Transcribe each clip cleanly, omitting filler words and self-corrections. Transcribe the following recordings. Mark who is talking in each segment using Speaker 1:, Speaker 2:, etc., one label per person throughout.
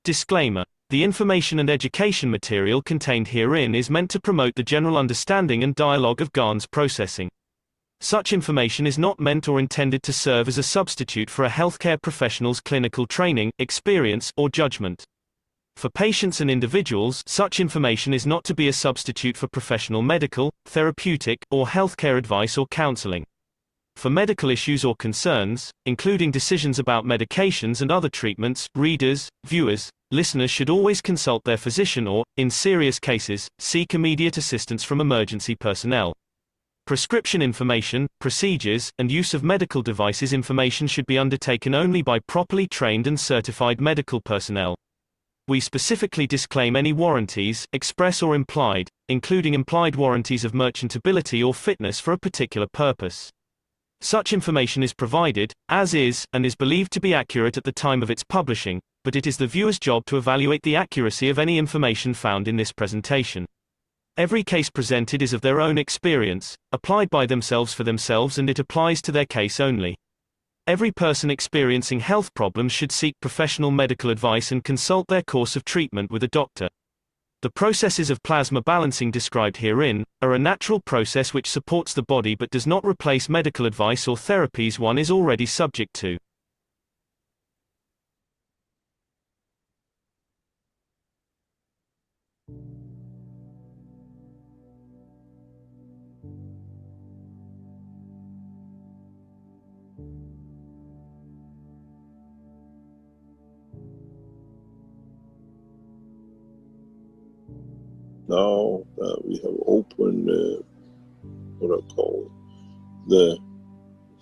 Speaker 1: Disclaimer: the information and education material contained herein is meant to promote the general understanding and dialogue of GAN's processing. Such information is not meant or intended to serve as a substitute for a healthcare professional's clinical training, experience, or judgment. For patients and individuals, such information is not to be a substitute for professional medical, therapeutic, or healthcare advice or counseling. For medical issues or concerns, including decisions about medications and other treatments, readers, viewers, listeners should always consult their physician or, in serious cases, seek immediate assistance from emergency personnel. Prescription information, procedures, and use of medical devices information should be undertaken only by properly trained and certified medical personnel. We specifically disclaim any warranties, express or implied, including implied warranties of merchantability or fitness for a particular purpose. Such information is provided, as is, and is believed to be accurate at the time of its publishing, but it is the viewer's job to evaluate the accuracy of any information found in this presentation. Every case presented is of their own experience, applied by themselves for themselves, and it applies to their case only. Every person experiencing health problems should seek professional medical advice and consult their course of treatment with a doctor. The processes of plasma balancing described herein are a natural process which supports the body but does not replace medical advice or therapies one is already subject to.
Speaker 2: Now we have opened what I call the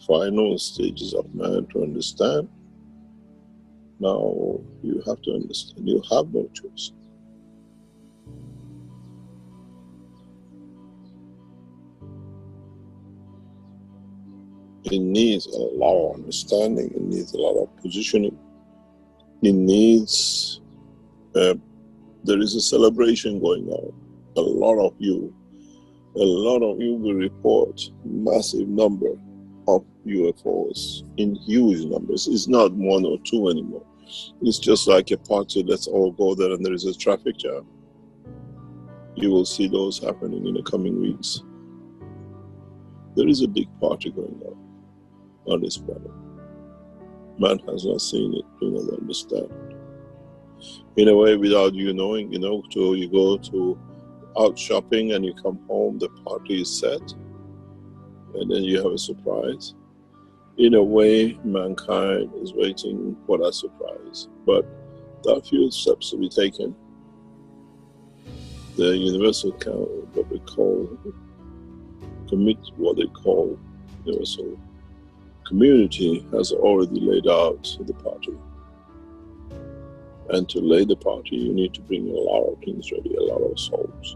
Speaker 2: final stages of man to understand. Now you have to understand you have no choice. It needs a lot of understanding, it needs a lot of positioning, it needs there is a celebration going on. A lot of you will report massive number of UFOs in huge numbers. It's not one or two anymore. It's just like a party, let's all go there and there is a traffic jam. You will see those happening in the coming weeks. There is a big party going on this planet. Man has not seen it, do not understand it. In a way, without you knowing, so you go to out shopping and you come home, the party is set, and then you have a surprise. In a way, mankind is waiting for that surprise, but there are few steps to be taken. The universal what they call universal community has already laid out the party. And to lay the party, you need to bring a lot of things ready, a lot of souls.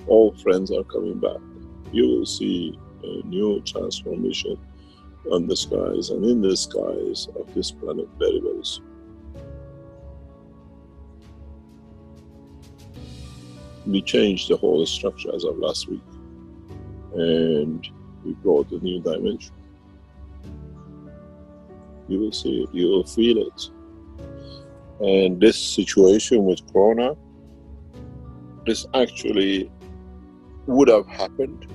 Speaker 2: All friends are coming back. You will see a new transformation on the skies and in the skies of this planet very, very soon. We changed the whole structure as of last week, and we brought a new dimension. You will see it, you will feel it. And this situation with Corona, this actually would have happened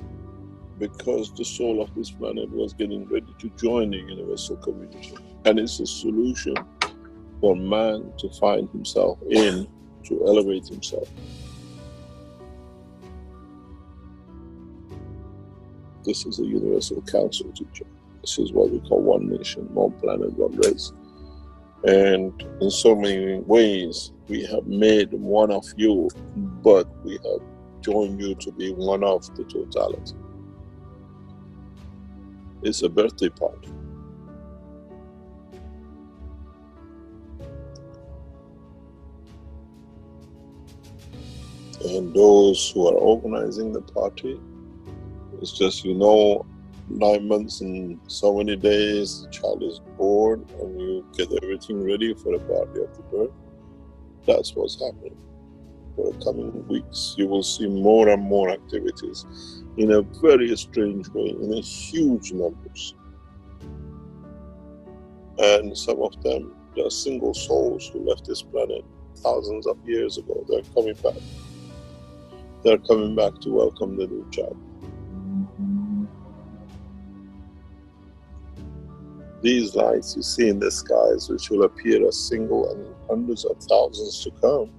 Speaker 2: because the soul of this planet was getting ready to join the universal community. And it's a solution for man to find himself in, to elevate himself. This is a universal council teaching. This is what we call one nation, one planet, one race. And in so many ways, we have made one of you, but we have joined you to be one of the totality. It's a birthday party. And those who are organizing the party, it's just, 9 months and so many days, the child is born and you get everything ready for the party of the birth. That's what's happening. For the coming weeks, you will see more and more activities in a very strange way, in a huge numbers. And some of them There are single souls who left this planet thousands of years ago. They're coming back. They're coming back to welcome the new child. These lights you see in the skies, which will appear as single and hundreds of thousands to come,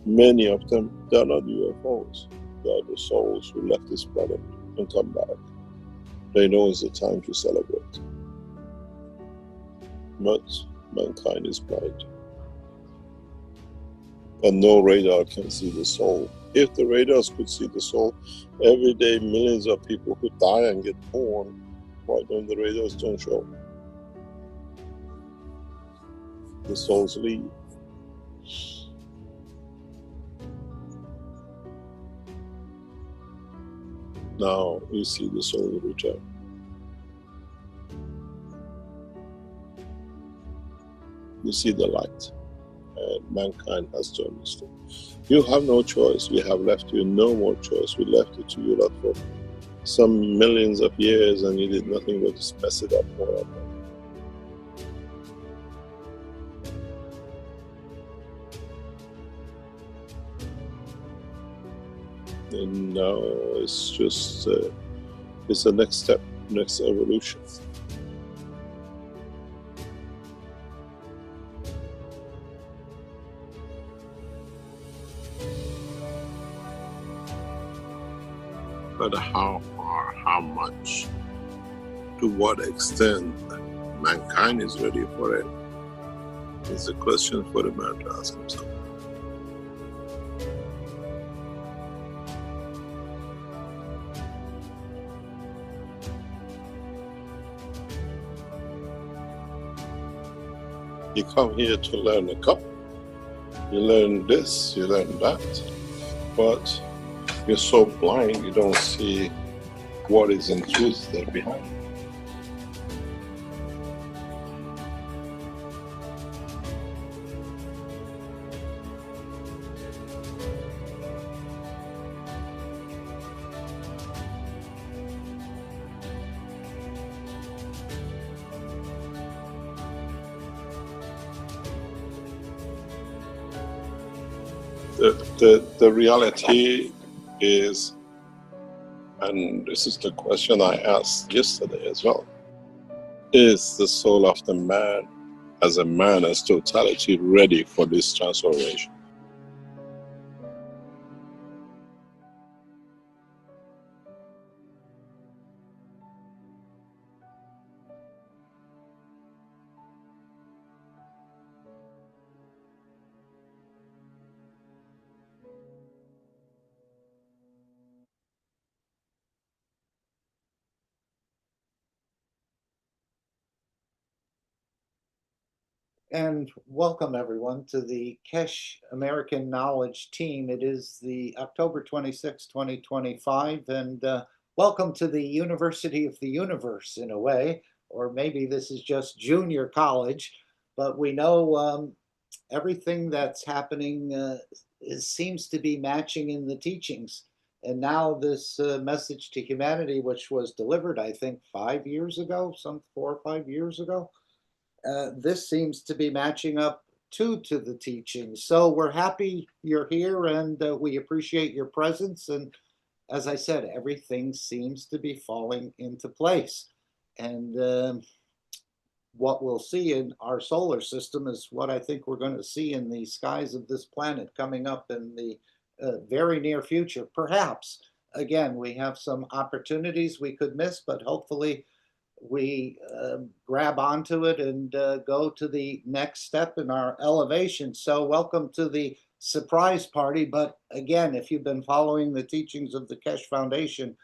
Speaker 2: many of them, they are not UFOs. They are the souls who left this planet and come back. They know it's the time to celebrate. But mankind is blind. And no radar can see the soul. If the radars could see the soul, every day millions of people who die and get born. Why don't the radars don't show? The souls leave. Now you see the soul return. You see the light. And mankind has to understand. You have no choice. We have left you no more choice. We left it to you lot for some millions of years, and you did nothing but just mess it up more and more. And now it's just it's the next step, next evolution. But how far, how much, to what extent mankind is ready for it is a question for the man to ask himself. You come here to learn a cup, you learn this, you learn that, but you're so blind you don't see what is in truth there behind. The reality is, and this is the question I asked yesterday as well, is the soul of the man as a man as totality ready for this transformation?
Speaker 3: And welcome everyone to the Keshe American Knowledge Team. It is the October 26, 2025, and welcome to the University of the Universe in a way, or maybe this is just junior college, but we know everything that's happening seems to be matching in the teachings. And now this message to humanity, which was delivered, I think, 5 years ago, some 4 or 5 years ago, this seems to be matching up too to the teachings. So we're happy you're here, and we appreciate your presence. And as I said, everything seems to be falling into place. And what we'll see in our solar system is what I think we're going to see in the skies of this planet coming up in the very near future. Perhaps, again, we have some opportunities we could miss, but hopefully we grab onto it and go to the next step in our elevation. So welcome to the surprise party. But again, if you've been following the teachings of the Keshe Foundation,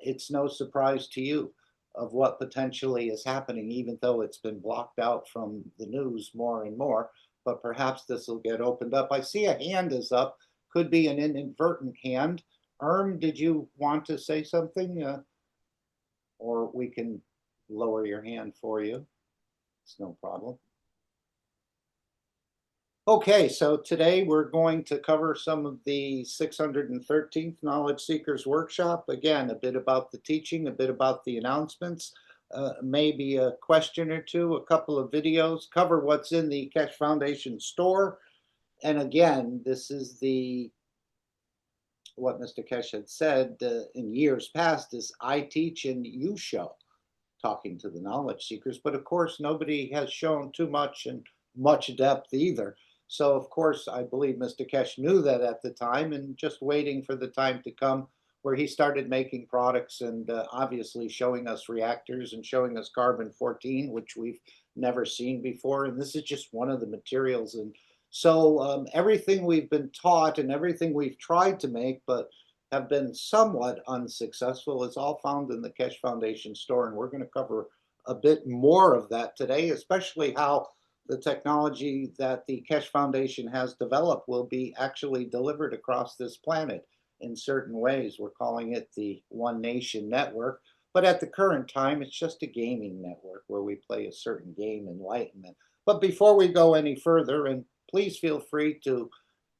Speaker 3: it's no surprise to you of what potentially is happening, even though it's been blocked out from the news more and more. But perhaps this will get opened up. I see a hand is up. Could be an inadvertent hand. Did you want to say something? Or we can lower your hand for you. It's no problem. Okay, so today we're going to cover some of the 613th Knowledge Seekers Workshop. Again, a bit about the teaching, a bit about the announcements. maybe a question or two, a couple of videos, cover what's in the Keshe Foundation store. And again, this is what Mr. Keshe had said in years past is I teach and you show, talking to the knowledge seekers. But of course, nobody has shown too much and much depth either. So of course, I believe Mr. Keshe knew that at the time and just waiting for the time to come where he started making products and obviously showing us reactors and showing us carbon-14, which we've never seen before. And this is just one of the materials. And so everything we've been taught and everything we've tried to make, but have been somewhat unsuccessful, is all found in the Keshe Foundation store. And we're going to cover a bit more of that today, especially how the technology that the Keshe Foundation has developed will be actually delivered across this planet in certain ways. We're calling it the One Nation Network, but at the current time, it's just a gaming network where we play a certain game, Enlightenment. But before we go any further, and please feel free to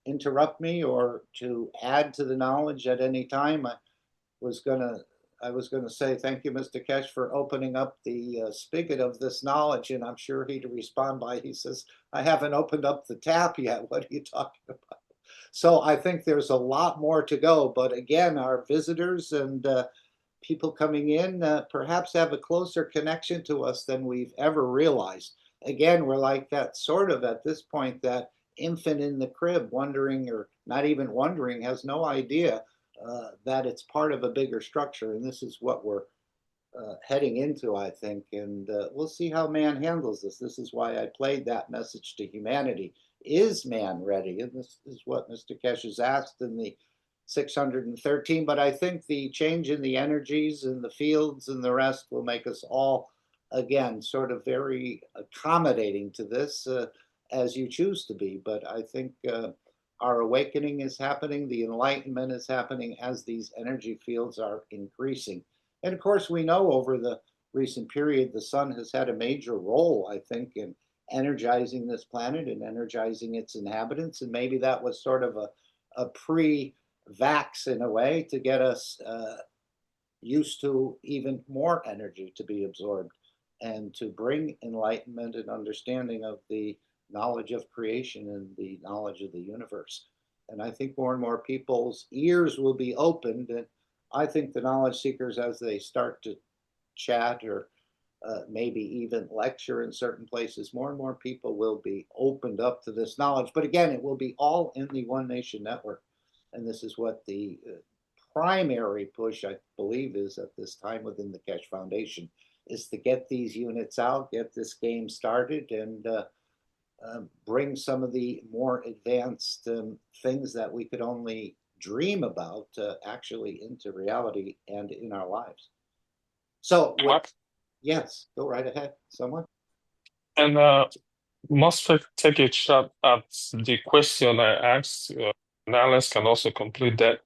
Speaker 3: interrupt me or to add to the knowledge at any time. I was gonna say thank you, Mr. Keshe, for opening up the spigot of this knowledge, and I'm sure he'd respond by, he says, I haven't opened up the tap yet. What are you talking about? So I think there's a lot more to go. But again, our visitors and people coming in perhaps have a closer connection to us than we've ever realized. Again, we're like that sort of at this point, that infant in the crib wondering, or not even wondering, has no idea that it's part of a bigger structure. And this is what we're heading into, I think. And we'll see how man handles this. This is why I played that message to humanity. Is man ready? And this is what Mr. Keshe has asked in the 613. But I think the change in the energies and the fields and the rest will make us all, again, sort of very accommodating to this as you choose to be. But I think our awakening is happening. The enlightenment is happening as these energy fields are increasing. And of course, we know over the recent period, the sun has had a major role, I think, in energizing this planet and energizing its inhabitants. And maybe that was sort of a pre-vax in a way to get us used to even more energy to be absorbed and to bring enlightenment and understanding of the knowledge of creation and the knowledge of the universe. And I think more and more people's ears will be opened. And I think the knowledge seekers, as they start to chat or maybe even lecture in certain places, more and more people will be opened up to this knowledge. But again, it will be all in the One Nation Network. And this is what the primary push, I believe, is at this time within the Keshe Foundation, is to get these units out, get this game started, and bring some of the more advanced things that we could only dream about actually into reality and in our lives. So, yes, go right ahead, someone.
Speaker 4: And must take a shot at the question I asked, and Alex can also complete that.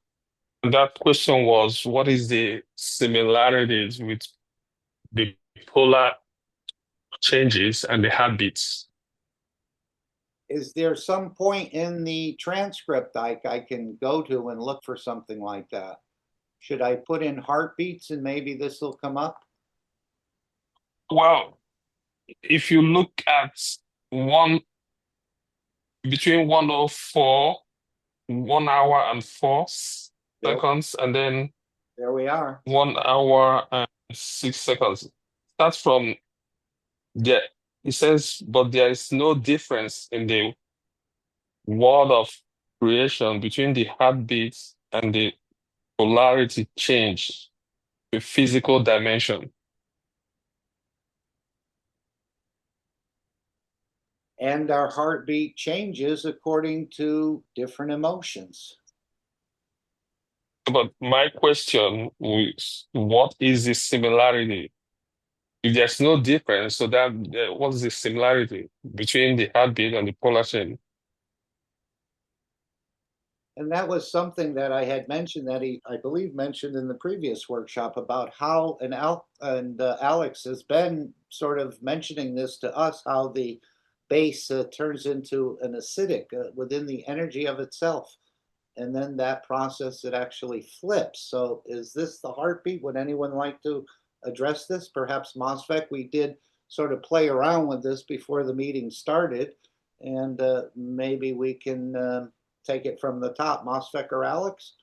Speaker 4: And that question was, what is the similarities with the polar changes and the heartbeats?
Speaker 3: Is there some point in the transcript I can go to and look for something like that? Should I put in heartbeats and maybe this will come up?
Speaker 4: Well, if you look at between 104, 1 hour and 4 seconds, and then
Speaker 3: there we are,
Speaker 4: 1 hour and 6 seconds. That's from there. It says, but there is no difference in the world of creation between the heartbeats and the polarity change, the physical dimension.
Speaker 3: And our heartbeat changes according to different emotions.
Speaker 4: But my question is, what is the similarity? If there's no difference, so that what's the similarity between the heartbeat and the polar change?
Speaker 3: And that was something that I had mentioned that he, I believe, mentioned in the previous workshop about how, and Alex has been sort of mentioning this to us, how the base turns into an acidic within the energy of itself. And then that process, it actually flips. So is this the heartbeat? Would anyone like to address this. Perhaps MOSFEC, we did sort of play around with this before the meeting started, and maybe we can take it from the top. MOSFEC or Alex?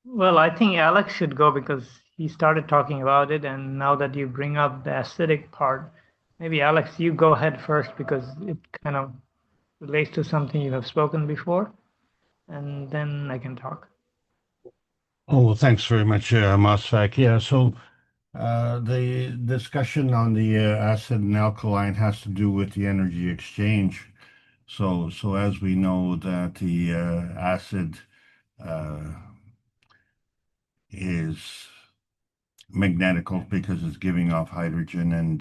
Speaker 5: Well, I think Alex should go because he started talking about it, and now that you bring up the acidic part, maybe Alex, you go ahead first because it kind of relates to something you have spoken before, and then I can talk.
Speaker 6: Oh, well, thanks very much, MOSFEC. Yeah, so the discussion on the acid and alkaline has to do with the energy exchange. So as we know that the acid is magnetical because it's giving off hydrogen, and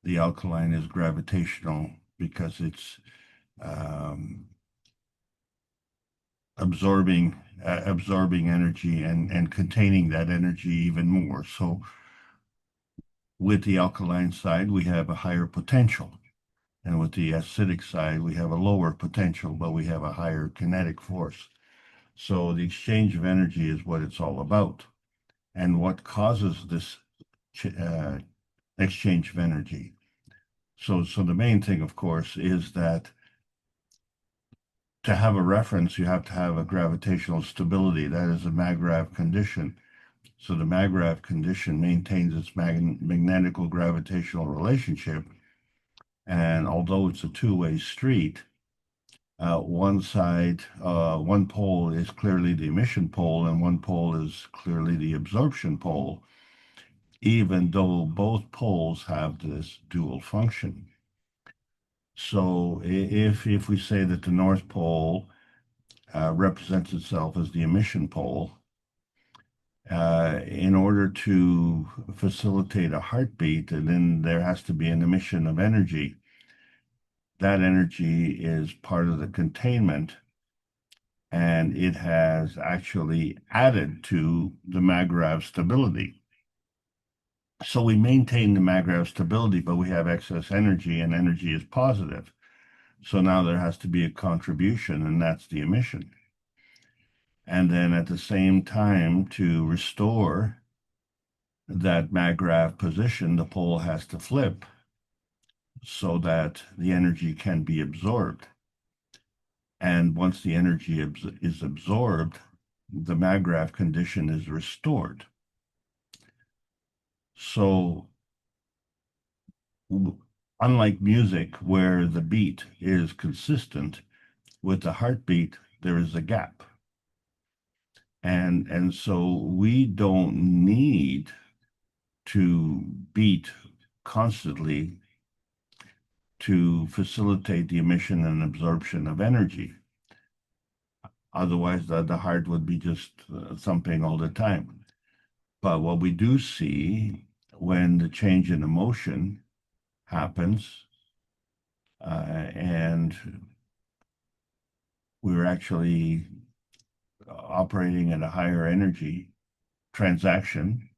Speaker 6: the alkaline is gravitational because it's absorbing energy and containing that energy even more. So with the alkaline side, we have a higher potential. And with the acidic side, we have a lower potential, but we have a higher kinetic force. So the exchange of energy is what it's all about. And what causes this exchange of energy? So the main thing, of course, is that to have a reference, you have to have a gravitational stability. That is a MAGRAV condition. So the MAGRAV condition maintains its magnetical gravitational relationship. And although it's a two-way street, one side, one pole is clearly the emission pole, and one pole is clearly the absorption pole, even though both poles have this dual function. So if we say that the North Pole represents itself as the emission pole, in order to facilitate a heartbeat, and then there has to be an emission of energy. That energy is part of the containment, and it has actually added to the MAGRAV stability. So we maintain the MAGRAV stability, but we have excess energy, and energy is positive. So now there has to be a contribution, and that's the emission. And then at the same time, to restore that MAGRAV position, the pole has to flip so that the energy can be absorbed. And once the energy is absorbed, the MAGRAV condition is restored. So unlike music, where the beat is consistent, with the heartbeat, there is a gap. And so we don't need to beat constantly to facilitate the emission and absorption of energy. Otherwise, the heart would be just thumping all the time. But what we do see when the change in emotion happens, and we're actually operating at a higher energy transaction,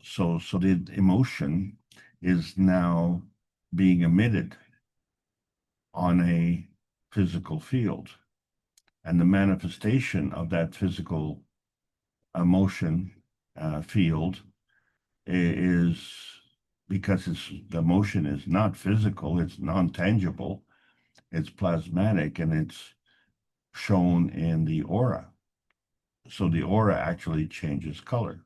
Speaker 6: so the emotion is now being emitted on a physical field, and the manifestation of that physical emotion field is, because the emotion is not physical, it's non-tangible, it's plasmatic, and it's shown in the aura. So the aura actually changes color.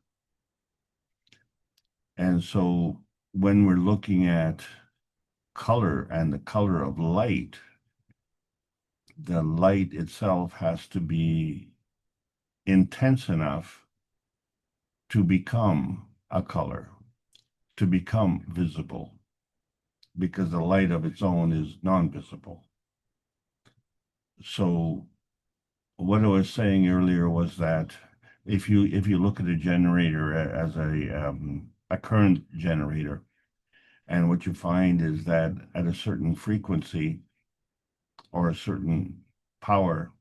Speaker 6: And so when we're looking at color and the color of light, the light itself has to be intense enough to become a color, to become visible, because the light of its own is non-visible. So what I was saying earlier was that if you look at a generator as a current generator, and what you find is that at a certain frequency or a certain power,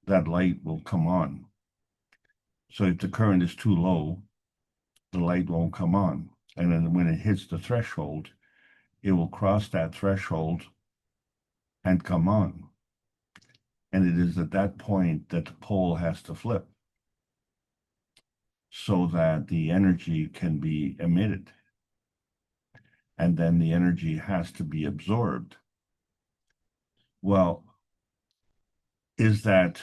Speaker 6: that light will come on. So if the current is too low, the light won't come on. And then when it hits the threshold, it will cross that threshold and come on. And it is at that point that the pole has to flip. so that the energy can be emitted. And then the energy has to be absorbed. Well, is that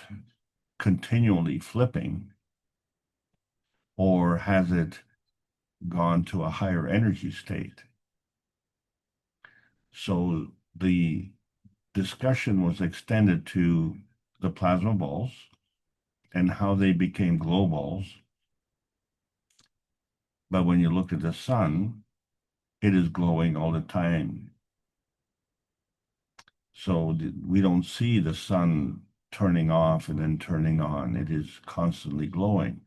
Speaker 6: continually flipping, or has it gone to a higher energy state? So the discussion was extended to the plasma balls and how they became glow balls. But when you look at the sun, it is glowing all the time. So we don't see the sun turning off and then turning on. It is constantly glowing.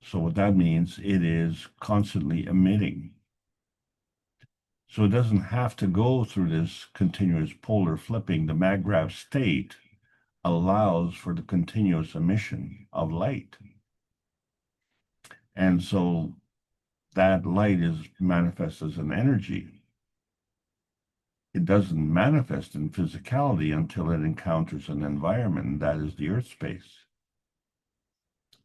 Speaker 6: So what that means, it is constantly emitting. So it doesn't have to go through this continuous polar flipping. The mag-grav state allows for the continuous emission of light. And so that light is manifest as an energy. It doesn't manifest in physicality until it encounters an environment, that is the earth space.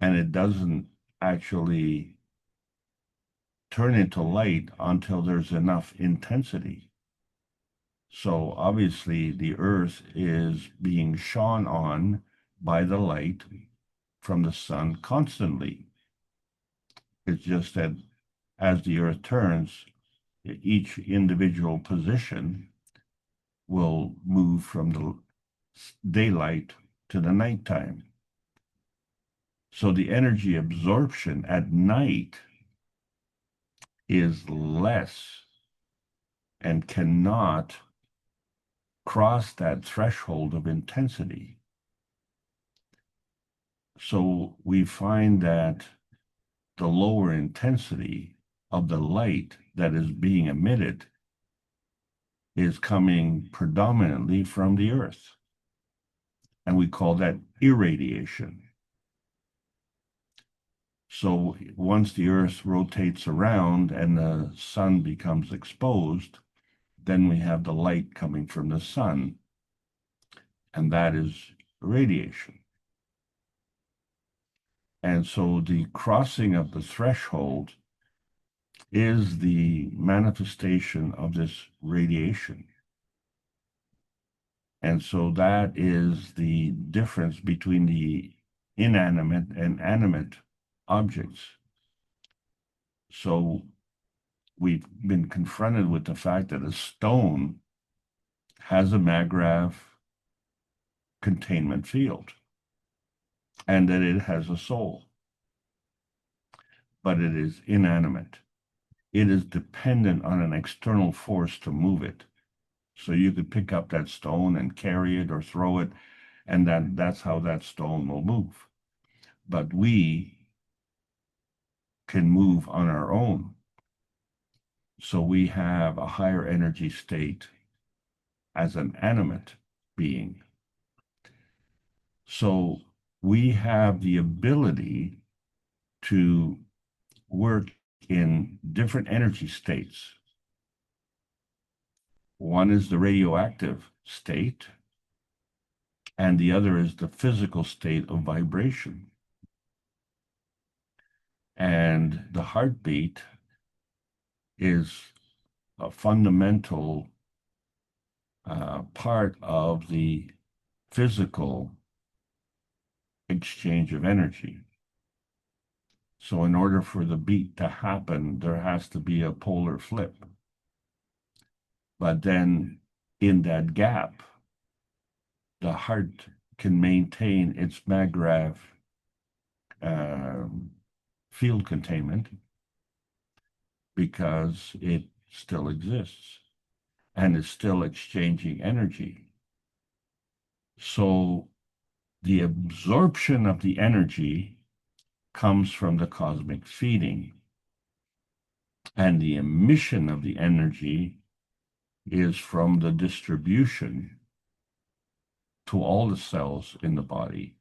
Speaker 6: And it doesn't actually turn into light until there's enough intensity. So obviously the earth is being shone on by the light from the sun constantly. It's just that as the earth turns, each individual position will move from the daylight to the nighttime. So the energy absorption at night is less and cannot cross that threshold of intensity. So we find that the lower intensity of the light that is being emitted is coming predominantly from the earth. And we call that irradiation. So once the earth rotates around and the sun becomes exposed, then we have the light coming from the sun, and that is radiation. And so the crossing of the threshold is the manifestation of this radiation. And so that is the difference between the inanimate and animate objects. So we've been confronted with the fact that a stone has a mag-grav containment field and that it has a soul, but it is inanimate. It is dependent on an external force to move it. So you could pick up that stone and carry it or throw it, and that's how that stone will move. But we can move on our own. So we have a higher energy state as an animate being. So we have the ability to work in different energy states. One is the radioactive state, and the other is the physical state of vibration. And the heartbeat is a fundamental part of the physical exchange of energy. So in order for the beat to happen, there has to be a polar flip. But then in that gap, the heart can maintain its mag-grav field containment because it still exists and is still exchanging energy. So the absorption of the energy comes from the cosmic feeding, and the emission of the energy is from the distribution to all the cells in the body.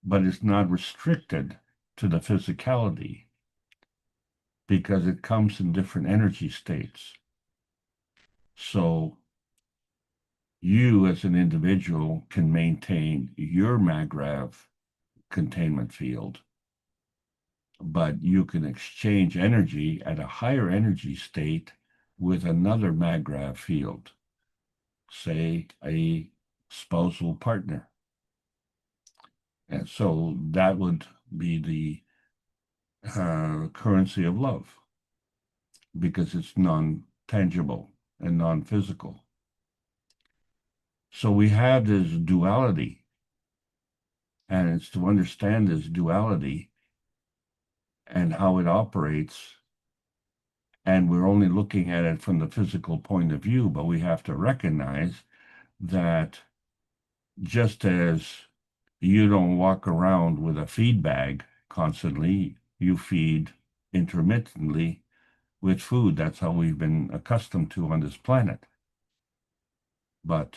Speaker 6: But it's not restricted to the physicality because it comes in different energy states. So you as an individual can maintain your mag-grav containment field but you can exchange energy at a higher energy state with another MAGRAV field, say a spousal partner. And so that would be the currency of love, because it's non-tangible and non-physical. So we have this duality, and it's to understand this duality and how it operates. And we're only looking at it from the physical point of view, but we have to recognize that just as you don't walk around with a feed bag constantly, you feed intermittently with food. That's how we've been accustomed to on this planet. But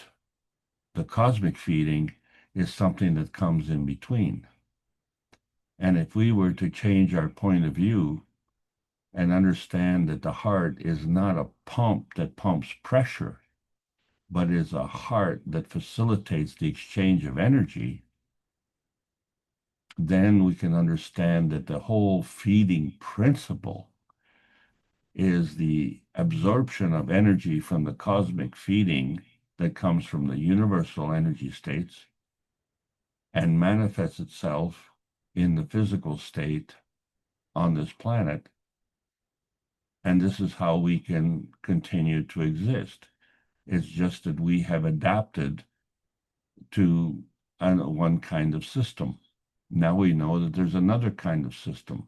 Speaker 6: the cosmic feeding is something that comes in between. And if we were to change our point of view and understand that the heart is not a pump that pumps pressure, but is a heart that facilitates the exchange of energy, then we can understand that the whole feeding principle is the absorption of energy from the cosmic feeding that comes from the universal energy states and manifests itself in the physical state on this planet. And this is how we can continue to exist. It's just that we have adapted to one kind of system. Now we know that there's another kind of system.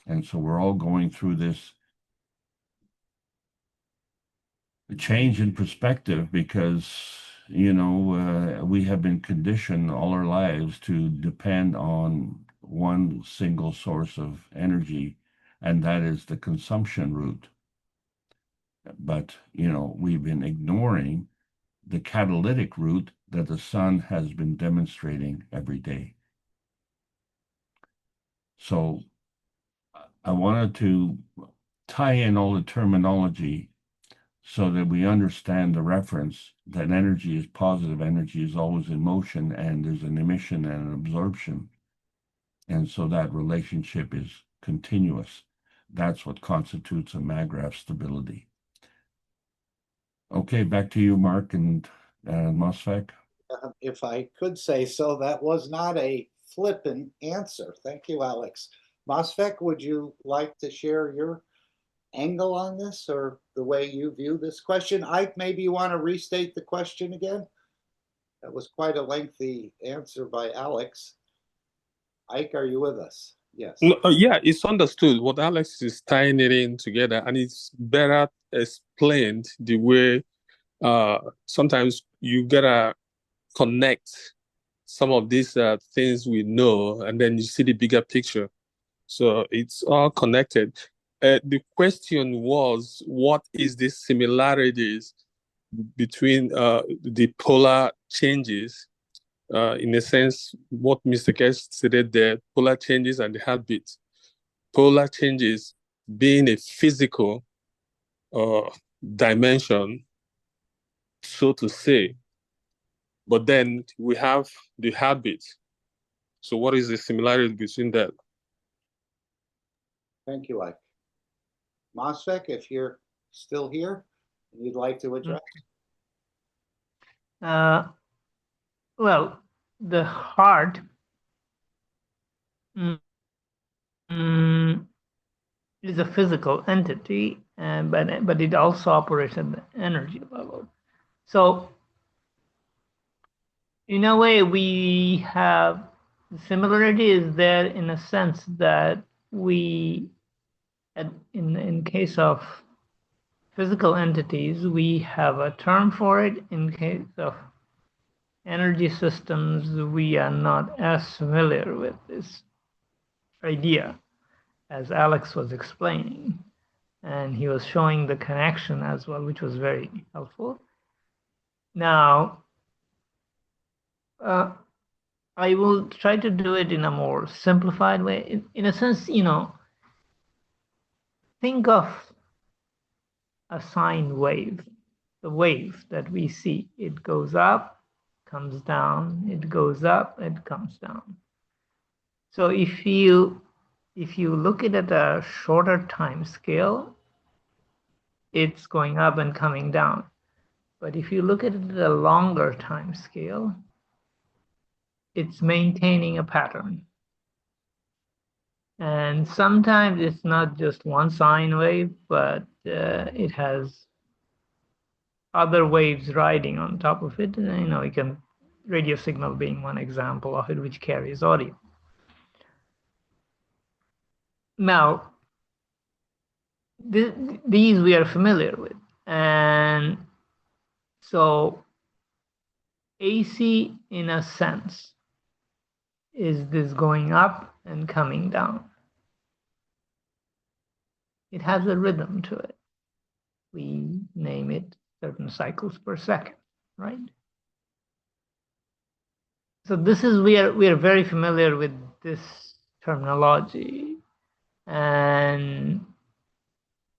Speaker 6: And so we're all going through this change in perspective because, we have been conditioned all our lives to depend on one single source of energy, and that is the consumption route. But, we've been ignoring the catalytic route that the sun has been demonstrating every day. So I wanted to tie in all the terminology so that we understand the reference that energy is positive, energy is always in motion, and there's an emission and an absorption. And so that relationship is continuous. That's what constitutes a MAGRAV stability. Okay, back to you, Mark and Mosfeq.
Speaker 3: If I could say so, that was not a flippant answer. Thank you, Alex. Mosfeq, would you like to share your angle on this or the way you view this question? Ike, maybe you want to restate the question again? That was quite a lengthy answer by Alex. Ike, are you with us? Yes.
Speaker 4: No, yeah, it's understood. What Alex is tying it in together, and it's better explained the way sometimes you gotta connect some of these things we know, and then you see the bigger picture. So it's all connected. The question was, what is the similarities between the polar changes? In a sense, what Mr. Keshe stated there, polar changes and the heartbeat. Polar changes being a physical dimension, so to say. But then we have the heartbeat. So what is the similarity between that?
Speaker 3: Thank you, Ike. Mosfeq, if you're still here and you'd like to address.
Speaker 5: Well, the heart is a physical entity, but it also operates at the energy level. So, in a way, we have similarity is there in a sense that in case of physical entities, we have a term for it. In case of energy systems, we are not as familiar with this idea, as Alex was explaining. And he was showing the connection as well, which was very helpful. Now, I will try to do it in a more simplified way. In a sense, think of a sine wave, the wave that we see. It goes up, comes down, it goes up, it comes down. So if you if you look at it at a shorter time scale, it's going up and coming down. But if you look at it at a longer time scale, it's maintaining a pattern. And sometimes it's not just one sine wave, but it has other waves riding on top of it. You know, you can, radio signal being one example of it, which carries audio. Now, these we are familiar with. And so AC, in a sense, is this going up and coming down. It has a rhythm to it. We name it certain cycles per second, right? So this is, we are very familiar with this terminology, and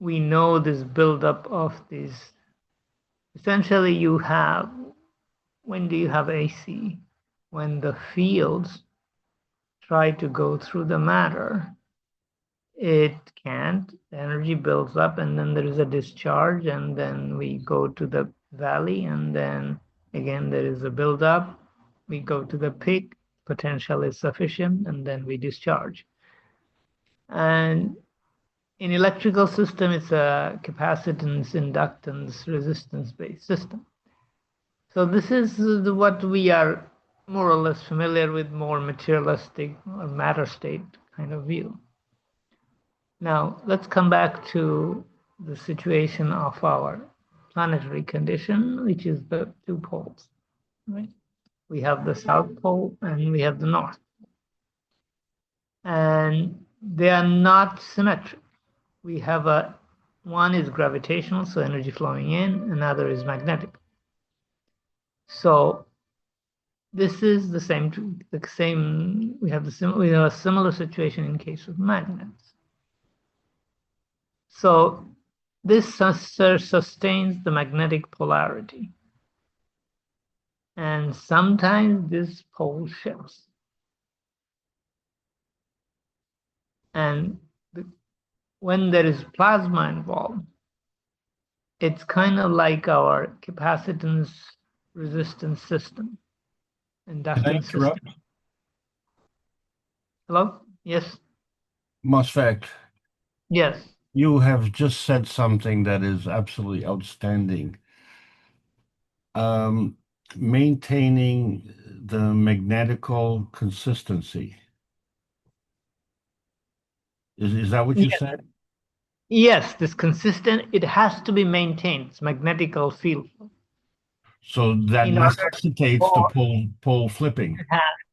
Speaker 5: we know this buildup of these. Essentially, you have, when do you have AC? When the fields try to go through the matter, it can't. The energy builds up, and then there is a discharge, and then we go to the valley, and then again there is a buildup. We go to the peak, potential is sufficient, and then we discharge. And in electrical system, it's a capacitance, inductance, resistance-based system. So this is what we are more or less familiar with, more materialistic or matter state kind of view. Now, let's come back to the situation of our planetary condition, which is the two poles, right? We have the South Pole and we have the North. And they are not symmetric. We have one is gravitational, so energy flowing in, another is magnetic. So this is the same, we have a similar situation in case of magnets. So this sustains the magnetic polarity. And sometimes this pole shifts. And when there is plasma involved, it's kind of like our capacitance resistance system, inductance system. Hello? Yes?
Speaker 6: MOSFET,
Speaker 5: Yes.
Speaker 6: you have just said something that is absolutely outstanding. Maintaining the magnetical consistency. Is that what you said?
Speaker 5: Yes, this consistent, it has to be maintained, it's magnetical field.
Speaker 6: So that necessitates the pole flipping.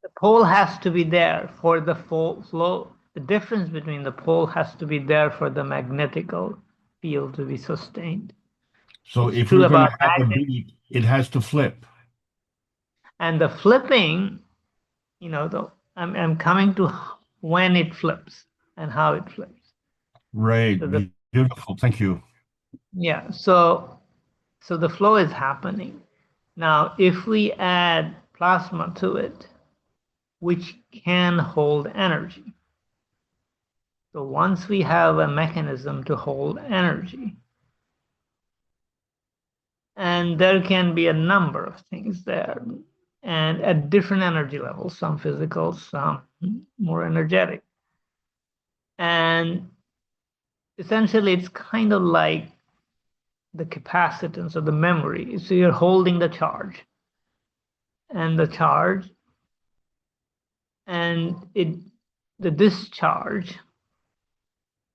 Speaker 5: The pole has to be there for the flow. The difference between the pole has to be there for the magnetical field to be sustained.
Speaker 6: So
Speaker 5: it's
Speaker 6: if we're going to have a beat, it has to flip.
Speaker 5: And the flipping, you know, I'm coming to when it flips and how it flips.
Speaker 6: Right. So beautiful. Thank you.
Speaker 5: Yeah. So the flow is happening. Now, if we add plasma to it, which can hold energy. So once we have a mechanism to hold energy, and there can be a number of things there, and at different energy levels, some physical, some more energetic. And essentially, it's kind of like the capacitance or the memory. So you're holding the charge, and the charge, and the discharge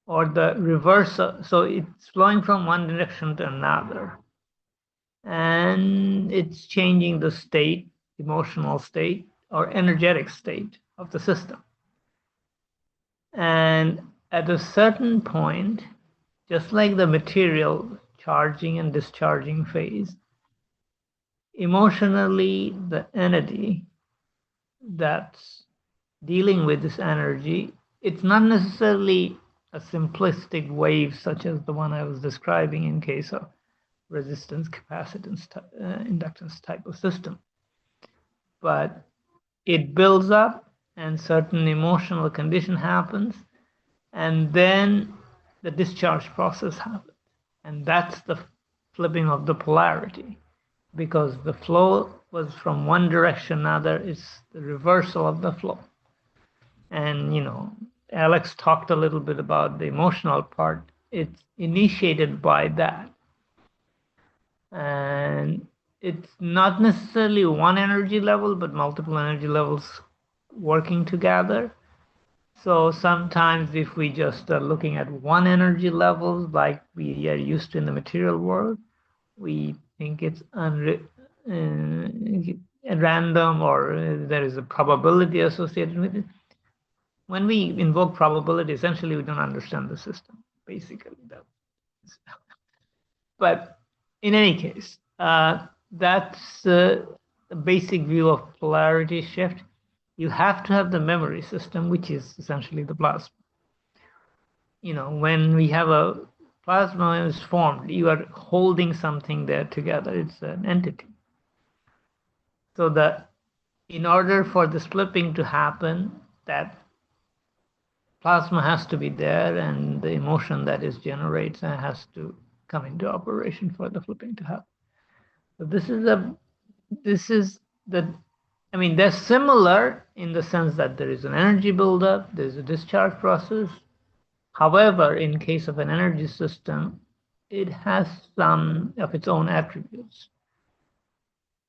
Speaker 5: or the reverse. So it's flowing from one direction to another, and it's changing the state, emotional state or energetic state of the system. And at a certain point, just like the material charging and discharging phase, emotionally, the entity that's dealing with this energy, it's not necessarily a simplistic wave such as the one I was describing in case of resistance, capacitance, inductance type of system. But it builds up and certain emotional condition happens, And then the discharge process happens. And that's the flipping of the polarity, because the flow was from one direction, another. It's the reversal of the flow. And, Alex talked a little bit about the emotional part. It's initiated by that. And it's not necessarily one energy level, but multiple energy levels working together. So sometimes if we just are looking at one energy level, like we are used to in the material world, we think it's random, or there is a probability associated with it. When we invoke probability, essentially we don't understand the system, basically. But in any case, that's the basic view of polarity shift. You have to have the memory system, which is essentially the plasma. When we have a plasma is formed, you are holding something there together. It's an entity. So in order for this flipping to happen, that plasma has to be there, and the emotion that is generates has to come into operation for the flipping to happen. So they're similar in the sense that there is an energy buildup, there's a discharge process. However, in case of an energy system, it has some of its own attributes,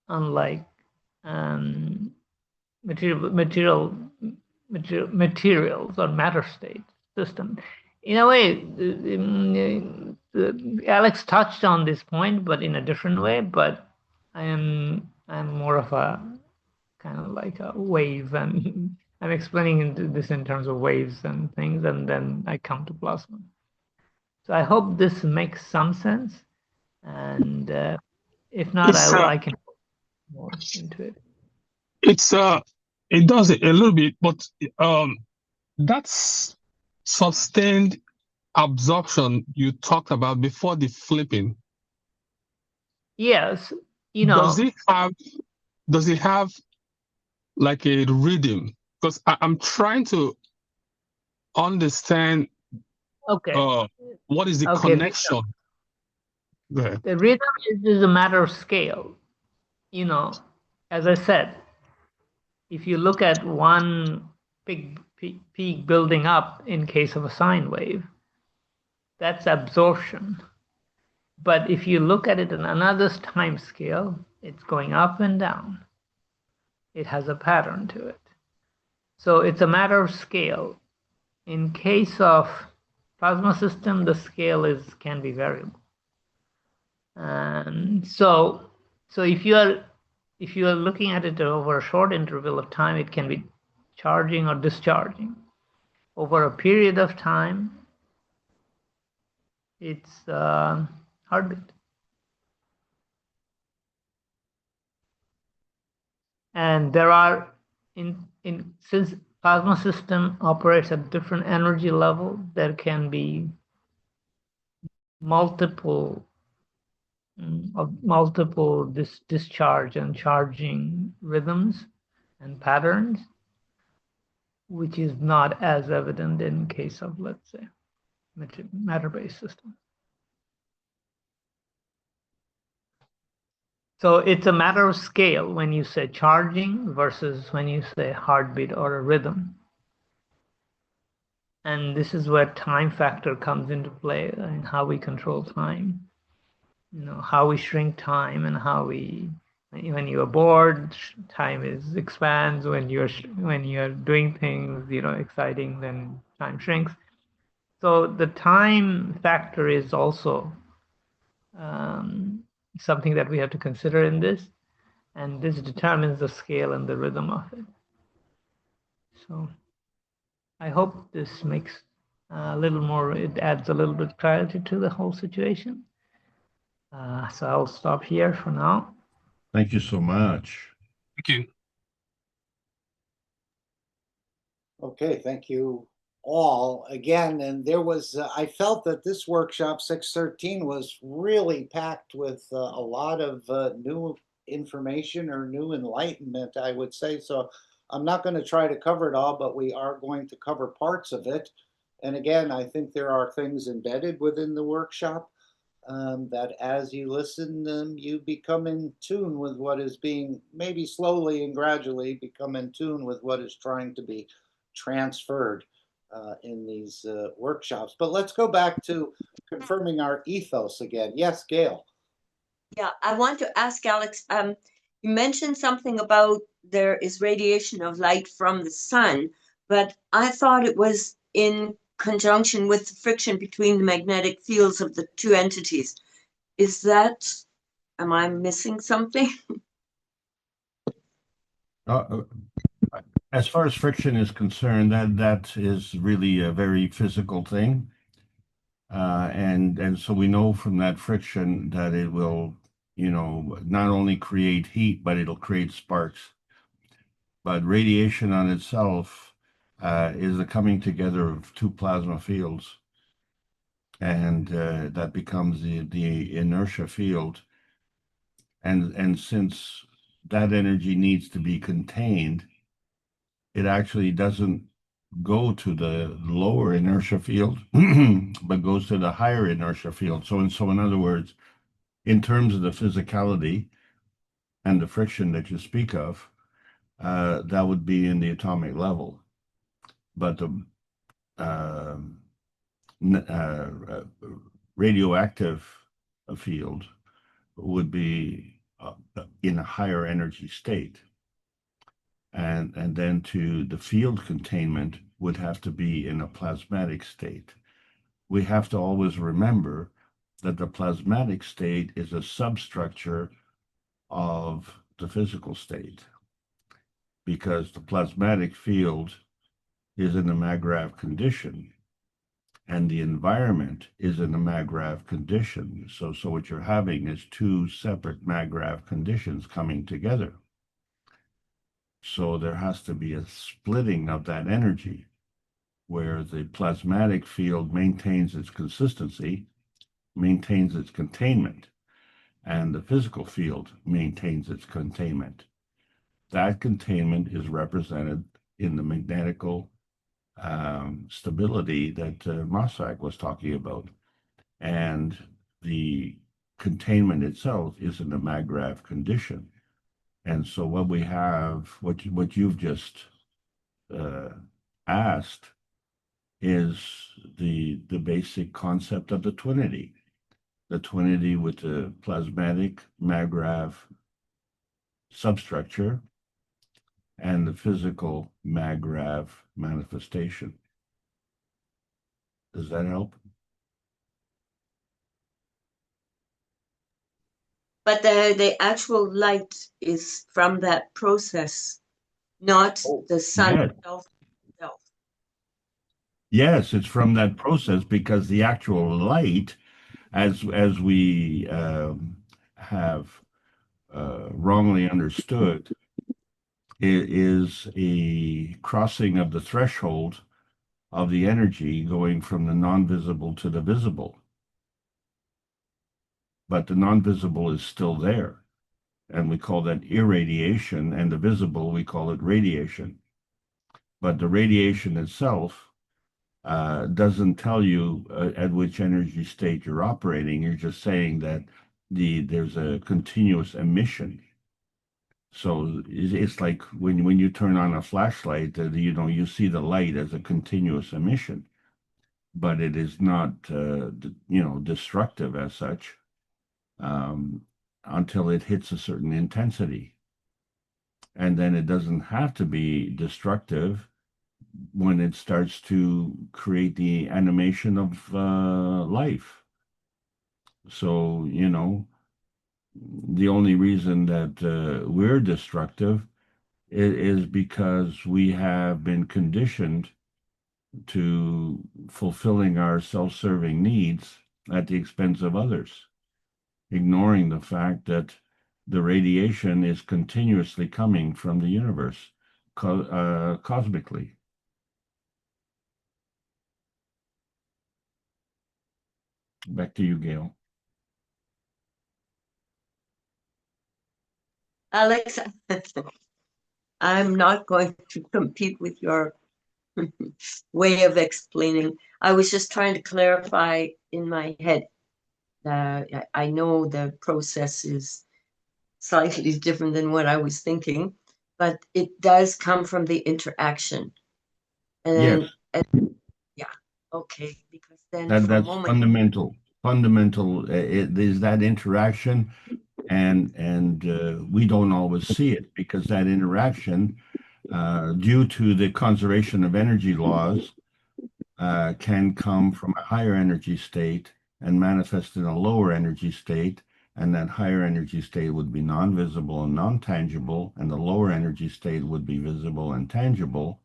Speaker 5: unlike materials or matter state system. In a way, Alex touched on this point, but in a different way. But I'm more of a kind of like a wave, and I'm explaining this in terms of waves and things, and then I come to plasma. So I hope this makes some sense, and if not, I can go more into it.
Speaker 4: It does it a little bit, but that's sustained absorption you talked about before the flipping.
Speaker 5: Yes,
Speaker 4: Does it have like a rhythm? Because I'm trying to understand.
Speaker 5: Okay.
Speaker 4: What is the connection? Go ahead.
Speaker 5: The rhythm is a matter of scale. As I said, if you look at one big peak building up in case of a sine wave, that's absorption. But if you look at it in another time scale, it's going up and down. It has a pattern to it. So it's a matter of scale. In case of plasma system, the scale can be variable. And so if you are looking at it over a short interval of time, it can be charging or discharging. Over a period of time, it's heartbeat. And there are since plasma system operates at different energy level, there can be multiple discharge and charging rhythms and patterns, which is not as evident in case of, let's say, matter-based system. So it's a matter of scale when you say charging versus when you say heartbeat or a rhythm. And this is where time factor comes into play, and how we control time. How we shrink time, and how when you are bored, time expands. When you're doing things, exciting, then time shrinks. So the time factor is also something that we have to consider in this, and this determines the scale and the rhythm of it. So I hope this makes a little more, it adds a little bit clarity to the whole situation. So I'll stop here for now.
Speaker 6: Thank you so much.
Speaker 4: Thank you.
Speaker 3: Okay, thank you all again. And there was, I felt that this workshop 613 was really packed with a lot of new information or new enlightenment, I would say. So I'm not going to try to cover it all, but we are going to cover parts of it. And again, I think there are things embedded within the workshop that as you listen, you become in tune with what is being, maybe slowly and gradually become in tune with what is trying to be transferred in these workshops. But let's go back to confirming our ethos again. Yes, Gail.
Speaker 7: Yeah, I want to ask Alex, you mentioned something about there is radiation of light from the sun, but I thought it was in conjunction with the friction between the magnetic fields of the two entities. Is that, am I missing something?
Speaker 6: As far as friction is concerned, that is really a very physical thing. And so we know from that friction that it will, not only create heat, but it'll create sparks. But radiation on itself is the coming together of two plasma fields, and that becomes the inertia field. And since that energy needs to be contained, it actually doesn't go to the lower inertia field, but goes to the higher inertia field. So in other words, in terms of the physicality and the friction that you speak of, that would be in the atomic level. But the uh, radioactive field would be in a higher energy state. And then to the field containment would have to be in a plasmatic state. We have to always remember that the plasmatic state is a substructure of the physical state, because the plasmatic field is in a MAGRAV condition and the environment is in a MAGRAV condition. So what you're having is two separate MAGRAV conditions coming together. So there has to be a splitting of that energy where the plasmatic field maintains its consistency, maintains its containment, and the physical field maintains its containment. That containment is represented in the magnetical stability that Mossack was talking about. And the containment itself is in a MAGRAV condition. And so what we have, what you've just asked, is the basic concept of the twinity. The twinity with the plasmatic MAGRAV substructure and the physical MAGRAV manifestation. Does that help?
Speaker 7: But the actual light is from that process, not the sun
Speaker 6: Yes.
Speaker 7: itself.
Speaker 6: Yes, it's from that process, because the actual light, as we have wrongly understood, is a crossing of the threshold of the energy going from the non-visible to the visible. But the non-visible is still there, and we call that irradiation, and the visible, we call it radiation. But the radiation itself doesn't tell you at which energy state you're operating. You're just saying that there's a continuous emission. So it's like when you turn on a flashlight, you see the light as a continuous emission, but it is not destructive as such until it hits a certain intensity, and then it doesn't have to be destructive when it starts to create the animation of life. So, the only reason that we're destructive is because we have been conditioned to fulfilling our self-serving needs at the expense of others, ignoring the fact that the radiation is continuously coming from the universe cosmically. Back to you, Gail.
Speaker 7: Alex, I'm not going to compete with your way of explaining. I was just trying to clarify in my head. I know the process is slightly different than what I was thinking, but it does come from the interaction. And
Speaker 6: Yes,
Speaker 7: then, yeah, okay, because then
Speaker 6: that
Speaker 7: for a
Speaker 6: that's
Speaker 7: moment,
Speaker 6: fundamental. Fundamental it is that interaction, and we don't always see it because that interaction, due to the conservation of energy laws, can come from a higher energy state and manifest in a lower energy state. And that higher energy state would be non-visible and non-tangible, and the lower energy state would be visible and tangible.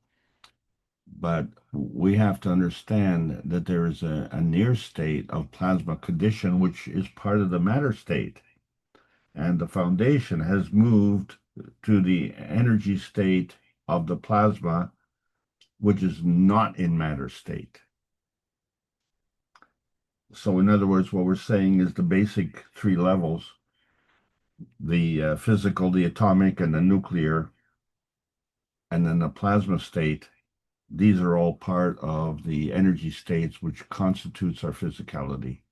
Speaker 6: But we have to understand that there is a near state of plasma condition, which is part of the matter state. And the foundation has moved to the energy state of the plasma, which is not in matter state. So in other words, what we're saying is the basic three levels, the physical, the atomic, and the nuclear, and then the plasma state, these are all part of the energy states which constitutes our physicality.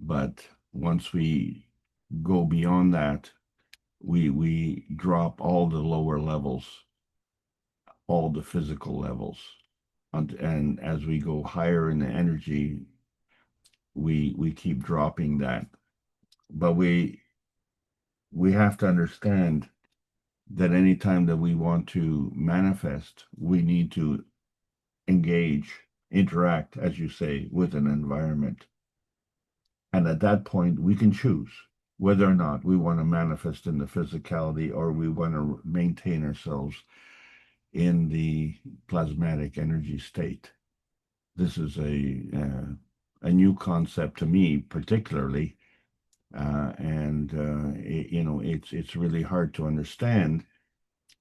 Speaker 6: But once we go beyond that, we drop all the lower levels, all the physical levels. And as we go higher in the energy, we keep dropping that. But we have to understand that anytime that we want to manifest, we need to engage, interact, as you say, with an environment. And at that point, we can choose whether or not we want to manifest in the physicality or we want to maintain ourselves in the plasmatic energy state. This is a new concept to me, particularly, it's really hard to understand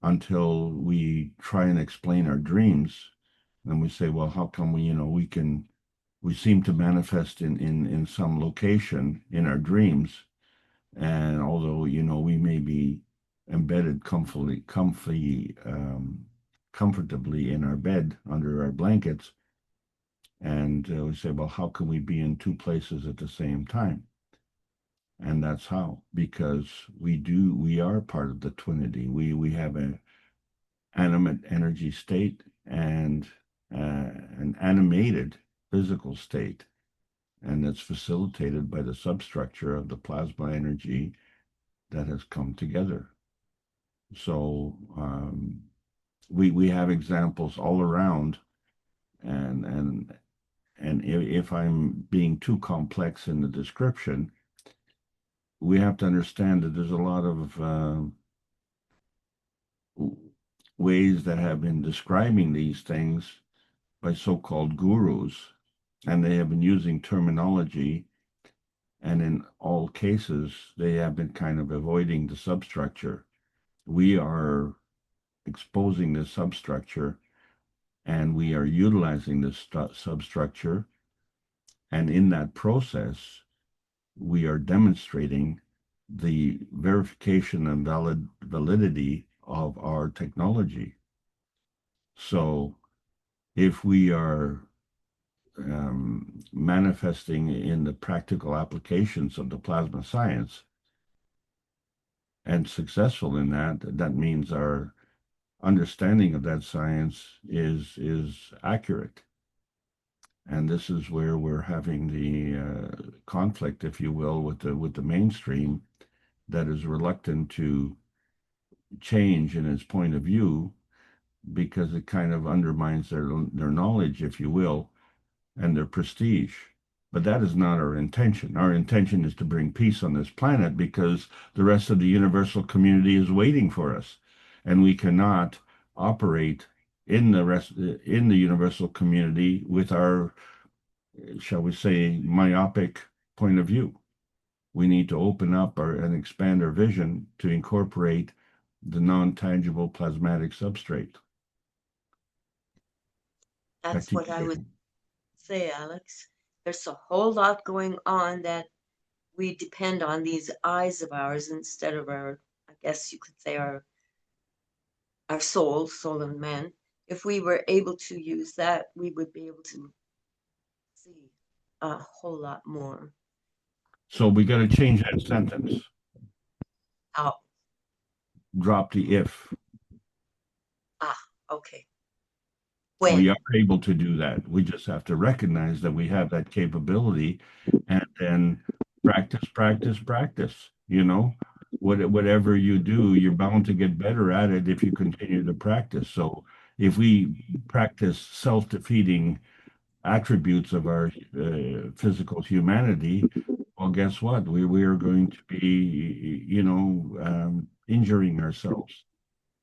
Speaker 6: until we try and explain our dreams. And we say, well, how come we seem to manifest in some location in our dreams, and although we may be embedded comfortably in our bed under our blankets, and we say, well, how can we be in two places at the same time? And that's how, because we are part of the Trinity. We have an animate energy state and an animated physical state, and that's facilitated by the substructure of the plasma energy that has come together. So we have examples all around, and if I'm being too complex in the description, we have to understand that there's a lot of ways that have been describing these things by so-called gurus, and they have been using terminology, and in all cases, they have been kind of avoiding the substructure. We are exposing the substructure, and we are utilizing the substructure, and in that process, we are demonstrating the verification and validity of our technology. So if we are manifesting in the practical applications of the plasma science and successful in that, that means our understanding of that science is accurate. And this is where we're having the conflict, if you will, with the mainstream that is reluctant to change in its point of view because it kind of undermines their knowledge, if you will, and their prestige. But that is not our intention. Our intention is to bring peace on this planet because the rest of the universal community is waiting for us, and we cannot operate in the universal community with our, shall we say, myopic point of view. We need to open up and expand our vision to incorporate the non-tangible plasmatic substrate.
Speaker 7: That's what I would say, Alex. There's a whole lot going on that we depend on these eyes of ours instead of our, I guess you could say our soul of man, if we were able to use that, we would be able to see a whole lot more.
Speaker 6: So we got to change that sentence.
Speaker 7: How?
Speaker 6: Drop the if.
Speaker 7: Okay.
Speaker 6: We
Speaker 7: When?
Speaker 6: are able to do that. We just have to recognize that we have that capability and then practice, practice, practice. You know, whatever you do, you're bound to get better at it if you continue to practice. So if we practice self-defeating attributes of our physical humanity, well, guess what? We are going to be, injuring ourselves.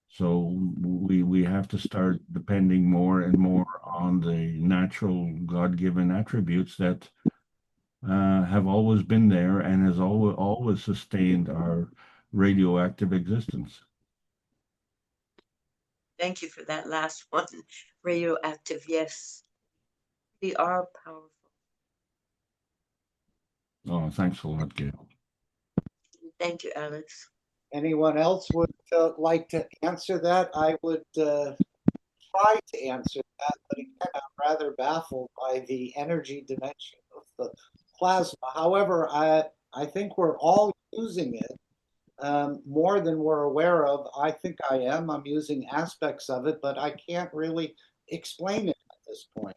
Speaker 6: So we have to start depending more and more on the natural God-given attributes that have always been there and has always sustained our radioactive existence.
Speaker 7: Thank you for that last one. Radioactive, yes. We are powerful.
Speaker 6: Oh, thanks a lot, Gail.
Speaker 7: Thank you, Alex.
Speaker 3: Anyone else would like to answer that? I would try to answer that, but again, I'm rather baffled by the energy dimension of the plasma. However, I think we're all using it more than we're aware of. I think I am. I'm using aspects of it, but I can't really explain it at this point.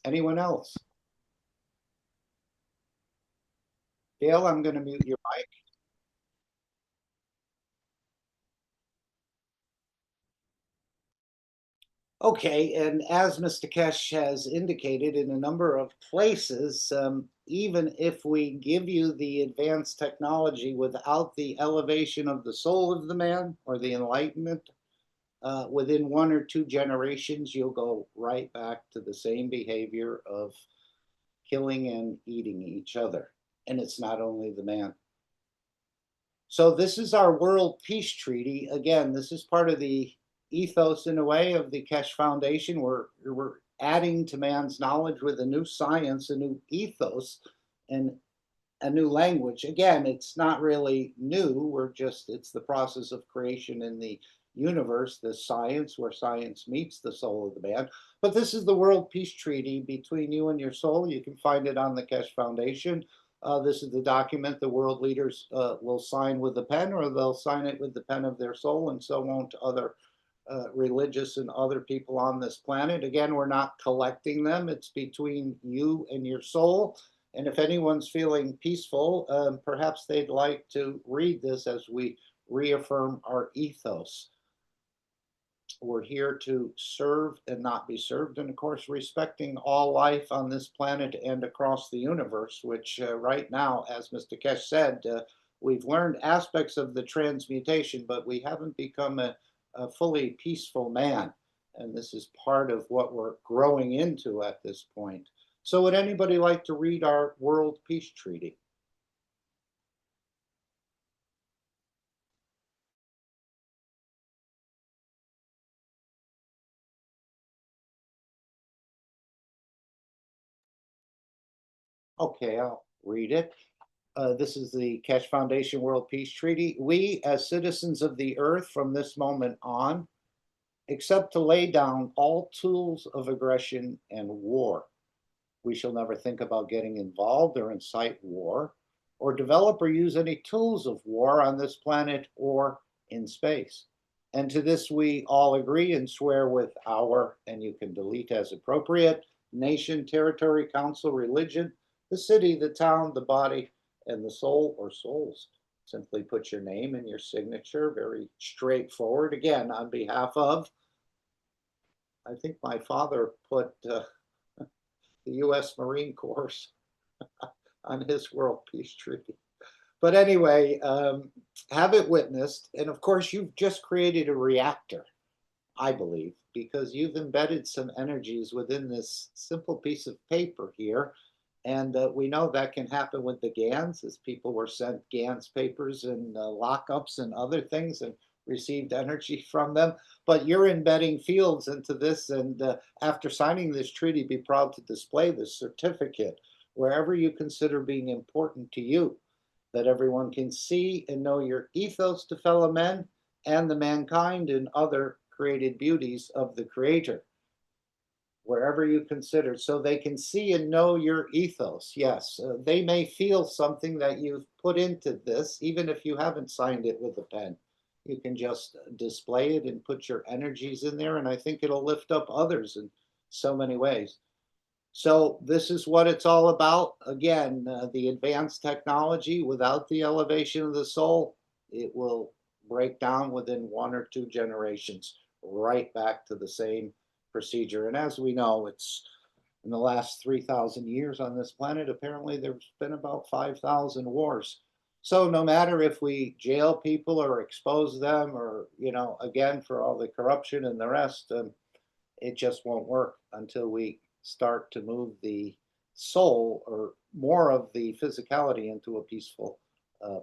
Speaker 3: Anyone else? Gail, I'm going to mute your mic. Okay, and as Mr. Keshe has indicated in a number of places, even if we give you the advanced technology without the elevation of the soul of the man or the enlightenment, within 1 or 2 generations, you'll go right back to the same behavior of killing and eating each other. And it's not only the man. So this is our World Peace Treaty. Again, this is part of the ethos, in a way, of the Keshe Foundation. We're adding to man's knowledge with a new science, a new ethos, and a new language. Again, it's not really new. It's the process of creation in the universe, the science, where science meets the soul of the man. But this is the World Peace Treaty between you and your soul. You can find it on the Keshe Foundation. This is the document the world leaders will sign with the pen, or they'll sign it with the pen of their soul, and so won't other religious and other people on this planet. Again, we're not collecting them. It's between you and your soul. And if anyone's feeling peaceful, perhaps they'd like to read this as we reaffirm our ethos. We're here to serve and not be served, and of course, respecting all life on this planet and across the universe, which right now, as Mr. Keshe said, we've learned aspects of the transmutation, but we haven't become a fully peaceful man. And this is part of what we're growing into at this point. So would anybody like to read our World Peace Treaty? Okay, I'll read it. This is the Keshe Foundation World Peace Treaty. We, as citizens of the earth from this moment on, accept to lay down all tools of aggression and war. We shall never think about getting involved or incite war, or develop or use any tools of war on this planet or in space. And to this we all agree and swear with our, and you can delete as appropriate, nation, territory, council, religion, the city, the town, the body, and the soul or souls. Simply put your name and your signature, very straightforward. Again, on behalf of, I think my father put the U.S. Marine Corps on his World Peace Treaty. But anyway, have it witnessed. And of course, you've just created a reactor, I believe, because you've embedded some energies within this simple piece of paper here. And we know that can happen with the GANs, as people were sent GANs papers and lockups and other things and received energy from them. But you're embedding fields into this, and after signing this treaty, be proud to display this certificate wherever you consider being important to you, that everyone can see and know your ethos to fellow men and the mankind and other created beauties of the Creator, wherever you consider, so they can see and know your ethos. Yes, they may feel something that you've put into this, even if you haven't signed it with a pen. You can just display it and put your energies in there, and I think it'll lift up others in so many ways. So this is what it's all about. Again, the advanced technology, without the elevation of the soul, it will break down within 1 or 2 generations, right back to the same procedure. And as we know, it's in the last 3,000 years on this planet, apparently there's been about 5,000 wars. So no matter if we jail people or expose them, or, again, for all the corruption and the rest, it just won't work until we start to move the soul, or more of the physicality, into a peaceful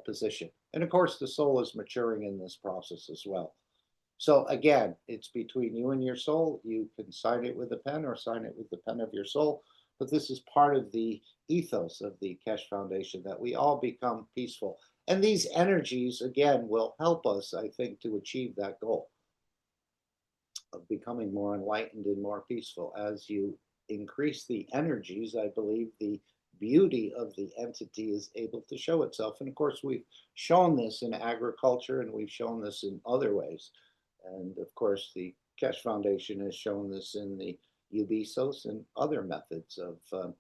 Speaker 3: position. And of course, the soul is maturing in this process as well. So again, it's between you and your soul. You can sign it with a pen or sign it with the pen of your soul. But this is part of the ethos of the Keshe Foundation, that we all become peaceful. And these energies, again, will help us, I think, to achieve that goal of becoming more enlightened and more peaceful. As you increase the energies, I believe the beauty of the entity is able to show itself. And of course, we've shown this in agriculture, and we've shown this in other ways. And of course, the Keshe Foundation has shown this in the Ubisos and other methods of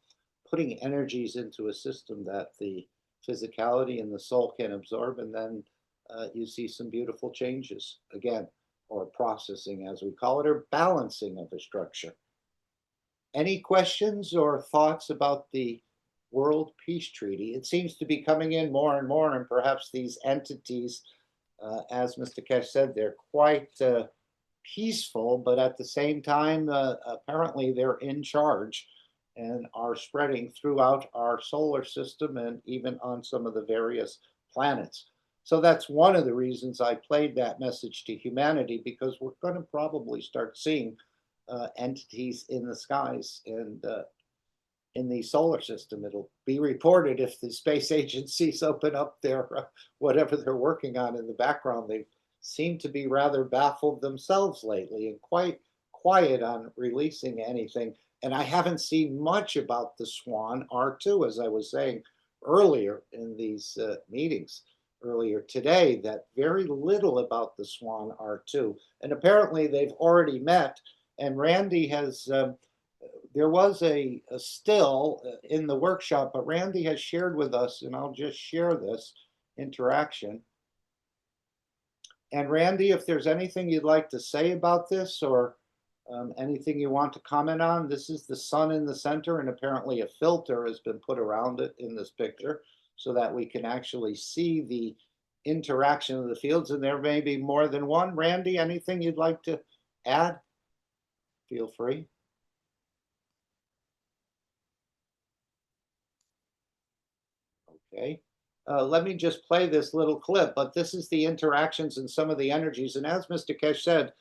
Speaker 3: putting energies into a system that the physicality and the soul can absorb, and then you see some beautiful changes, again, or processing, as we call it, or balancing of a structure. Any questions or thoughts about the World Peace Treaty? It seems to be coming in more and more, and perhaps these entities, as Mr. Keshe said, they're quite peaceful, but at the same time, apparently they're in charge and are spreading throughout our solar system and even on some of the various planets. So that's one of the reasons I played that message to humanity, because we're going to probably start seeing entities in the skies and in the solar system. It'll be reported if the space agencies open up their whatever they're working on in the background. They seem to be rather baffled themselves lately and quite quiet on releasing anything. And I haven't seen much about the Swan R2, as I was saying earlier in these meetings earlier today, that very little about the Swan R2. And apparently they've already met, and Randy has there was a still in the workshop, but Randy has shared with us, and I'll just share this interaction. And Randy, if there's anything you'd like to say about this, or anything you want to comment on, this is the sun in the center, and apparently a filter has been put around it in this picture so that we can actually see the interaction of the fields, and there may be more than one. Randy, anything you'd like to add? Feel free. Okay. Let me just play this little clip, but this is the interactions and some of the energies. And as Mr. Keshe said,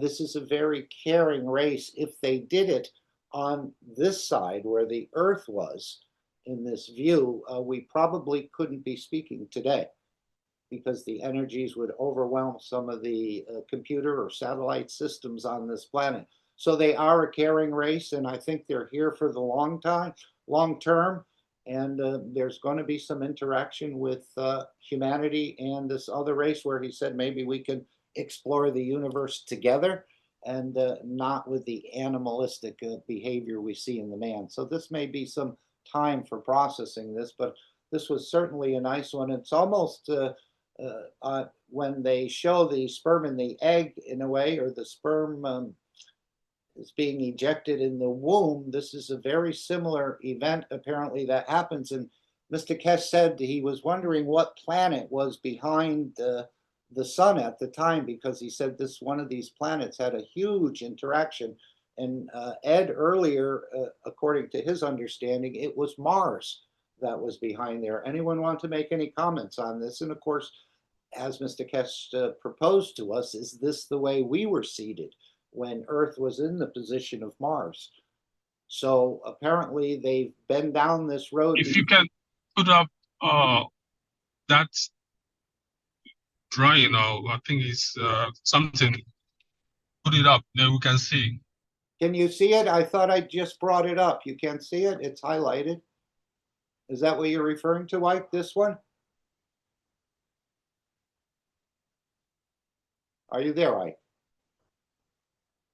Speaker 3: this is a very caring race. If they did it on this side where the Earth was in this view, we probably couldn't be speaking today, because the energies would overwhelm some of the computer or satellite systems on this planet. So they are a caring race, and I think they're here for the long term. And there's going to be some interaction with humanity and this other race, where he said maybe we can explore the universe together, and not with the animalistic behavior we see in the man. So this may be some time for processing this, but this was certainly a nice one. It's almost when they show the sperm and the egg, in a way, or the sperm is being ejected in the womb. This is a very similar event, apparently, that happens. And Mr. Keshe said he was wondering what planet was behind the sun at the time, because he said this one of these planets had a huge interaction. And Ed earlier, according to his understanding, it was Mars that was behind there. Anyone want to make any comments on this? And of course, as Mr. Keshe proposed to us, is this the way we were seated when Earth was in the position of Mars? So apparently they've been down this road.
Speaker 8: If you can put up that drawing, or I think it's something put it up, then we can see.
Speaker 3: Can you see it? I thought I just brought it up. You can't see it? It's highlighted. Is that what you're referring to, Ike, this one? Are you there, Ike?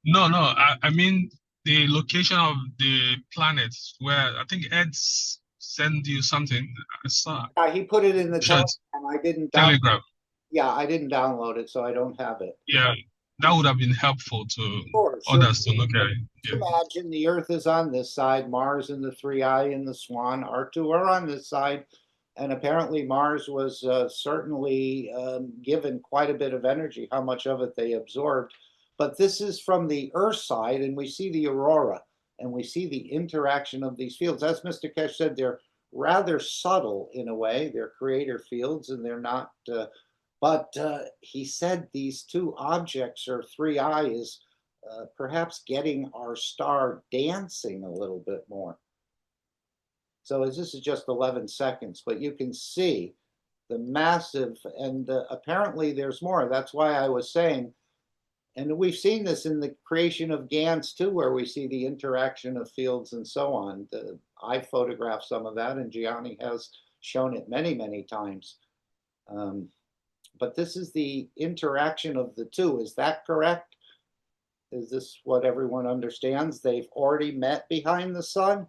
Speaker 8: No, no, I mean the location of the planets where I think Ed sent you something. I saw.
Speaker 3: He put it in the
Speaker 8: Sure,
Speaker 3: Telegram. I didn't
Speaker 8: Telegram.
Speaker 3: Yeah, I didn't download it, so I don't have it.
Speaker 8: Yeah, that would have been helpful to
Speaker 3: Sure.
Speaker 8: others to look at it.
Speaker 3: Just
Speaker 8: Yeah.
Speaker 3: imagine the Earth is on this side, Mars and the 3i and the Swan, R2 are on this side, and apparently Mars was certainly given quite a bit of energy, how much of it they absorbed. But this is from the Earth side, and we see the aurora, and we see the interaction of these fields. As Mr. Keshe said, they're rather subtle in a way. They're creator fields, and they're not, but he said these two objects, or 3i, is perhaps getting our star dancing a little bit more. So this is just 11 seconds, but you can see the massive, and apparently there's more. That's why I was saying, and we've seen this in the creation of GANs too, where we see the interaction of fields and so on. I photographed some of that, and Gianni has shown it many, many times. But this is the interaction of the two. Is that correct? Is this what everyone understands? They've already met behind the sun?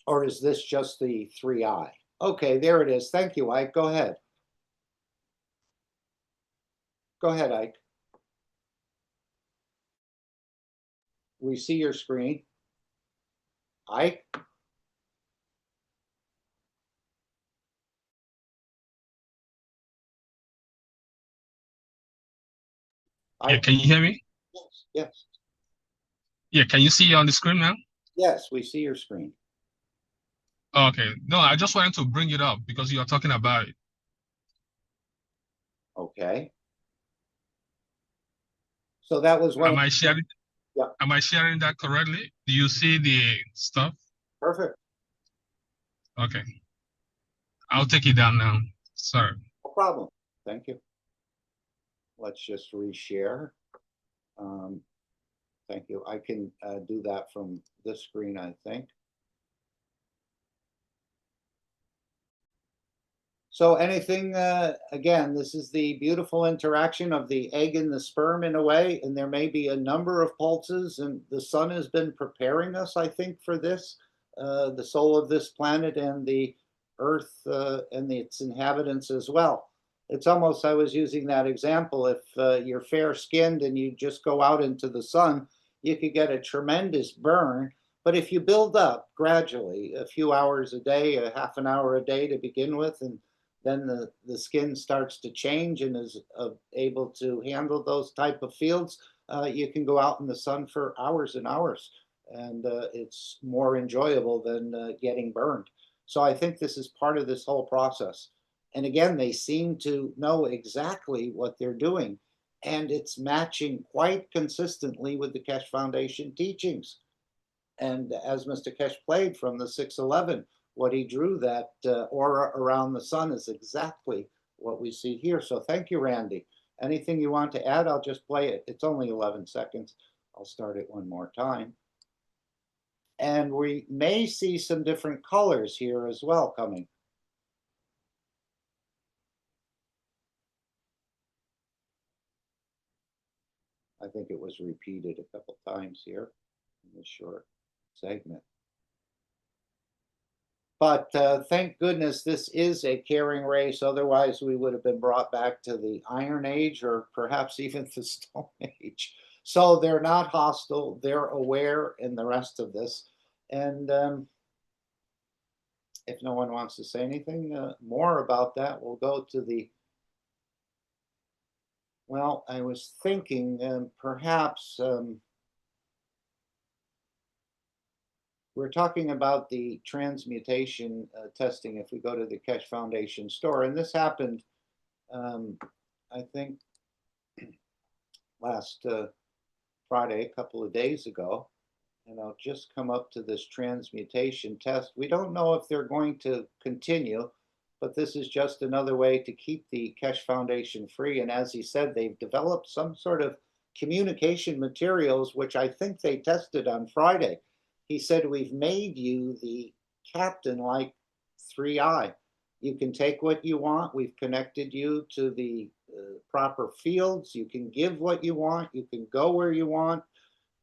Speaker 3: Or is this just the 3i? Okay, there it is. Thank you, Ike. Go ahead. Go ahead, Ike. We see your screen. Ike?
Speaker 8: Yeah, can you hear me?
Speaker 3: Yes, yes.
Speaker 8: Yeah, can you see on the screen now?
Speaker 3: Yes, we see your screen.
Speaker 8: Okay. No, I just wanted to bring it up because you are talking about it.
Speaker 3: Okay. So that was one.
Speaker 8: Am I sharing?
Speaker 3: Yeah.
Speaker 8: Am I sharing that correctly? Do you see the stuff?
Speaker 3: Perfect.
Speaker 8: Okay. I'll take it down now. Sorry.
Speaker 3: No problem. Thank you. Let's just reshare. Thank you. I can do that from this screen, I think. So anything, again, this is the beautiful interaction of the egg and the sperm in a way, and there may be a number of pulses, and the sun has been preparing us, I think, for this, the soul of this planet and the Earth and its inhabitants as well. It's almost, I was using that example, if you're fair-skinned and you just go out into the sun, you could get a tremendous burn. But if you build up gradually, a few hours a day, a half an hour a day to begin with, and then the skin starts to change and is able to handle those type of fields, you can go out in the sun for hours and hours, and it's more enjoyable than getting burned. So I think this is part of this whole process. And again, they seem to know exactly what they're doing, and it's matching quite consistently with the Keshe Foundation teachings. And as Mr. Keshe played from the 611, what he drew, that aura around the sun, is exactly what we see here. So thank you, Randy. Anything you want to add? I'll just play it. It's only 11 seconds. I'll start it one more time. And we may see some different colors here as well coming. I think it was repeated a couple times here in this short segment. But thank goodness this is a caring race. Otherwise, we would have been brought back to the Iron Age or perhaps even the Stone Age. So they're not hostile. They're aware in the rest of this. And if no one wants to say anything more about that, we'll go to the, well, I was thinking perhaps we're talking about the transmutation testing if we go to the Keshe Foundation store. And this happened, I think, last Friday, a couple of days ago. And I'll just come up to this transmutation test. We don't know if they're going to continue, but this is just another way to keep the Keshe Foundation free. And as he said, they've developed some sort of communication materials, which I think they tested on Friday. He said, we've made you the captain like 3i. You can take what you want. We've connected you to the proper fields. You can give what you want. You can go where you want,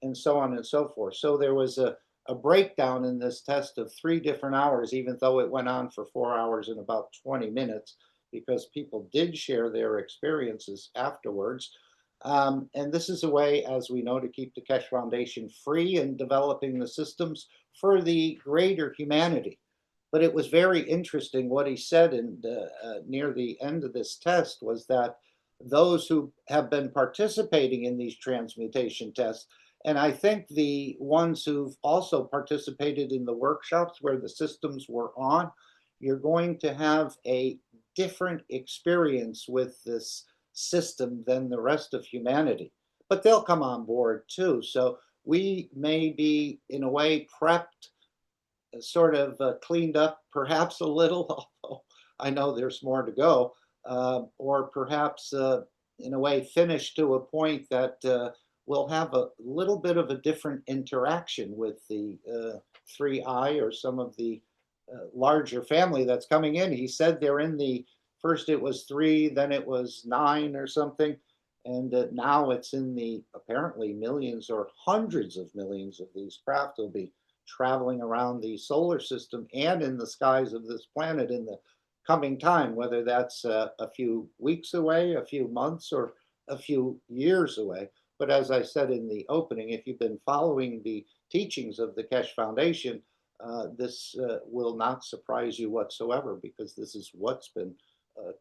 Speaker 3: and so on and so forth. So there was a breakdown in this test of 3 different hours, even though it went on for 4 hours and about 20 minutes, because people did share their experiences afterwards. And this is a way, as we know, to keep the Keshe Foundation free and developing the systems for the greater humanity. But it was very interesting what he said near the end of this test was that those who have been participating in these transmutation tests, and I think the ones who've also participated in the workshops where the systems were on, you're going to have a different experience with this system than the rest of humanity. But they'll come on board too. So we may be, in a way, prepped, sort of cleaned up perhaps a little, although I know there's more to go, or perhaps in a way finished to a point that we'll have a little bit of a different interaction with the 3i or some of the larger family that's coming in. He said they're in the, first it was 3, then it was 9 or something, and now it's in the apparently millions or hundreds of millions of these craft will be traveling around the solar system and in the skies of this planet in the coming time, whether that's a few weeks away, a few months, or a few years away. But as I said in the opening, if you've been following the teachings of the Keshe Foundation, this will not surprise you whatsoever, because this is what's been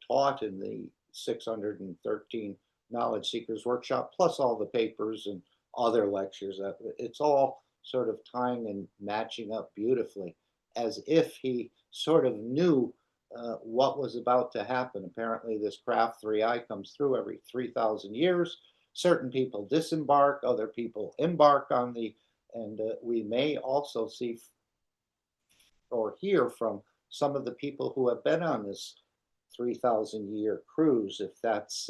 Speaker 3: taught in the 613 Knowledge Seekers Workshop, plus all the papers and other lectures. It's all sort of tying and matching up beautifully, as if he sort of knew what was about to happen. Apparently this craft 3i comes through every 3,000 years. Certain people disembark, other people embark on the, and we may also see or hear from some of the people who have been on this 3,000-year cruise, if that's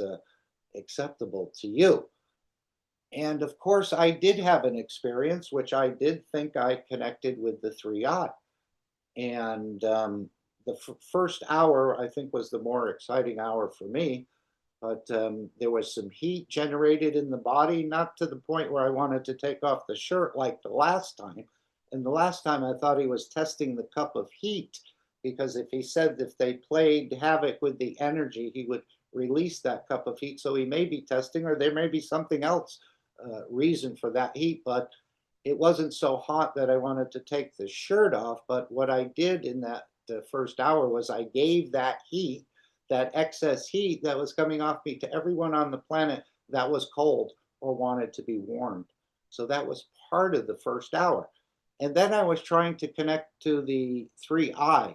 Speaker 3: acceptable to you. And of course, I did have an experience, which I did think I connected with the 3i. And the first hour, I think, was the more exciting hour for me. But there was some heat generated in the body, not to the point where I wanted to take off the shirt like the last time. And the last time I thought he was testing the cup of heat, because if he said if they played havoc with the energy, he would release that cup of heat. So he may be testing, or there may be something else reason for that heat. But it wasn't so hot that I wanted to take the shirt off. But what I did in that first hour was I gave that heat, that excess heat that was coming off me, to everyone on the planet that was cold or wanted to be warmed. So that was part of the first hour. And then I was trying to connect to the 3i,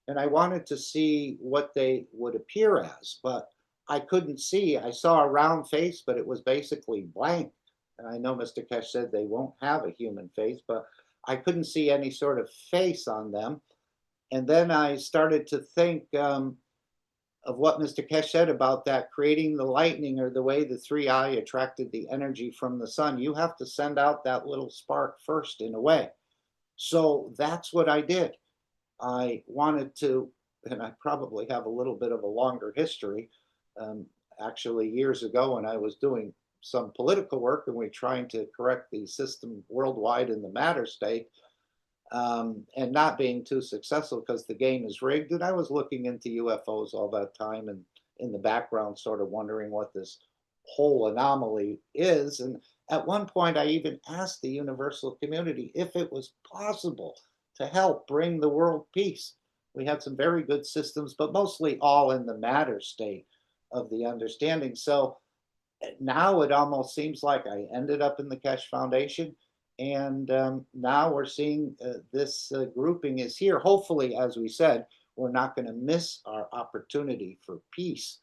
Speaker 3: and I wanted to see what they would appear as, but I couldn't see. I saw a round face, but it was basically blank. And I know Mr. Keshe said they won't have a human face, but I couldn't see any sort of face on them. And then I started to think of what Mr. Keshe said about that, creating the lightning, or the way the 3i attracted the energy from the sun. You have to send out that little spark first, in a way. So that's what I did. I wanted to, and I probably have a little bit of a longer history. Actually, years ago, when I was doing some political work and we're trying to correct the system worldwide in the matter state, and not being too successful because the game is rigged. And I was looking into UFOs all that time, and in the background sort of wondering what this whole anomaly is. And at one point, I even asked the universal community if it was possible to help bring the world peace. We had some very good systems, but mostly all in the matter state of the understanding. So now it almost seems like I ended up in the Keshe Foundation. And now we're seeing this grouping is here. Hopefully, as we said, we're not going to miss our opportunity for peace,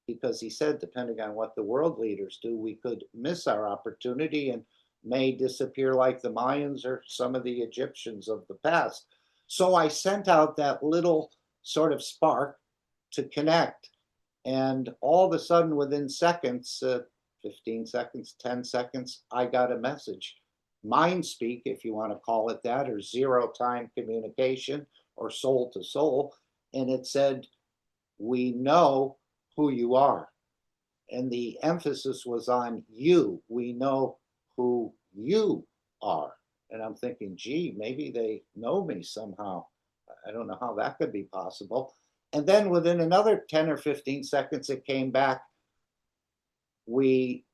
Speaker 3: because he said, depending on what the world leaders do, we could miss our opportunity and may disappear like the Mayans or some of the Egyptians of the past. So I sent out that little sort of spark, to connect. And all of a sudden, within seconds, 15 seconds, 10 seconds, I got a message. Mind speak, if you want to call it that, or zero time communication, or soul to soul. And it said, we know who you are. And the emphasis was on you. We know who you are. And I'm thinking, gee, maybe they know me somehow. I don't know how that could be possible. And then within another 10 or 15 seconds, it came back. And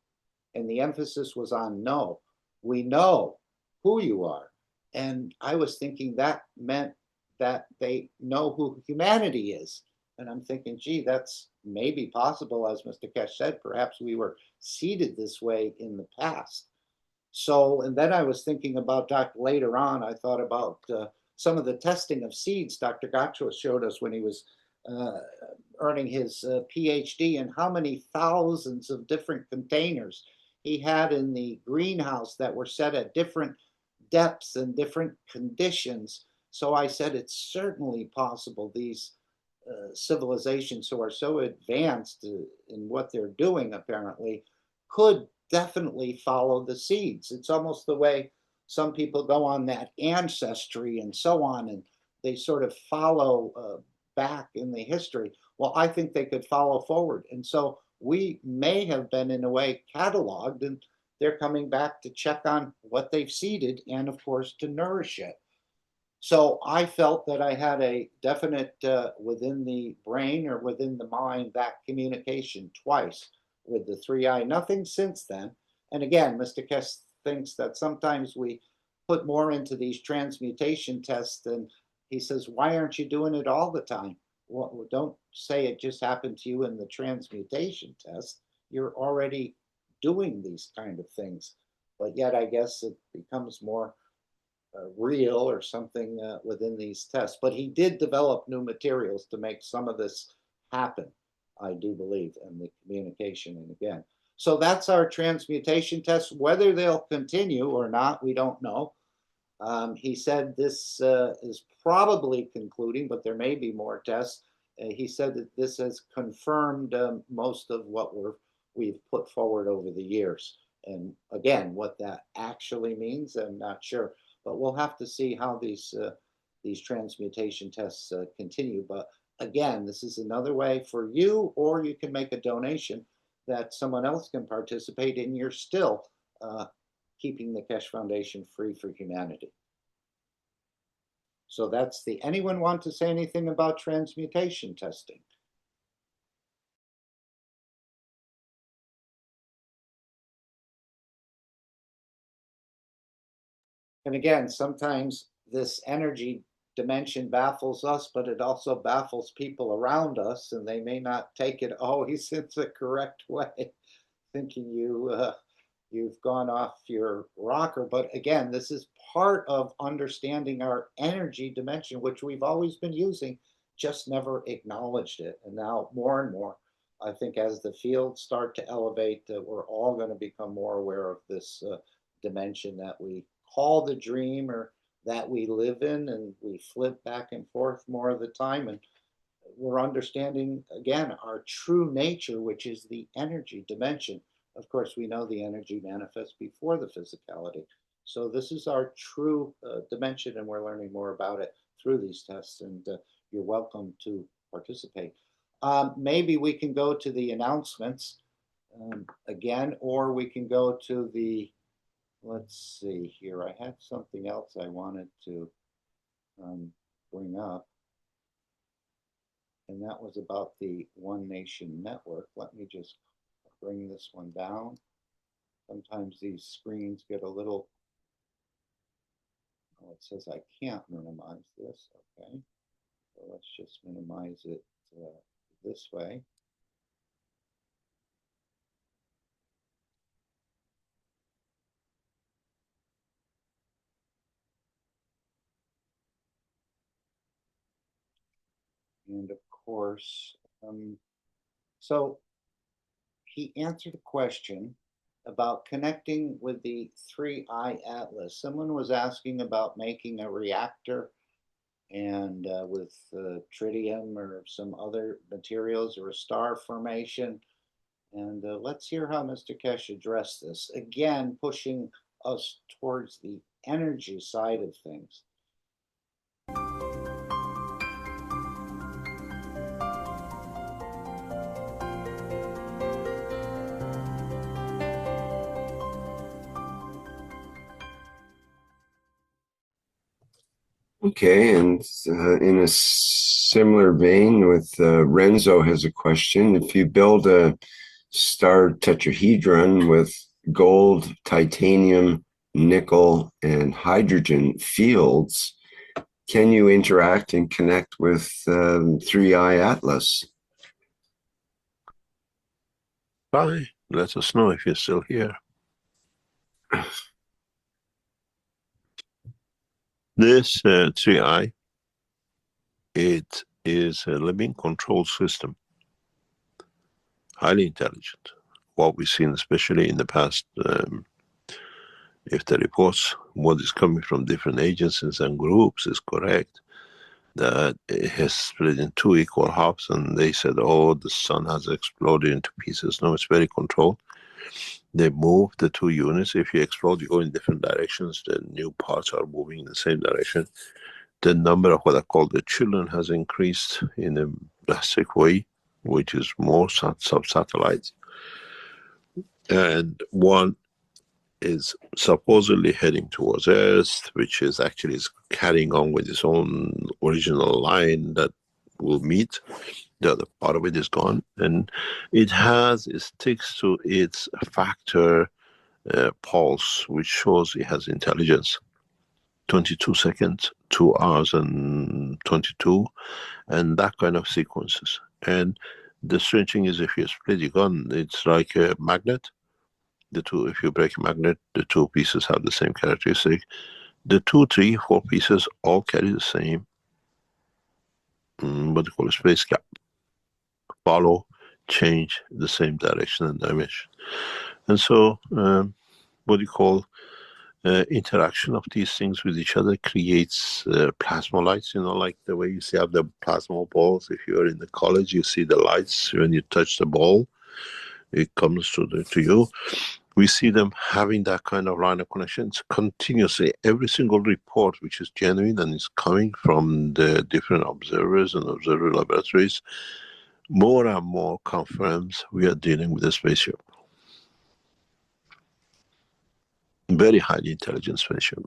Speaker 3: the emphasis was on know. We know who you are. And I was thinking that meant that they know who humanity is. And I'm thinking, gee, that's maybe possible. As Mr. Keshe said, perhaps we were seeded this way in the past. So, and then I was thinking about later on, I thought about some of the testing of seeds Dr. Gotcha showed us when he was earning his PhD, and how many thousands of different containers he had in the greenhouse that were set at different depths and different conditions. So I said, it's certainly possible these civilizations who are so advanced in what they're doing apparently could definitely follow the seeds. It's almost the way some people go on that ancestry and so on, and they sort of follow back in the history. Well, I think they could follow forward. And so we may have been in a way cataloged, and they're coming back to check on what they've seeded and of course to nourish it. So I felt that I had a definite within the brain or within the mind that communication twice with the 3I. Nothing since then. And again, Mr. Keshe thinks that sometimes we put more into these transmutation tests, and he says, why aren't you doing it all the time? Well, don't say it just happened to you in the transmutation test. You're already doing these kind of things. But yet I guess it becomes more real or something within these tests. But he did develop new materials to make some of this happen, I do believe, and the communication. And again, so that's our transmutation tests. Whether they'll continue or not, we don't know. He said this is probably concluding, but there may be more tests. He said that this has confirmed most of what we've put forward over the years. And again, what that actually means, I'm not sure. But we'll have to see how these transmutation tests continue. But again, this is another way for you, or you can make a donation that someone else can participate in. You're still keeping the Keshe Foundation free for humanity. So that's anyone want to say anything about transmutation testing? And again, sometimes this energy dimension baffles us, but it also baffles people around us, and they may not take it always in the correct way, thinking you've gone off your rocker. But again, this is part of understanding our energy dimension, which we've always been using, just never acknowledged it. And now more and more, I think as the fields start to elevate, we're all going to become more aware of this dimension that we call the dream, or that we live in, and we flip back and forth more of the time. And we're understanding, again, our true nature, which is the energy dimension. Of course, we know the energy manifests before the physicality. So this is our true dimension, and we're learning more about it through these tests, and you're welcome to participate. Maybe we can go to the announcements again, or we can go to the, let's see here, I had something else I wanted to bring up, and that was about the One Nation Network. Let me just bring this one down. Sometimes these screens get a little, oh, it says I can't minimize this. Okay, so let's just minimize it this way. And of course, so he answered a question about connecting with the 3I Atlas. Someone was asking about making a reactor and with tritium or some other materials or a star formation. And let's hear how Mr. Keshe addressed this. Again, pushing us towards the energy side of things.
Speaker 9: Okay, and in a similar vein with Renzo has a question. If you build a star tetrahedron with gold, titanium, nickel, and hydrogen fields, can you interact and connect with 3I Atlas?
Speaker 2: Hi, let us know if you're still here. This 3I, it is a living control system, highly intelligent. What we've seen, especially in the past, if the reports, what is coming from different agencies and groups is correct, that it has split in two equal halves, and they said, oh, the sun has exploded into pieces. No, it's very controlled. They move the two units. If you explode, you go in different directions. The new parts are moving in the same direction. The number of what I call the children has increased in a drastic way, which is more sub-satellites. And one is supposedly heading towards Earth, which is actually carrying on with its own original line that will meet. The other part of it is gone, and it sticks to its factor pulse, which shows it has intelligence. 22 seconds, 2 hours and 22, and that kind of sequences. And the strange thing is, if you split a gun, it's like a magnet. The two, if you break a magnet, the two pieces have the same characteristic. The 2, 3, 4 pieces all carry the same, what they call a space gap. Follow, change the same direction and dimension. And so, what you call interaction of these things with each other creates plasma lights, like the way you see have the plasma balls. If you're in the college, you see the lights when you touch the ball, it comes to you. We see them having that kind of line of connections continuously. Every single report which is genuine and is coming from the different observers and observer laboratories, more and more confirms we are dealing with a spaceship. Very highly intelligent spaceship.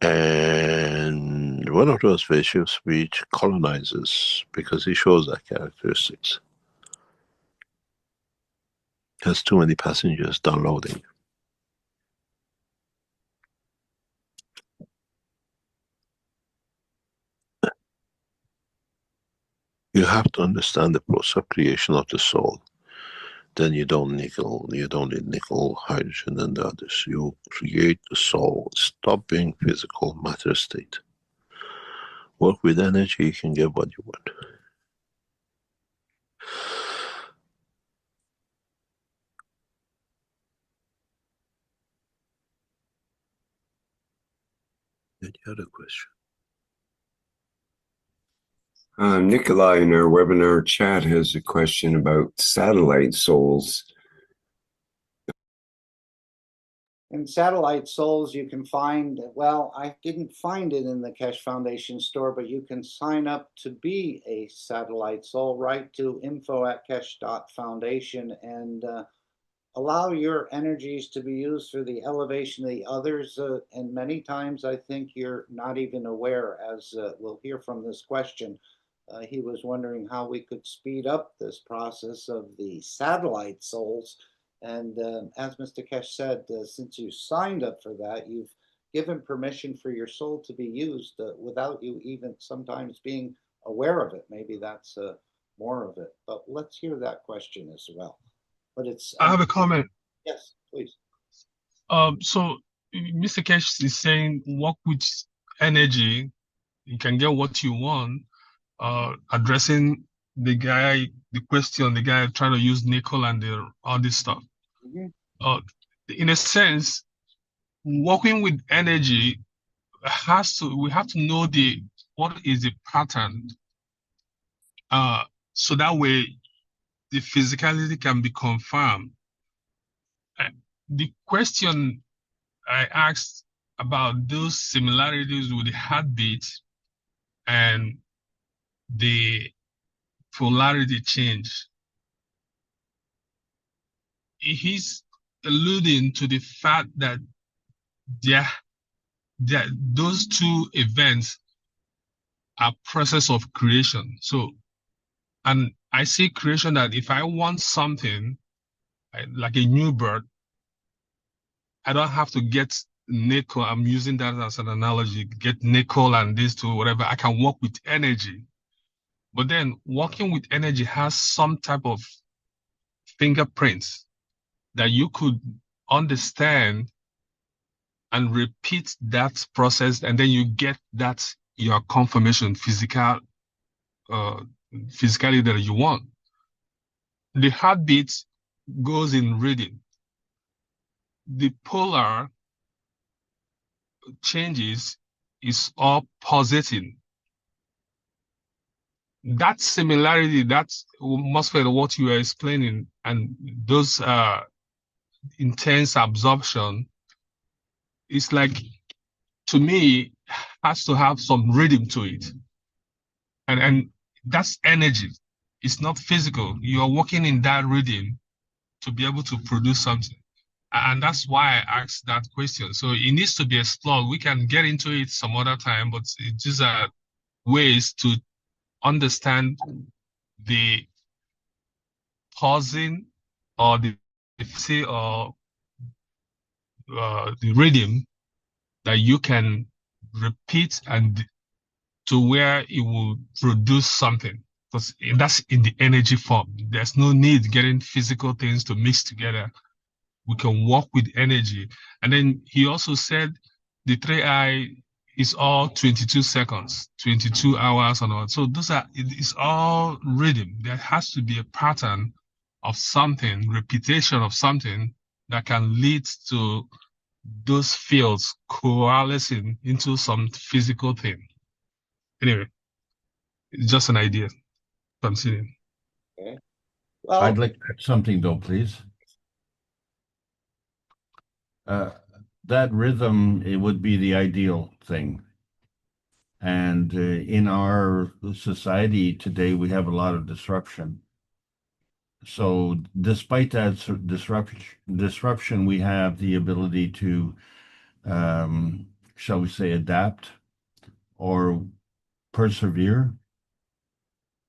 Speaker 2: And one of those spaceships which colonizes, because it shows that characteristics, has too many passengers downloading. You have to understand the process of creation of the soul. Then you don't need nickel, hydrogen, and the others. You create the soul. Stop being physical matter state. Work with energy, you can get what you want. Any other question?
Speaker 9: Nikolai in our webinar chat has a question about satellite souls.
Speaker 3: In satellite souls, you can find, well, I didn't find it in the Keshe Foundation store, but you can sign up to be a satellite soul. Write to info@keshe.foundation and allow your energies to be used for the elevation of the others. And many times I think you're not even aware, as we'll hear from this question. He was wondering how we could speed up this process of the satellite souls. And as Mr. Keshe said, since you signed up for that, you've given permission for your soul to be used without you even sometimes being aware of it. Maybe that's more of it. But let's hear that question as well. But it's.
Speaker 8: I have a comment.
Speaker 3: Yes, please.
Speaker 8: So Mr. Keshe is saying work with energy, you can get what you want. Addressing the guy trying to use nickel and all this stuff.
Speaker 3: Mm-hmm.
Speaker 8: In a sense, working with energy we have to know what is the pattern, so that way the physicality can be confirmed. The question I asked about those similarities with the heartbeat and the polarity change, he's alluding to the fact that those two events are process of creation. So, and I see creation that if I want something like a new bird, I don't have to get nickel. I'm using that as an analogy. Get nickel and this to whatever. I can work with energy. But then working with energy has some type of fingerprints that you could understand and repeat that process, and then you get that your confirmation physicality that you want. The heartbeat goes in rhythm. The polar changes is all pulsating. That similarity, that's most of what you are explaining, and those intense absorption, is like, to me, has to have some rhythm to it. And that's energy. It's not physical. You are working in that rhythm to be able to produce something. And that's why I asked that question. So it needs to be explored. We can get into it some other time, but these are ways to understand the pausing or the rhythm that you can repeat and to where it will produce something. Because that's in the energy form. There's no need getting physical things to mix together. We can work with energy. And then he also said the 3i is all 22 seconds, 22 hours and all. So it's all rhythm. There has to be a pattern of something, repetition of something that can lead to those fields coalescing into some physical thing. Anyway, it's just an idea. Considering.
Speaker 3: Okay. Well,
Speaker 6: I'd like to add something though, please. That rhythm, it would be the ideal thing. And in our society today, we have a lot of disruption. So despite that disruption, we have the ability to, shall we say, adapt or persevere.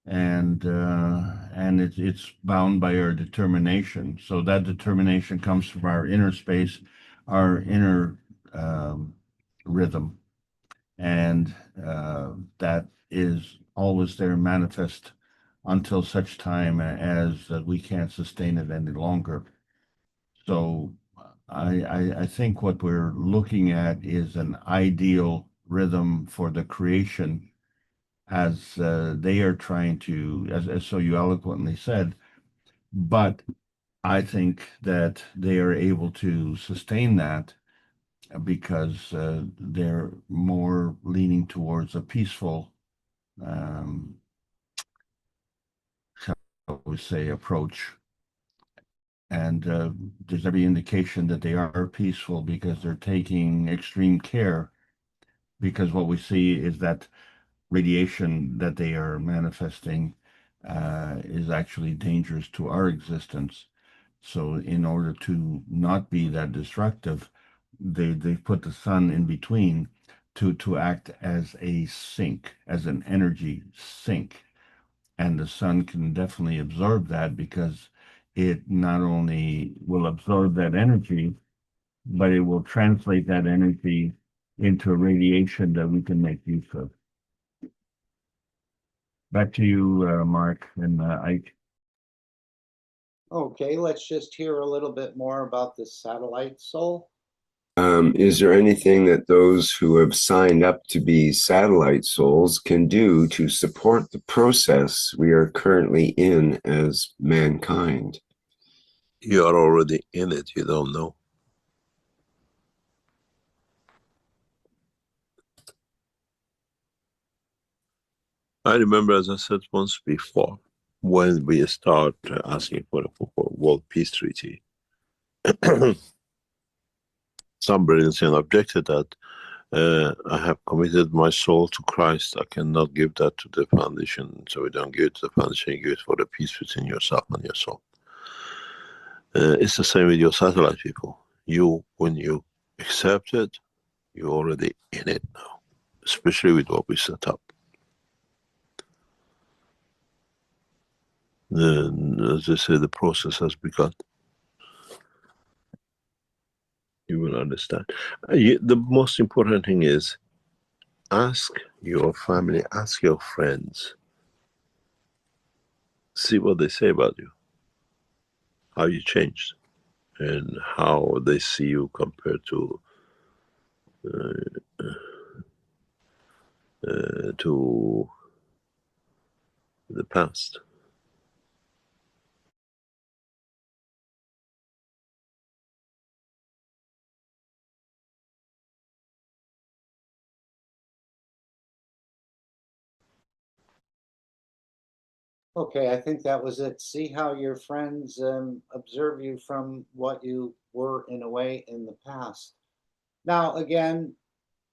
Speaker 6: And it's bound by our determination. So that determination comes from our inner space, our inner rhythm, and that is always there, manifest until such time as we can't sustain it any longer. So I think what we're looking at is an ideal rhythm for the creation, as they are trying to, as so you eloquently said, but I think that they are able to sustain that because they're more leaning towards a peaceful, shall we say, approach. And there's every indication that they are peaceful because they're taking extreme care, because what we see is that radiation that they are manifesting is actually dangerous to our existence. So in order to not be that destructive, they put the sun in between to act as a sink, as an energy sink. And the sun can definitely absorb that because it not only will absorb that energy, but it will translate that energy into a radiation that we can make use of. Back to you, Mark and Ike.
Speaker 3: okay, let's just hear a little bit more about the satellite soul.
Speaker 9: Is there anything that those who have signed up to be satellite souls can do to support the process we are currently in as mankind?
Speaker 2: You are already in it, you don't know. I remember, as I said once before, when we start asking for a World Peace Treaty, some brilliant objected that I have committed my soul to Christ. I cannot give that to the foundation. So we don't give it to the foundation, you give it for the peace between yourself and your soul. It's the same with your satellite people. When you accept it, you're already in it now, especially with what we set up. Then, as they say, the process has begun. You will understand. The most important thing is, ask your family, ask your friends, see what they say about you, how you changed, and how they see you compared to the past.
Speaker 3: Okay, I think that was it. See how your friends observe you from what you were in a way in the past. Now, again,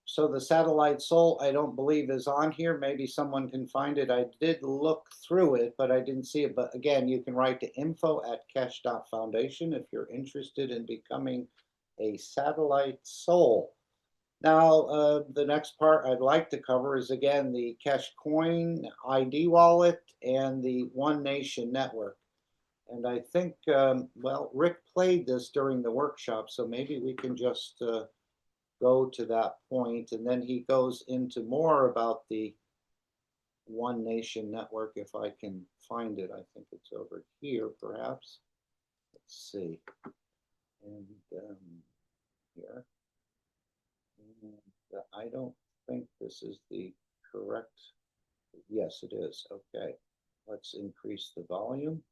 Speaker 3: so the satellite soul, I don't believe is on here. Maybe someone can find it. I did look through it, but I didn't see it. But again, you can write to info@keshe.foundation if you're interested in becoming a satellite soul. Now, the next part I'd like to cover is, again, the Keshe Coin ID wallet and the One Nation network. And I think, well, Rick played this during the workshop, so maybe we can just go to that point, and then he goes into more about the One Nation network, if I can find it. I think it's over here, perhaps. Let's see. And here. And I don't think this is the correct. Yes, it is. Okay. Let's increase the volume.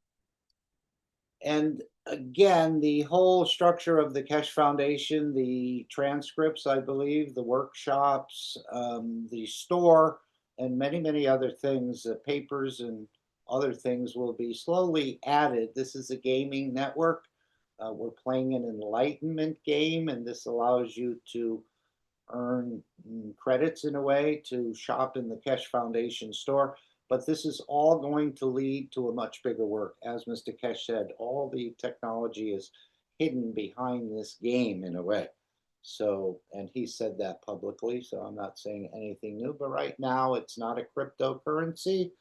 Speaker 3: And again, the whole structure of the Keshe Foundation, the transcripts, I believe, the workshops, the store, and many, many other things, papers and other things will be slowly added. This is a gaming network. We're playing an enlightenment game, and this allows you to earn credits in a way to shop in the Keshe Foundation store. But this is all going to lead to a much bigger work. As Mr. Keshe said, all the technology is hidden behind this game in a way. So, and he said that publicly, so I'm not saying anything new, but right now it's not a cryptocurrency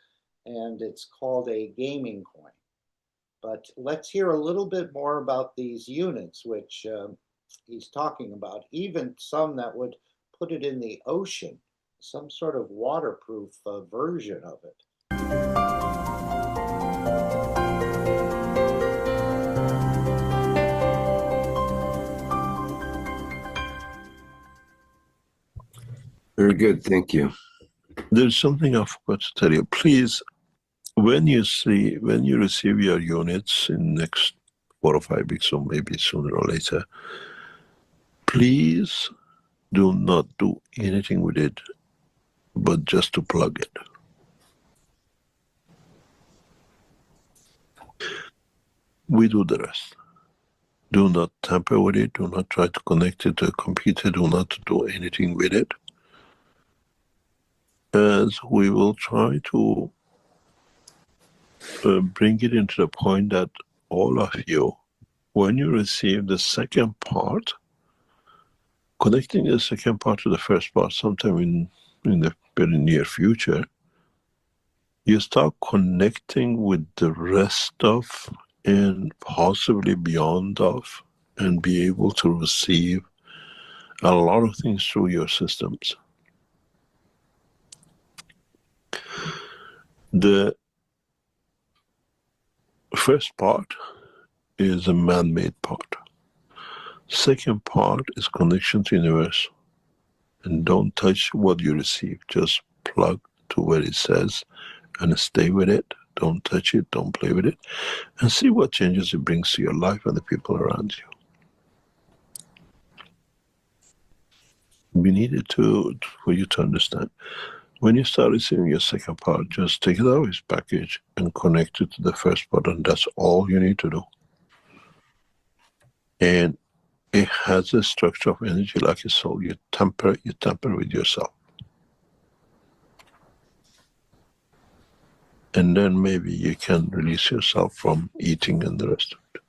Speaker 3: and it's called a gaming coin. But let's hear a little bit more about these units, which he's talking about, even some that would put it in the ocean, some sort of waterproof version of it.
Speaker 9: Very good, thank you.
Speaker 2: There's something I forgot to tell you. Please, when you receive your units in next 4 or 5 weeks, or maybe sooner or later, please do not do anything with it but just to plug it. We do the rest. Do not tamper with it. Do not try to connect it to a computer. Do not do anything with it. As we will try to bring it into the point that all of you, when you receive the second part, connecting the second part to the first part sometime in the very near future, you start connecting with the rest of and possibly beyond of, and be able to receive a lot of things through your systems. The first part is a man-made part. Second part is connection to the universe. And don't touch what you receive. Just plug to where it says and stay with it. Don't touch it, don't play with it. And see what changes it brings to your life and the people around you. We need it for you to understand. When you start receiving your second part, just take it out of its package and connect it to the first part, and that's all you need to do. And it has a structure of energy like a soul. You tamper with yourself. And then maybe you can release yourself from eating and the rest of it.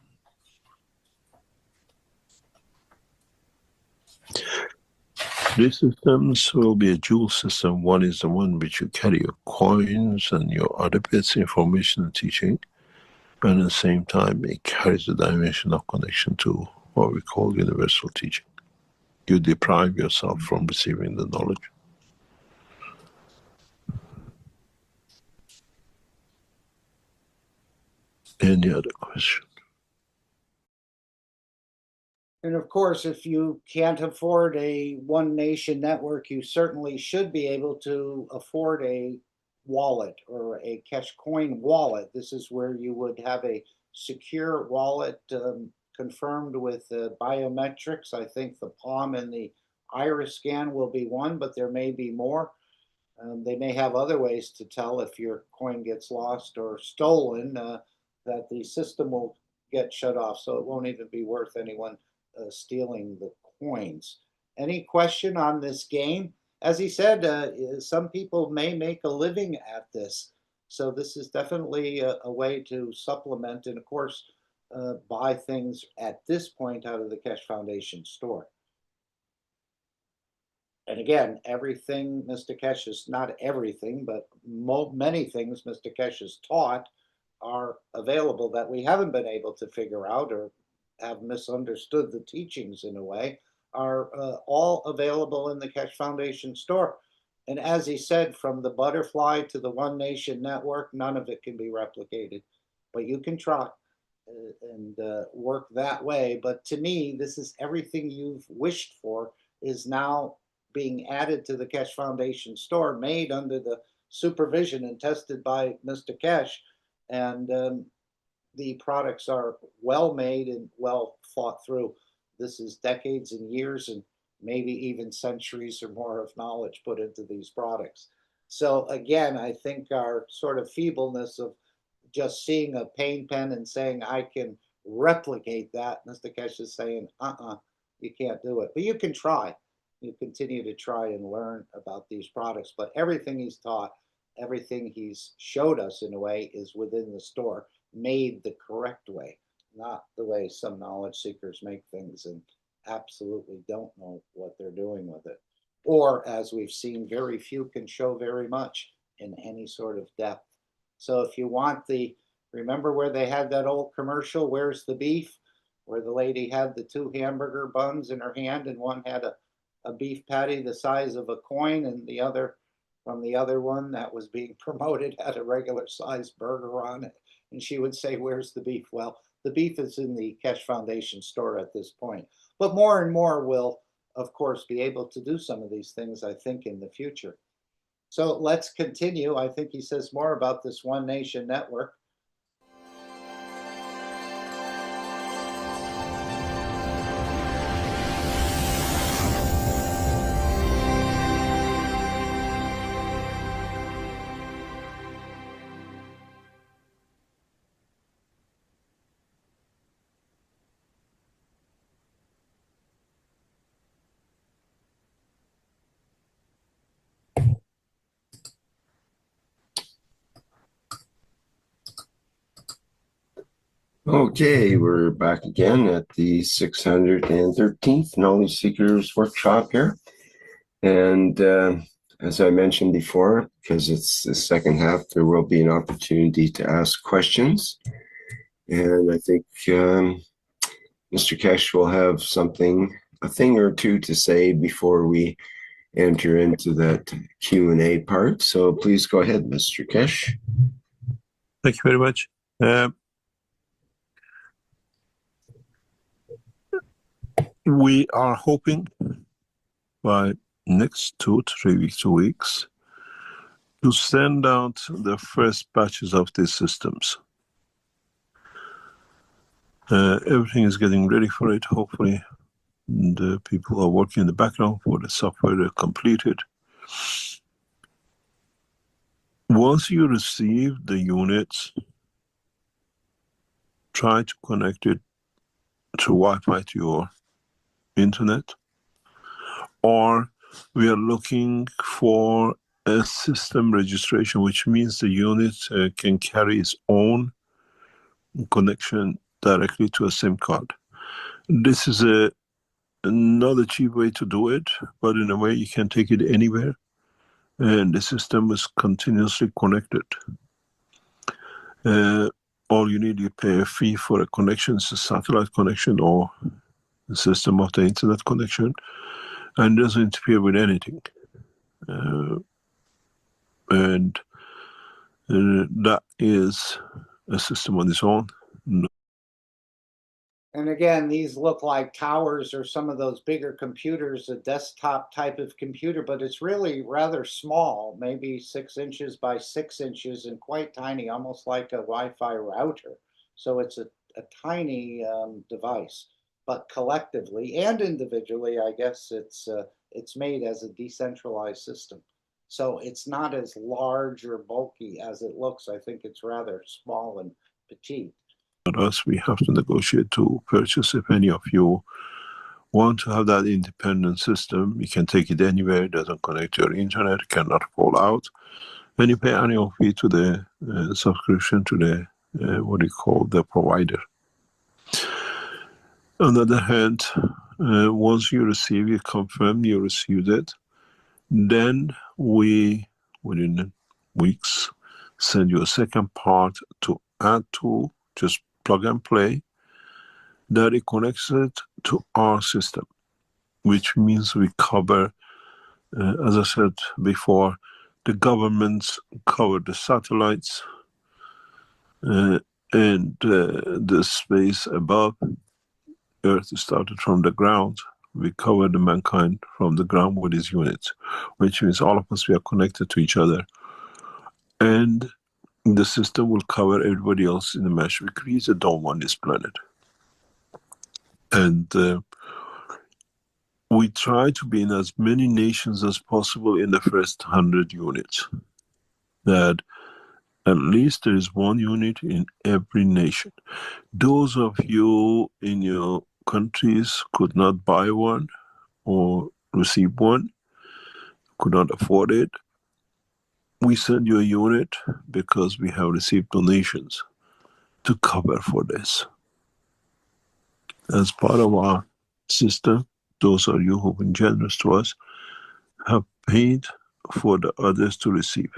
Speaker 2: These systems will be a dual system. One is the one which you carry your coins and your other bits, information and teaching. And at the same time, it carries a dimension of connection to what we call universal teaching. You deprive yourself from receiving the knowledge. Any other question?
Speaker 3: And of course, if you can't afford a One Nation network, you certainly should be able to afford a wallet or a Keshe Coin wallet. This is where you would have a secure wallet confirmed with biometrics. I think the palm and the iris scan will be one, but there may be more. They may have other ways to tell if your coin gets lost or stolen, that the system will get shut off, so it won't even be worth anyone stealing the coins. Any question on this game? As he said, some people may make a living at this. So this is definitely a way to supplement and, of course, buy things at this point out of the Keshe Foundation store. And again, everything Mr. Keshe is, not everything, but many things Mr. Keshe has taught are available that we haven't been able to figure out or have misunderstood the teachings in a way, are all available in the Keshe Foundation store. And as he said, from the butterfly to the One Nation network, none of it can be replicated. But you can try and work that way. But to me, this is everything you've wished for is now being added to the Keshe Foundation store, made under the supervision and tested by Mr. Keshe. And the products are well made and well thought through. This is decades and years and maybe even centuries or more of knowledge put into these products. So again, I think our sort of feebleness of just seeing a pain pen and saying, I can replicate that, Mr. Keshe is saying, you can't do it. But you can try. You continue to try and learn about these products. But everything he's taught, everything he's showed us in a way is within the store, made the correct way, not the way some knowledge seekers make things and absolutely don't know what they're doing with it. Or, as we've seen, very few can show very much in any sort of depth. So if you want remember where they had that old commercial, Where's the Beef? Where the lady had the 2 hamburger buns in her hand and one had a beef patty the size of a coin and the other, from the other one that was being promoted, had a regular sized burger on it. And she would say, where's the beef? Well, the beef is in the Keshe Foundation store at this point. But more and more will, of course, be able to do some of these things, I think, in the future. So let's continue. I think he says more about this One Nation network.
Speaker 9: Okay, we're back again at the 613th Knowledge Seekers Workshop here. And as I mentioned before, because it's the second half, there will be an opportunity to ask questions. And I think Mr. Keshe will have a thing or two to say before we enter into that Q&A part. So please go ahead, Mr. Keshe.
Speaker 2: Thank you very much. We are hoping by next 2 to 3 weeks to send out the first batches of these systems. Everything is getting ready for it. Hopefully the people are working in the background for the software completed. Once you receive the units, try to connect it to Wi-Fi to your internet, or we are looking for a system registration, which means the unit can carry its own connection directly to a SIM card. This is not a cheap way to do it, but in a way you can take it anywhere, and the system is continuously connected. All you need, you pay a fee for a connection, it's a satellite connection or the system of the internet connection, and doesn't interfere with anything. And that is a system on its own.
Speaker 3: And again, these look like towers or some of those bigger computers, a desktop type of computer, but it's really rather small, maybe 6 inches by 6 inches and quite tiny, almost like a Wi-Fi router. So it's a tiny device, but collectively and individually, I guess it's made as a decentralized system. So it's not as large or bulky as it looks. I think it's rather small and petite.
Speaker 2: Us, we have to negotiate to purchase. If any of you want to have that independent system, you can take it anywhere. It doesn't connect to your internet, cannot fall out, and you pay annual fee to the subscription to the what do you call the provider. On the other hand, once you receive, you confirm you received it, then we within weeks send you a second part to add to. Just plug and play, that it connects it to our system, which means we cover, as I said before, the governments cover the satellites and the space above. Earth started from the ground. We cover the mankind from the ground with these units, which means all of us, we are connected to each other. And the system will cover everybody else in the mesh. We create a dome on this planet. And we try to be in as many nations as possible in the first 100 units. That at least there is one unit in every nation. Those of you in your countries could not buy one or receive one, could not afford it, we send you a unit because we have received donations to cover for this. As part of our system, those are you who've been generous to us, have paid for the others to receive.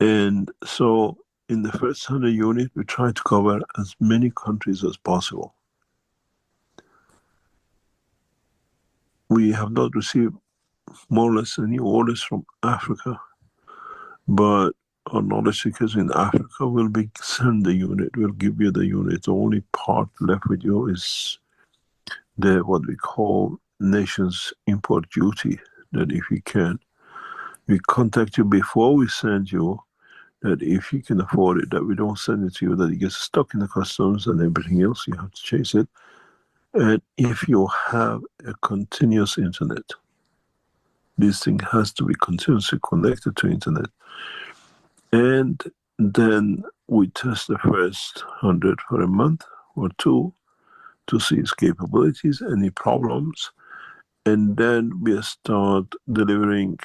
Speaker 2: And so in the first 100 units, we try to cover as many countries as possible. We have not received more or less any orders from Africa, but our knowledge seekers in Africa will be send the unit, will give you the unit. The only part left with you is the what we call nations import duty, that if you can, we contact you before we send you, that if you can afford it, that we don't send it to you, that it gets stuck in the customs and everything else, you have to chase it. And if you have a continuous internet, this thing has to be continuously connected to internet. And then we test the first 100 for a month or two to see its capabilities, any problems, and then we start delivering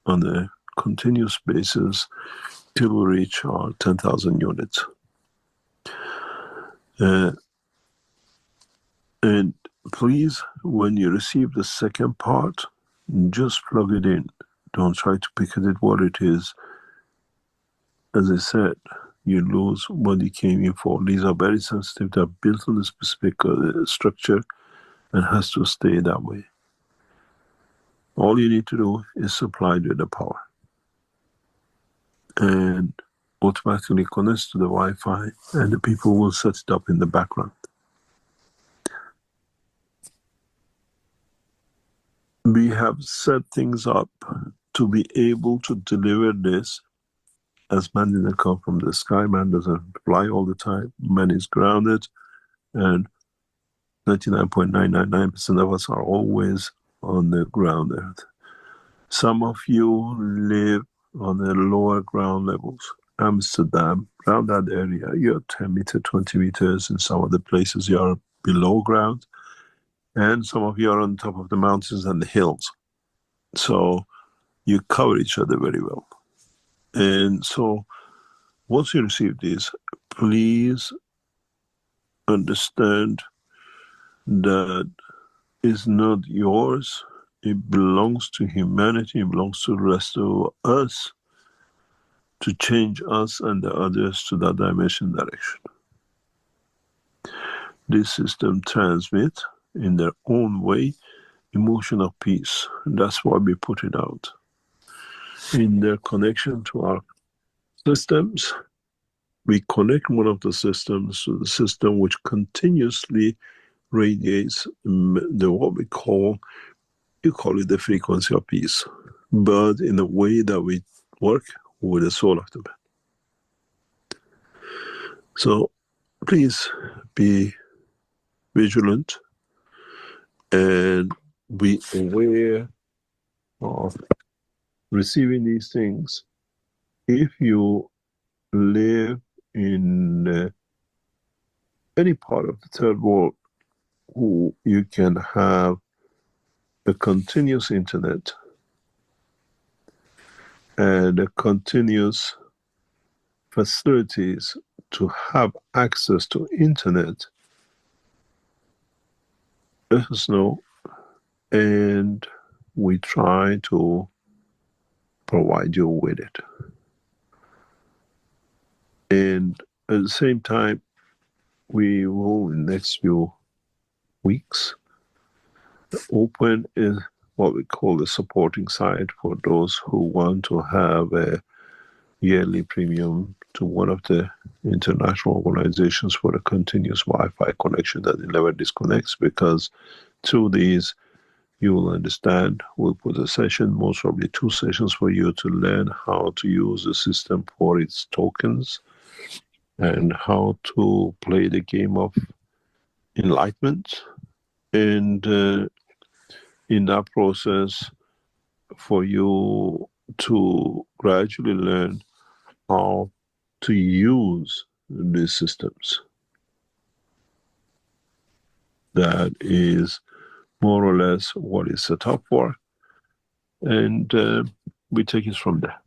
Speaker 2: on a continuous basis till we reach our 10,000 units. And please, when you receive the second part, just plug it in. Don't try to pick at it what it is. As I said, you lose what you came in for. These are very sensitive. They're built on a specific structure and has to stay that way. All you need to do is supply it with the power. And automatically connects to the Wi-Fi, and the people will set it up in the background. We have set things up to be able to deliver this, as man didn't come from the sky, man doesn't fly all the time, man is grounded, and 99.999% of us are always on the ground earth. Some of you live on the lower ground levels. Amsterdam, around that area, you're 10 meters, 20 meters. In some of the places, you're below ground. And some of you are on top of the mountains and the hills. So you cover each other very well. And so once you receive this, please understand that it's not yours. It belongs to humanity. It belongs to the rest of us to change us and the others to that dimension direction. This system transmits in their own way emotion of peace. And that's why we put it out. In their connection to our systems, we connect one of the systems to the system which continuously radiates what we call, you call it the frequency of peace, but in a way that we work with the soul of the man. So please be vigilant and be aware of receiving these things. If you live in any part of the third world, you can have a continuous internet and a continuous facilities to have access to internet, let us know, and we try to provide you with it. And at the same time, we will in the next few weeks open is what we call the supporting site for those who want to have a yearly premium to one of the international organizations for a continuous Wi-Fi connection that never disconnects, because through these you will understand, we'll put a session, most probably 2 sessions, for you to learn how to use the system for its tokens and how to play the game of enlightenment. And in that process, for you to gradually learn how to use these systems. That is more or less what it's set up for. And we take it from there.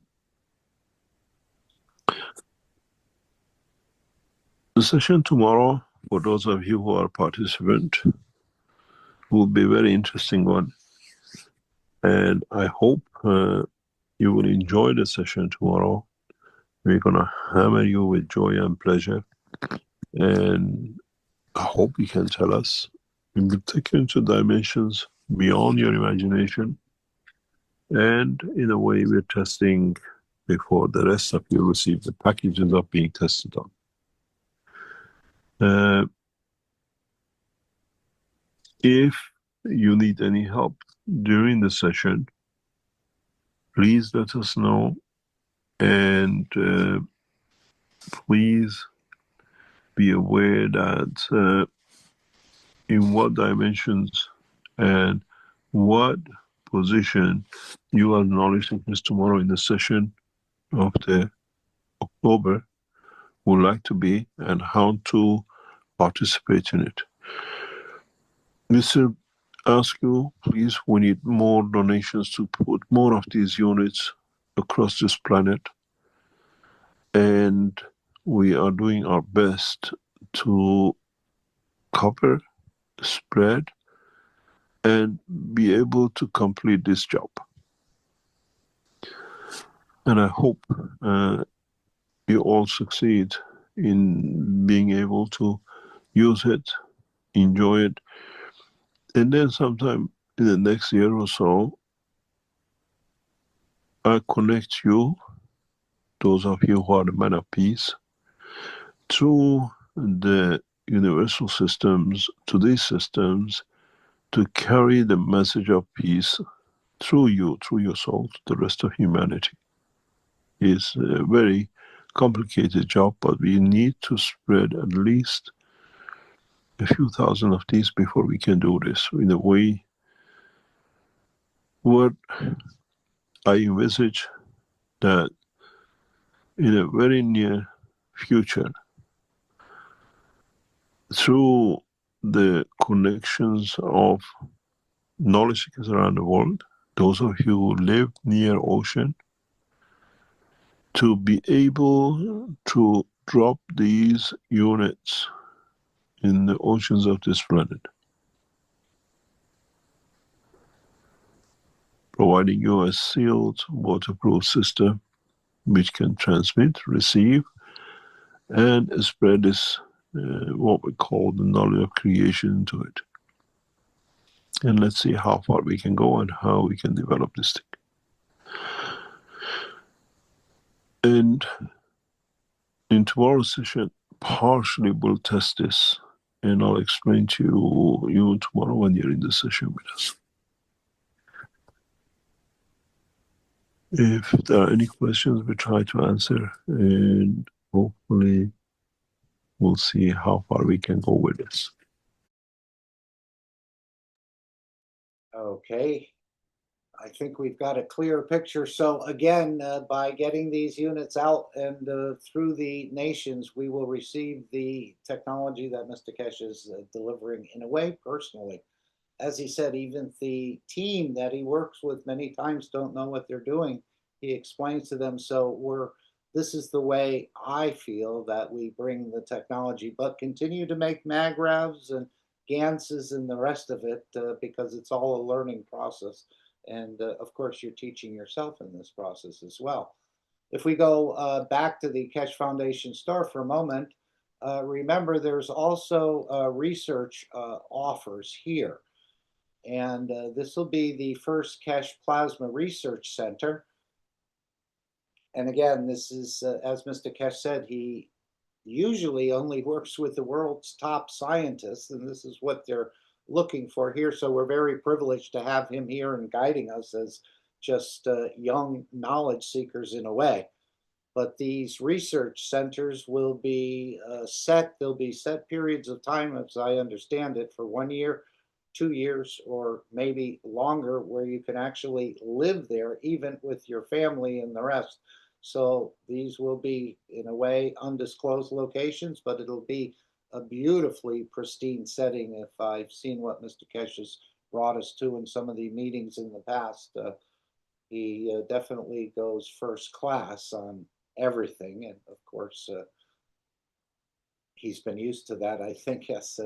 Speaker 2: The session tomorrow, for those of you who are participants, will be a very interesting one. And I hope you will enjoy the session tomorrow. We're going to hammer you with joy and pleasure. And I hope you can tell us. We will take you into dimensions beyond your imagination. And in a way, we're testing before the rest of you receive the packages of being tested on. If you need any help during the session, please let us know. And please be aware that in what dimensions and what position you as knowledge seekers tomorrow in the session of the October would like to be and how to participate in it. Mr. Ask you, please, we need more donations to put more of these units across this planet. And we are doing our best to cover, spread, and be able to complete this job. And I hope you all succeed in being able to use it, enjoy it, and then sometime in the next year or so, I connect you, those of you who are the man of peace, through the universal systems, to these systems, to carry the message of peace through you, through your soul, to the rest of humanity. It's a very complicated job, but we need to spread at least a few thousand of these before we can do this. In a way, what I envisage that in a very near future, through the connections of knowledge seekers around the world, those of you who live near ocean, to be able to drop these units in the oceans of this planet, providing you a sealed, waterproof system which can transmit, receive, and spread this, what we call the knowledge of creation into it. And let's see how far we can go and how we can develop this thing. And in tomorrow's session, partially we'll test this, and I'll explain to you tomorrow when you're in the session with us. If there are any questions, we try to answer, and hopefully we'll see how far we can go with this.
Speaker 3: Okay, I think we've got a clear picture. So again, by getting these units out and through the nations, we will receive the technology that Mr. Keshe is delivering in a way personally. As he said, even the team that he works with many times don't know what they're doing. He explains to them. So this is the way I feel that we bring the technology, but continue to make magravs and Ganses and the rest of it because it's all a learning process. And of course, you're teaching yourself in this process as well. If we go back to the Keshe Foundation store for a moment, remember there's also research offers here. And this will be the first Keshe Plasma Research Center. And again, this is, as Mr. Keshe said, he usually only works with the world's top scientists, and this is what they're looking for here. So we're very privileged to have him here and guiding us as just young knowledge seekers in a way. But these research centers will be there'll be set periods of time, as I understand it, for 1 year, 2 years, or maybe longer, where you can actually live there, even with your family and the rest. So these will be, in a way, undisclosed locations, but it'll be a beautifully pristine setting. If I've seen what Mr. Keshe has brought us to in some of the meetings in the past, he definitely goes first class on everything. And of course, he's been used to that, I think, as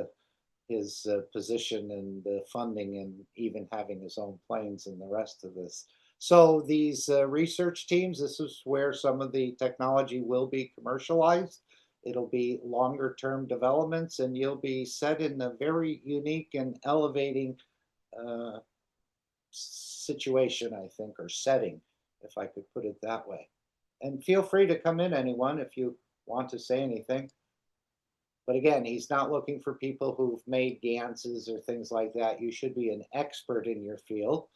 Speaker 3: his position and funding and even having his own planes and the rest of this. So these research teams, this is where some of the technology will be commercialized. It'll be longer term developments, and you'll be set in a very unique and elevating situation, I think, or setting, if I could put it that way. And feel free to come in, anyone, if you want to say anything. But again, he's not looking for people who've made Ganses or things like that. You should be an expert in your field.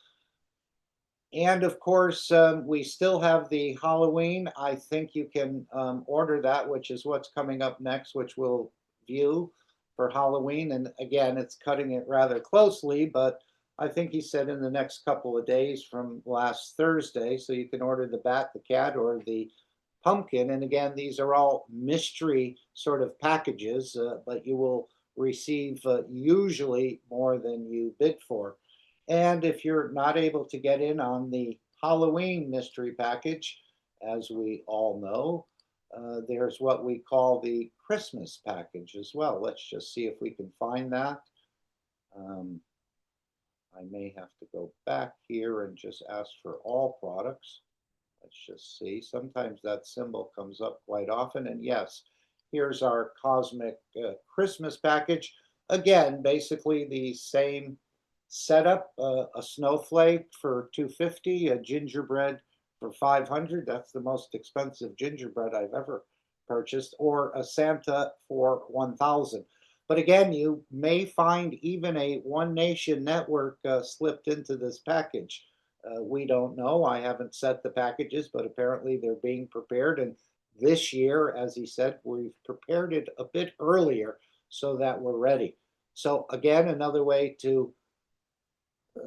Speaker 3: And of course, we still have the Halloween. I think you can order that, which is what's coming up next, which we'll view for Halloween. And again, it's cutting it rather closely, but I think he said in the next couple of days from last Thursday. So you can order the bat, the cat, or the pumpkin. And again, these are all mystery sort of packages, but you will receive usually more than you bid for. And if you're not able to get in on the Halloween mystery package, as we all know, there's what we call the Christmas package as well. Let's just see if we can find that. I may have to go back here and just ask for all products. Let's just see. Sometimes that symbol comes up quite often. And yes, here's our cosmic Christmas package. Again, basically the same setup, a snowflake for $250, a gingerbread for $500. That's the most expensive gingerbread I've ever purchased, or a Santa for $1,000. But again, you may find even a One Nation network slipped into this package. We don't know. I haven't set the packages, but apparently they're being prepared. And this year, as he said, we've prepared it a bit earlier so that we're ready. So again, another way to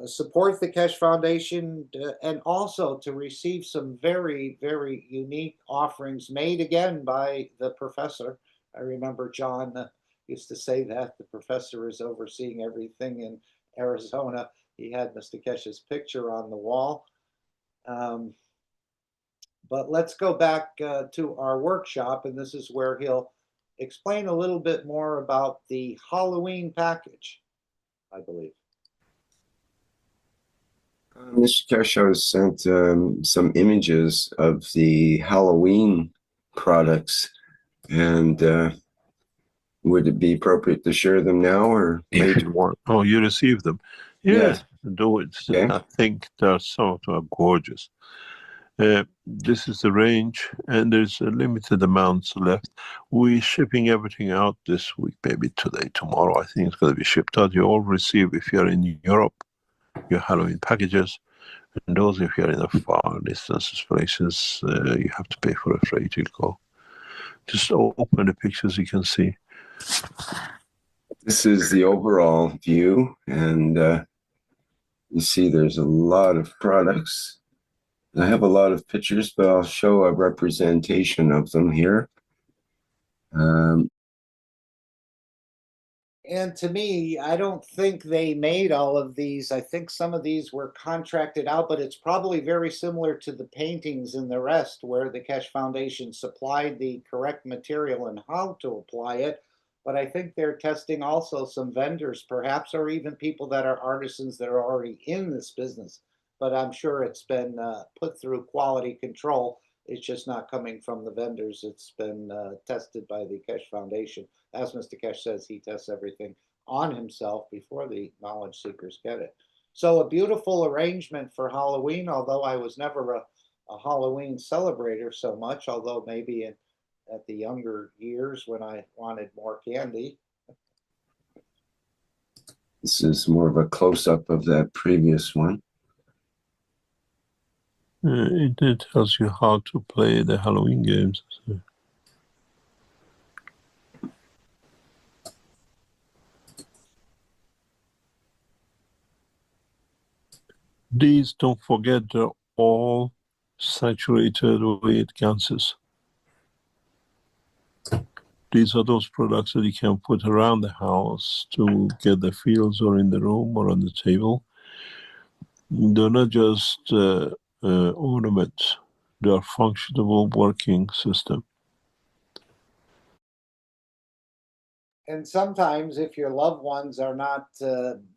Speaker 3: support the Keshe Foundation and also to receive some very, very unique offerings made again by the professor. I remember John used to say that the professor is overseeing everything in Arizona. He had Mr. Keshe's picture on the wall. But let's go back to our workshop, and this is where he'll explain a little bit more about the Halloween package, I believe.
Speaker 9: Mr. Keshe sent some images of the Halloween products, and would it be appropriate to share them now or
Speaker 10: if
Speaker 9: later?
Speaker 10: you want? Oh, you received them?
Speaker 9: Yes.
Speaker 10: Do it.
Speaker 9: Okay.
Speaker 10: I think some of them are gorgeous. This is the range, and there's a limited amounts left. We're shipping everything out this week, maybe today, tomorrow. I think it's going to be shipped out. You all receive, if you're in Europe, your Halloween packages. And those, if you're in a far distances places, you have to pay for a freight. You'll go. Just open the pictures, you can see.
Speaker 9: This is the overall view, and you see there's a lot of products. I have a lot of pictures, but I'll show a representation of them here.
Speaker 3: And to me, I don't think they made all of these. I think some of these were contracted out, but it's probably very similar to the paintings and the rest, where the Keshe Foundation supplied the correct material and how to apply it. But I think they're testing also some vendors, perhaps, or even people that are artisans that are already in this business. But I'm sure it's been put through quality control. It's just not coming from the vendors. It's been tested by the Keshe Foundation. As Mr. Keshe says, he tests everything on himself before the knowledge seekers get it. So a beautiful arrangement for Halloween, although I was never a Halloween celebrator so much, although maybe at the younger years when I wanted more candy.
Speaker 9: This is more of a close-up of that previous one.
Speaker 10: It tells you how to play the Halloween games. So. These, don't forget, they're all saturated with gases. These are those products that you can put around the house to get the feels, or in the room or on the table. They're not just ornaments. They are functional working system.
Speaker 3: And sometimes if your loved ones are not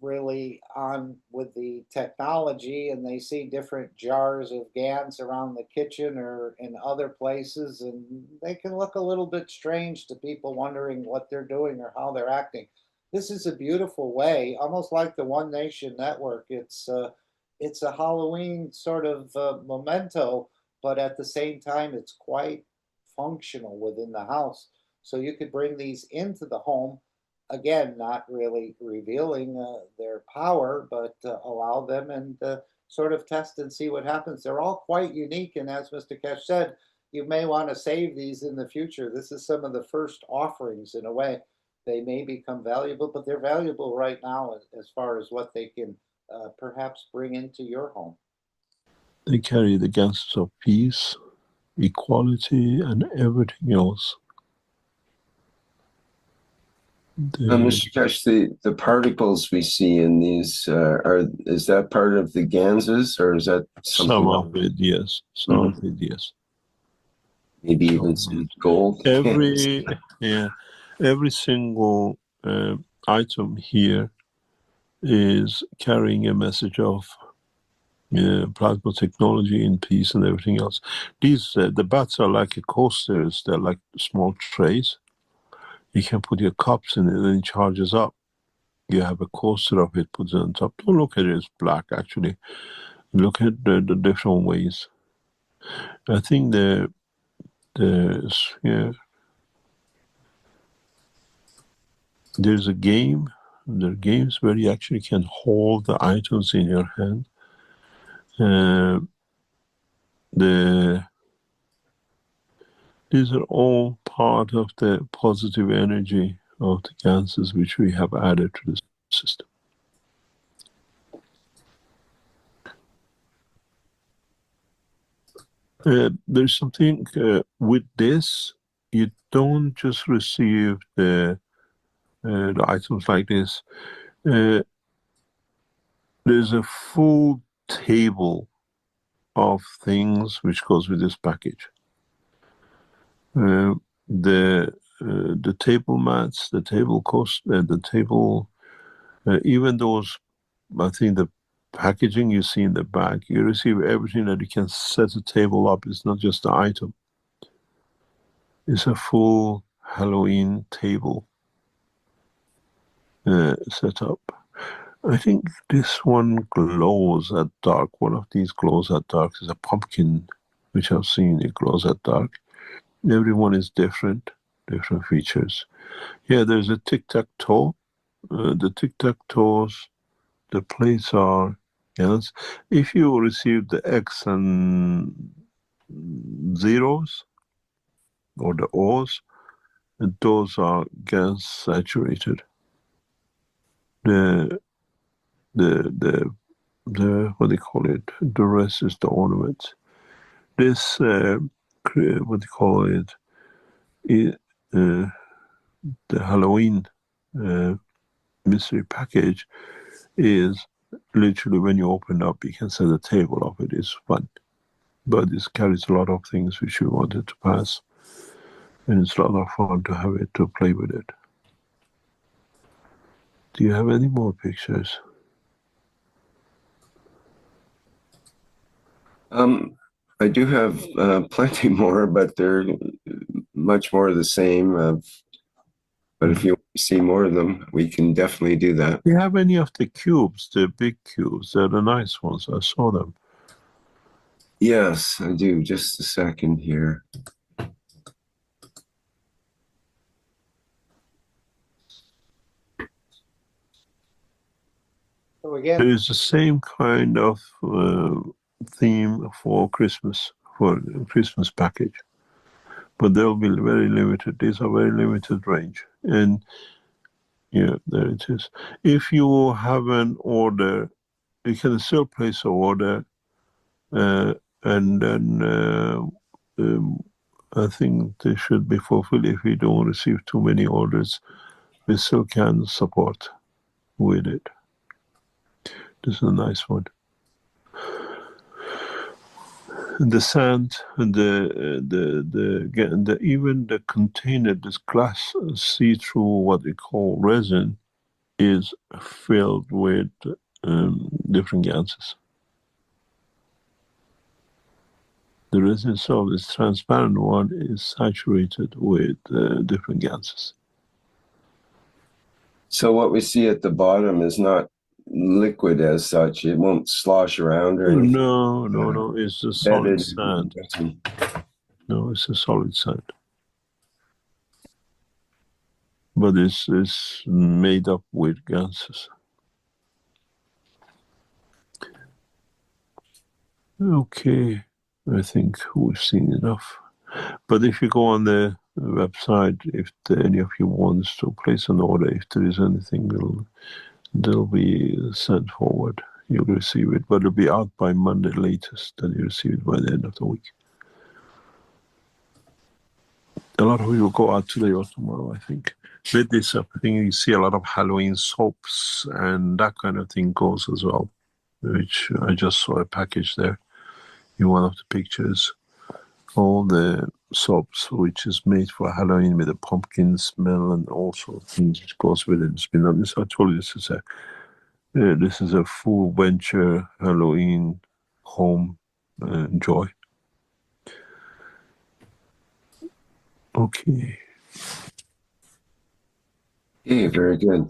Speaker 3: really on with the technology and they see different jars of GANs around the kitchen or in other places, and they can look a little bit strange to people wondering what they're doing or how they're acting. This is a beautiful way, almost like the One Nation Network. It's a Halloween sort of memento, but at the same time, it's quite functional within the house. So you could bring these into the home, again, not really revealing their power, but allow them and sort of test and see what happens. They're all quite unique. And as Mr. Keshe said, you may want to save these in the future. This is some of the first offerings in a way. They may become valuable, but they're valuable right now as far as what they can perhaps bring into your home.
Speaker 10: They carry the gases of peace, equality, and everything else.
Speaker 9: Mr. Keshe, the particles we see in these is that part of the Ganses, or is that something
Speaker 10: some
Speaker 9: else?
Speaker 10: of it, yes. Some of it, yes.
Speaker 9: Maybe even some gold.
Speaker 10: Every single item here is carrying a message of plasma technology and peace and everything else. These the bats are like coasters. They're like small trays. You can put your cups in it and it charges up. You have a coaster of it, put it on top. Don't look at it as black, actually. Look at the different ways. I think there's a game. There are games where you actually can hold the items in your hand. These are all part of the positive energy of the gases which we have added to the system. There's something with this. You don't just receive the items like this. There's a full table of things which goes with this package. Uh, the table mats, the table cost, the table, even those. I think the packaging you see in the back, you receive everything that you can set a table up. It's not just the item. It's a full Halloween table set up. I think this one glows at dark. One of these glows at dark is a pumpkin, which I've seen. It glows at dark. Everyone is different features. Yeah, there's a tic-tac-toe. The tic-tac-toes, the plates are, yes. If you receive the X and zeros or the O's, those are gas saturated. The what do you call it? The rest is the ornaments. This what do you call it? The Halloween mystery package is literally when you open up, you can set a table up. It is fun, but it carries a lot of things which we wanted to pass, and it's a lot of fun to have it, to play with it. Do you have any more pictures?
Speaker 9: I do have plenty more, but they're much more the same. But if you want to see more of them, we can definitely do that.
Speaker 10: Do you have any of the cubes, the big cubes? They're the nice ones. I saw them.
Speaker 9: Yes, I do. Just a second here.
Speaker 3: So again,
Speaker 10: There is the same kind of theme for Christmas package, but they'll be very limited. These are very limited range, and yeah, there it is. If you have an order, you can still place an order, and then I think they should be fulfilled. If we don't receive too many orders, we still can support with it. This is a nice one. The sand and the even the container, this glass see-through, what we call resin, is filled with different gases. The resin itself, this transparent one, is saturated with different gases.
Speaker 9: So what we see at the bottom is not liquid as such. It won't slosh around or anything.
Speaker 10: No. It's a solid sand. No, it's a solid sand. But it's made up with gases. Okay, I think we've seen enough. But if you go on the website, if any of you wants to place an order, if there is anything, they'll be sent forward. You'll receive it, but it'll be out by Monday latest, and you receive it by the end of the week. A lot of it will go out today or tomorrow, I think. With this thing, you see a lot of Halloween soaps and that kind of thing goes as well, which I just saw a package there in one of the pictures. All the soaps which is made for Halloween with a pumpkin smell and all sorts of things which goes with it. It's been on this. I told you this is a full venture Halloween home joy. Okay.
Speaker 9: Okay, very good.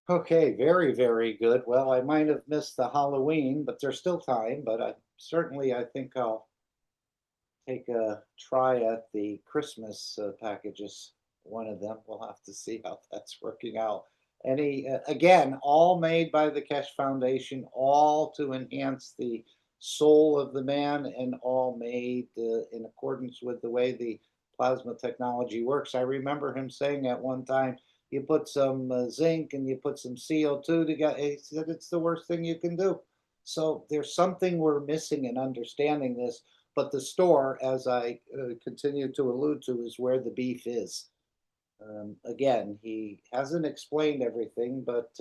Speaker 3: okay, very, very good. Well, I might have missed the Halloween, but there's still time. But I think I'll take a try at the Christmas packages. One of them. We'll have to see how that's working out. Again, all made by the Keshe Foundation, all to enhance the soul of the man, and all made in accordance with the way the plasma technology works. I remember him saying at one time, you put some zinc and you put some CO2 together. He said it's the worst thing you can do. So there's something we're missing in understanding this, but the store, as I continue to allude to, is where the beef is. Again, he hasn't explained everything, but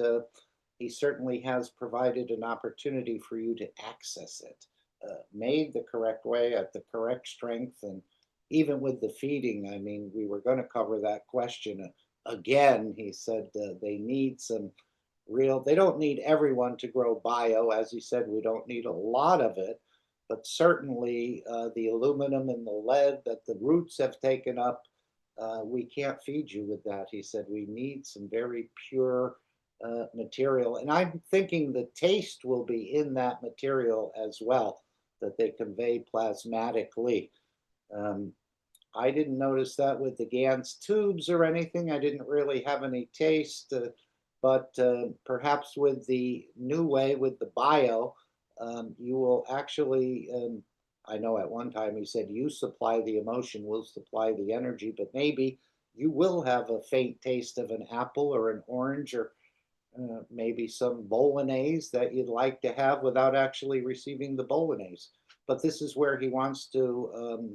Speaker 3: he certainly has provided an opportunity for you to access it, made the correct way at the correct strength. And even with the feeding, I mean, we were going to cover that question. Again, he said they need some real, they don't need everyone to grow bio. As he said, we don't need a lot of it, but certainly the aluminum and the lead that the roots have taken up, we can't feed you with that. He said, we need some very pure material. And I'm thinking the taste will be in that material as well, that they convey plasmatically. I didn't notice that with the GANS tubes or anything. I didn't really have any taste, but perhaps with the new way, with the bio, you will actually, I know at one time he said, you supply the emotion, we'll supply the energy, but maybe you will have a faint taste of an apple or an orange, or maybe some bolognese that you'd like to have without actually receiving the bolognese. But this is where he wants to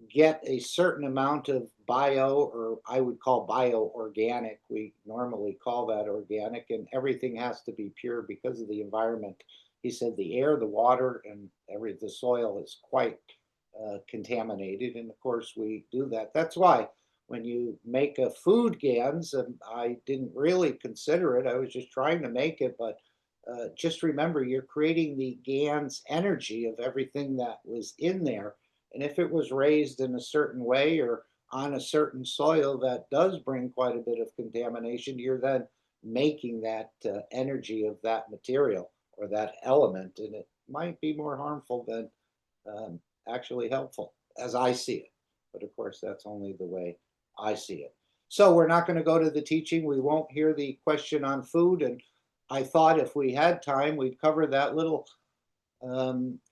Speaker 3: get a certain amount of bio, or I would call bio-organic. We normally call that organic, and everything has to be pure because of the environment. He said the air, the water, and the soil is quite contaminated, and of course we do that. That's why when you make a food GANS, and I didn't really consider it, I was just trying to make it, but just remember you're creating the GANS energy of everything that was in there. And if it was raised in a certain way or on a certain soil that does bring quite a bit of contamination, you're then making that energy of that material or that element, and it might be more harmful than actually helpful, as I see it. But of course, that's only the way I see it. So we're not going to go to the teaching. We won't hear the question on food. And I thought if we had time, we'd cover that little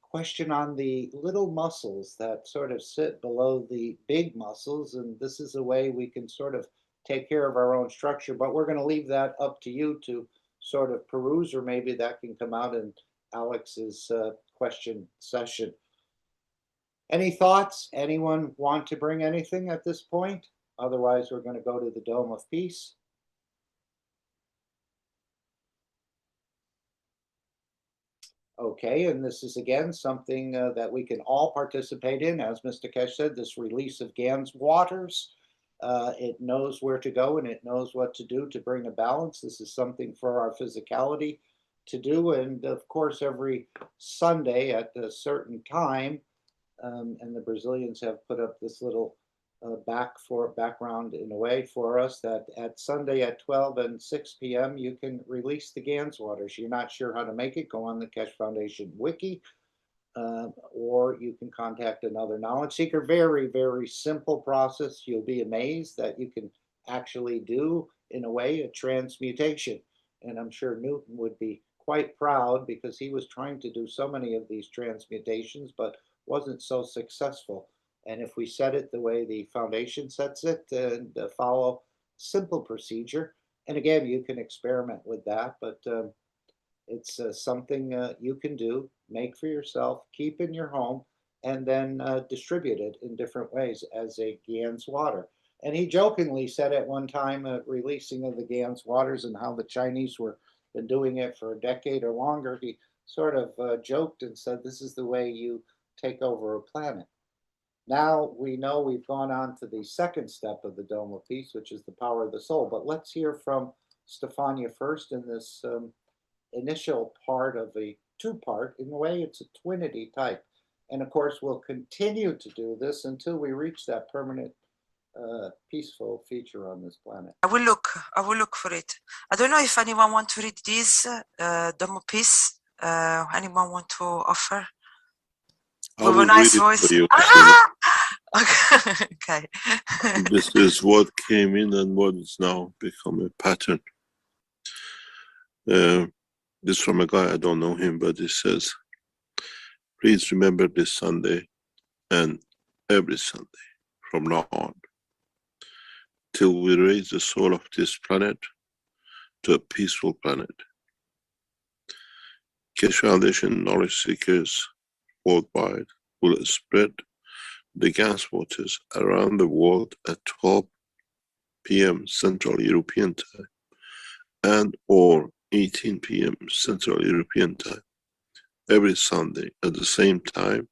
Speaker 3: question on the little muscles that sort of sit below the big muscles. And this is a way we can sort of take care of our own structure. But we're going to leave that up to you to sort of peruse, or maybe that can come out in Alex's question session. Any thoughts? Anyone want to bring anything at this point? Otherwise, we're going to go to the Dome of Peace. Okay, and this is again something that we can all participate in. As Mr. Keshe said, this release of GANS waters, it knows where to go and it knows what to do to bring a balance. This is something for our physicality to do. And of course, every Sunday at a certain time, and the Brazilians have put up this little background in a way for us, that at Sunday at 12 and 6 p.m. you can release the GANS waters. You're not sure how to make it, go on the Keshe Foundation wiki, or you can contact another knowledge seeker. Very, very simple process. You'll be amazed that you can actually do, in a way, a transmutation. And I'm sure Newton would be quite proud, because he was trying to do so many of these transmutations, but wasn't so successful. And if we set it the way the foundation sets it and follow simple procedure, and again, you can experiment with that, but it's something you can do, make for yourself, keep in your home, and then distribute it in different ways as a GANS water. And he jokingly said at one time, releasing of the GANS waters and how the Chinese were been doing it for a decade or longer, he sort of joked and said, this is the way you take over a planet. Now we know we've gone on to the second step of the Dome of Peace, which is the power of the soul. But let's hear from Stefania first in this initial part of a two-part. In a way, it's a twinity type. And of course, we'll continue to do this until we reach that permanent peaceful feature on this planet.
Speaker 11: I will look for it. I don't know if anyone wants to read this Dome of Peace. Anyone want to offer?
Speaker 2: I will
Speaker 11: With a nice
Speaker 2: read it
Speaker 11: voice.
Speaker 2: for you.
Speaker 11: Okay.
Speaker 2: This is what came in and what is now become a pattern. This is from a guy, I don't know him, but he says, please remember this Sunday and every Sunday from now on, till we raise the soul of this planet to a peaceful planet. Keshe Foundation knowledge seekers worldwide will spread the gas waters around the world at 12 p.m. Central European Time and or 18 p.m. Central European Time every Sunday at the same time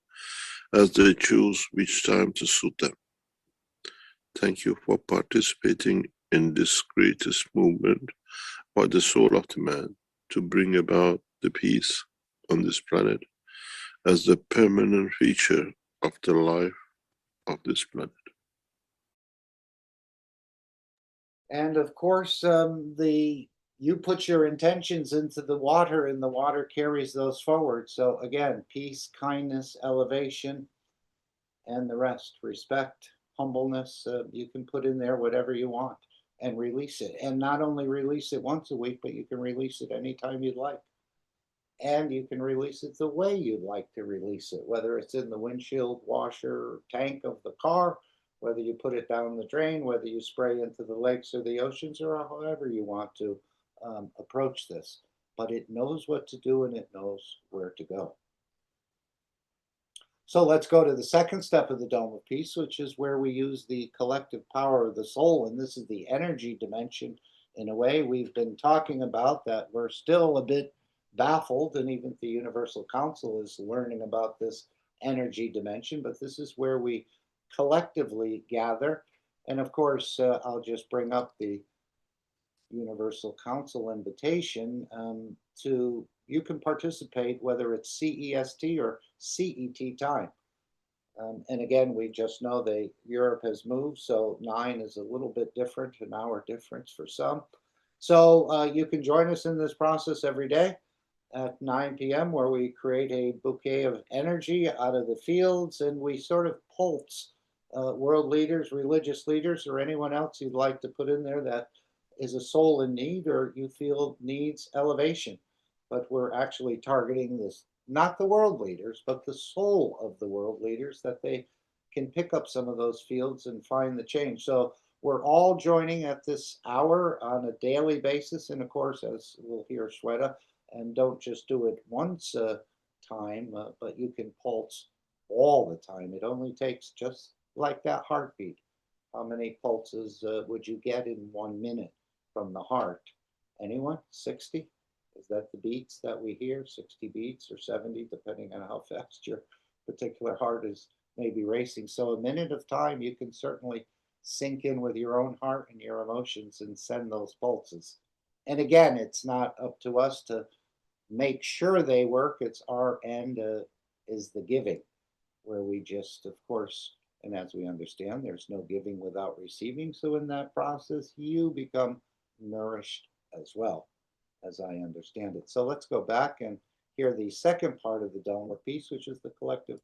Speaker 2: as they choose which time to suit them. Thank you for participating in this greatest movement by the soul of the man to bring about the peace on this planet as the permanent feature of the life of this planet.
Speaker 3: And of course, you put your intentions into the water and the water carries those forward. So again, peace, kindness, elevation, and the rest, respect, humbleness, you can put in there whatever you want and release it. And not only release it once a week, but you can release it anytime you'd like. And you can release it the way you'd like to release it, whether it's in the windshield washer tank of the car, whether you put it down the drain, whether you spray into the lakes or the oceans, or however you want to approach this. But it knows what to do and it knows where to go. So let's go to the second step of the Dome of Peace, which is where we use the collective power of the soul. And this is the energy dimension. In a way, we've been talking about that we're still a bit baffled, and even the Universal Council is learning about this energy dimension, but this is where we collectively gather. And of course, I'll just bring up the Universal Council invitation to, you can participate whether it's CEST or CET time. And again, we just know that Europe has moved, so 9 is a little bit different, an hour difference for some. So you can join us in this process every day at 9 p.m. where we create a bouquet of energy out of the fields, and we sort of pulse world leaders, religious leaders, or anyone else you'd like to put in there that is a soul in need or you feel needs elevation. But we're actually targeting this, not the world leaders, but the soul of the world leaders, that they can pick up some of those fields and find the change. So we're all joining at this hour on a daily basis. And of course, as we'll hear Shweta, and don't just do it once a time, but you can pulse all the time. It only takes just like that heartbeat. How many pulses would you get in 1 minute from the heart? Anyone? 60? Is that the beats that we hear? 60 beats or 70, depending on how fast your particular heart is maybe racing. So a minute of time, you can certainly sink in with your own heart and your emotions and send those pulses. And again, it's not up to us to make sure they work. It's our end is the giving, where we just, of course, and as we understand, there's no giving without receiving. So in that process, you become nourished as well, as I understand it. So let's go back and hear the second part of the Dome of Peace, which is the collective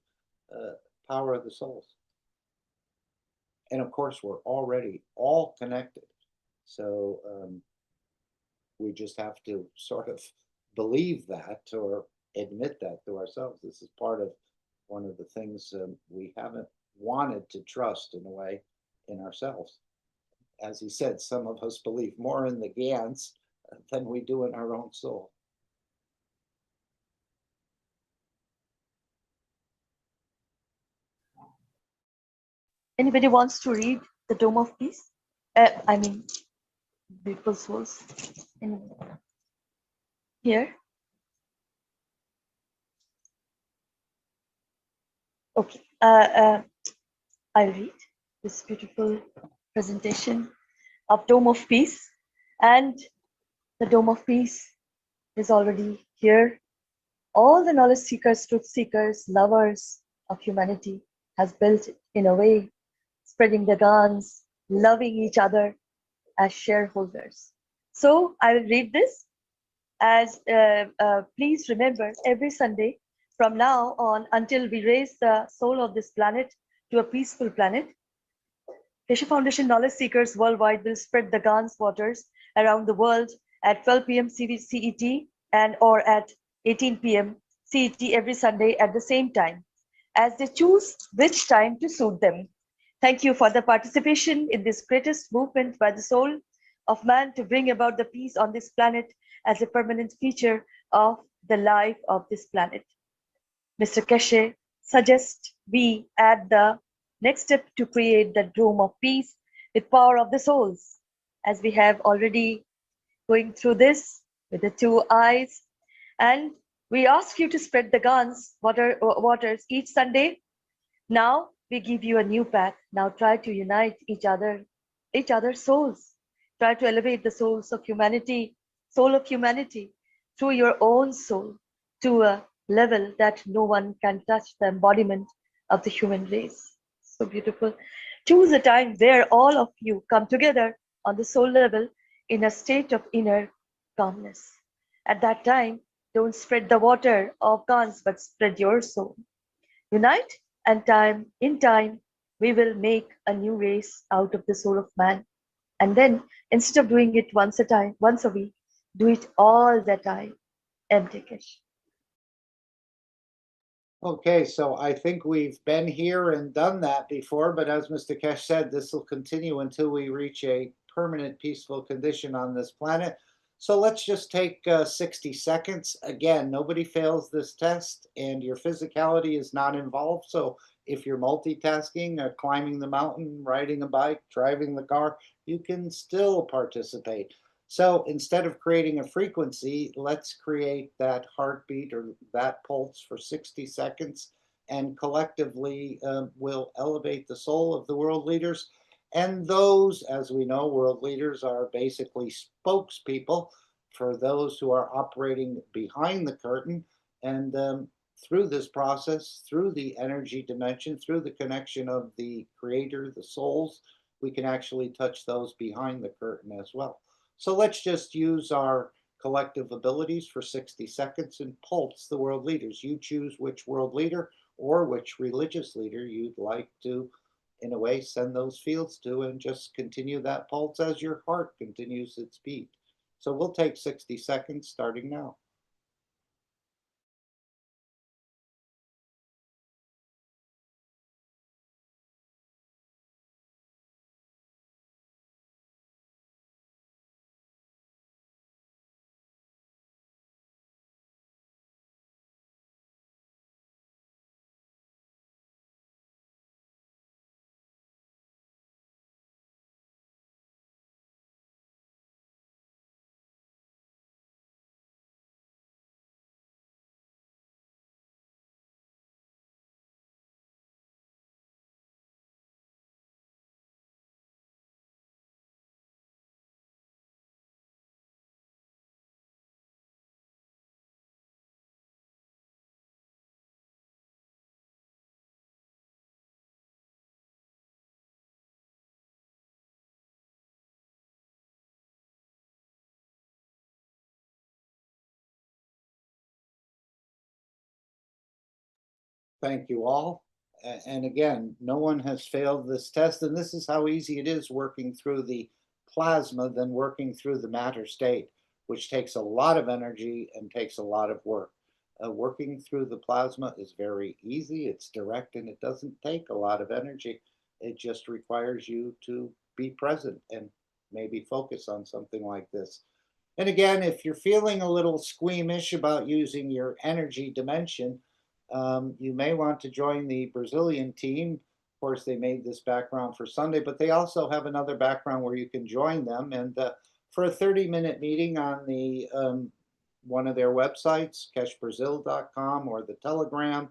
Speaker 3: power of the souls. And of course, we're already all connected. So we just have to sort of believe that or admit that to ourselves. This is part of one of the things we haven't wanted to trust in a way in ourselves. As he said, some of us believe more in the GANs than we do in our own soul.
Speaker 12: Anybody wants to read the Dome of Peace? I mean, Beautiful Souls. Here? Okay. I'll read this beautiful presentation of Dome of Peace. And the Dome of Peace is already here. All the knowledge seekers, truth seekers, lovers of humanity has built it in a way, spreading the guns, loving each other as shareholders. So I will read this as please remember, every Sunday from now on until we raise the soul of this planet to a peaceful planet, Keshe Foundation knowledge seekers worldwide will spread the Gans waters around the world at 12 p.m. CET and or at 18 p.m. CET every Sunday at the same time, as they choose which time to suit them. Thank you for the participation in this greatest movement by the soul of man to bring about the peace on this planet as a permanent feature of the life of this planet. Mr. Keshe suggests we add the next step to create the dome of peace with power of the souls, as we have already going through this with the 2 eyes. And we ask you to spread the guns, waters each Sunday. Now we give you a new path. Now try to unite each other's souls. Try to elevate the soul of humanity through your own soul to a level that no one can touch, the embodiment of the human race. So beautiful. Choose a time where all of you come together on the soul level in a state of inner calmness. At that time, don't spread the water of guns, but spread your soul. Unite, and in time, we will make a new race out of the soul of man. And then, instead of doing it once a week, do it all the time. Keshe.
Speaker 3: Okay, so I think we've been here and done that before, but as Mr. Keshe said, this will continue until we reach a permanent peaceful condition on this planet. So let's just take 60 seconds. Again, nobody fails this test and your physicality is not involved. So if you're multitasking, climbing the mountain, riding a bike, driving the car, you can still participate. So instead of creating a frequency, let's create that heartbeat or that pulse for 60 seconds, and collectively we'll elevate the soul of the world leaders. And those, as we know, world leaders are basically spokespeople for those who are operating behind the curtain. And through this process, through the energy dimension, through the connection of the creator, the souls, we can actually touch those behind the curtain as well. So let's just use our collective abilities for 60 seconds and pulse the world leaders. You choose which world leader or which religious leader you'd like to, in a way, send those fields to, and just continue that pulse as your heart continues its beat. So we'll take 60 seconds starting now. Thank you all. And again, no one has failed this test, and this is how easy it is working through the plasma than working through the matter state, which takes a lot of energy and takes a lot of work. Working through the plasma is very easy, it's direct, and it doesn't take a lot of energy. It just requires you to be present and maybe focus on something like this. And again, if you're feeling a little squeamish about using your energy dimension, you may want to join the Brazilian team. Of course, they made this background for Sunday, but they also have another background where you can join them. And for a 30-minute meeting on the one of their websites, keshbrazil.com, or the Telegram,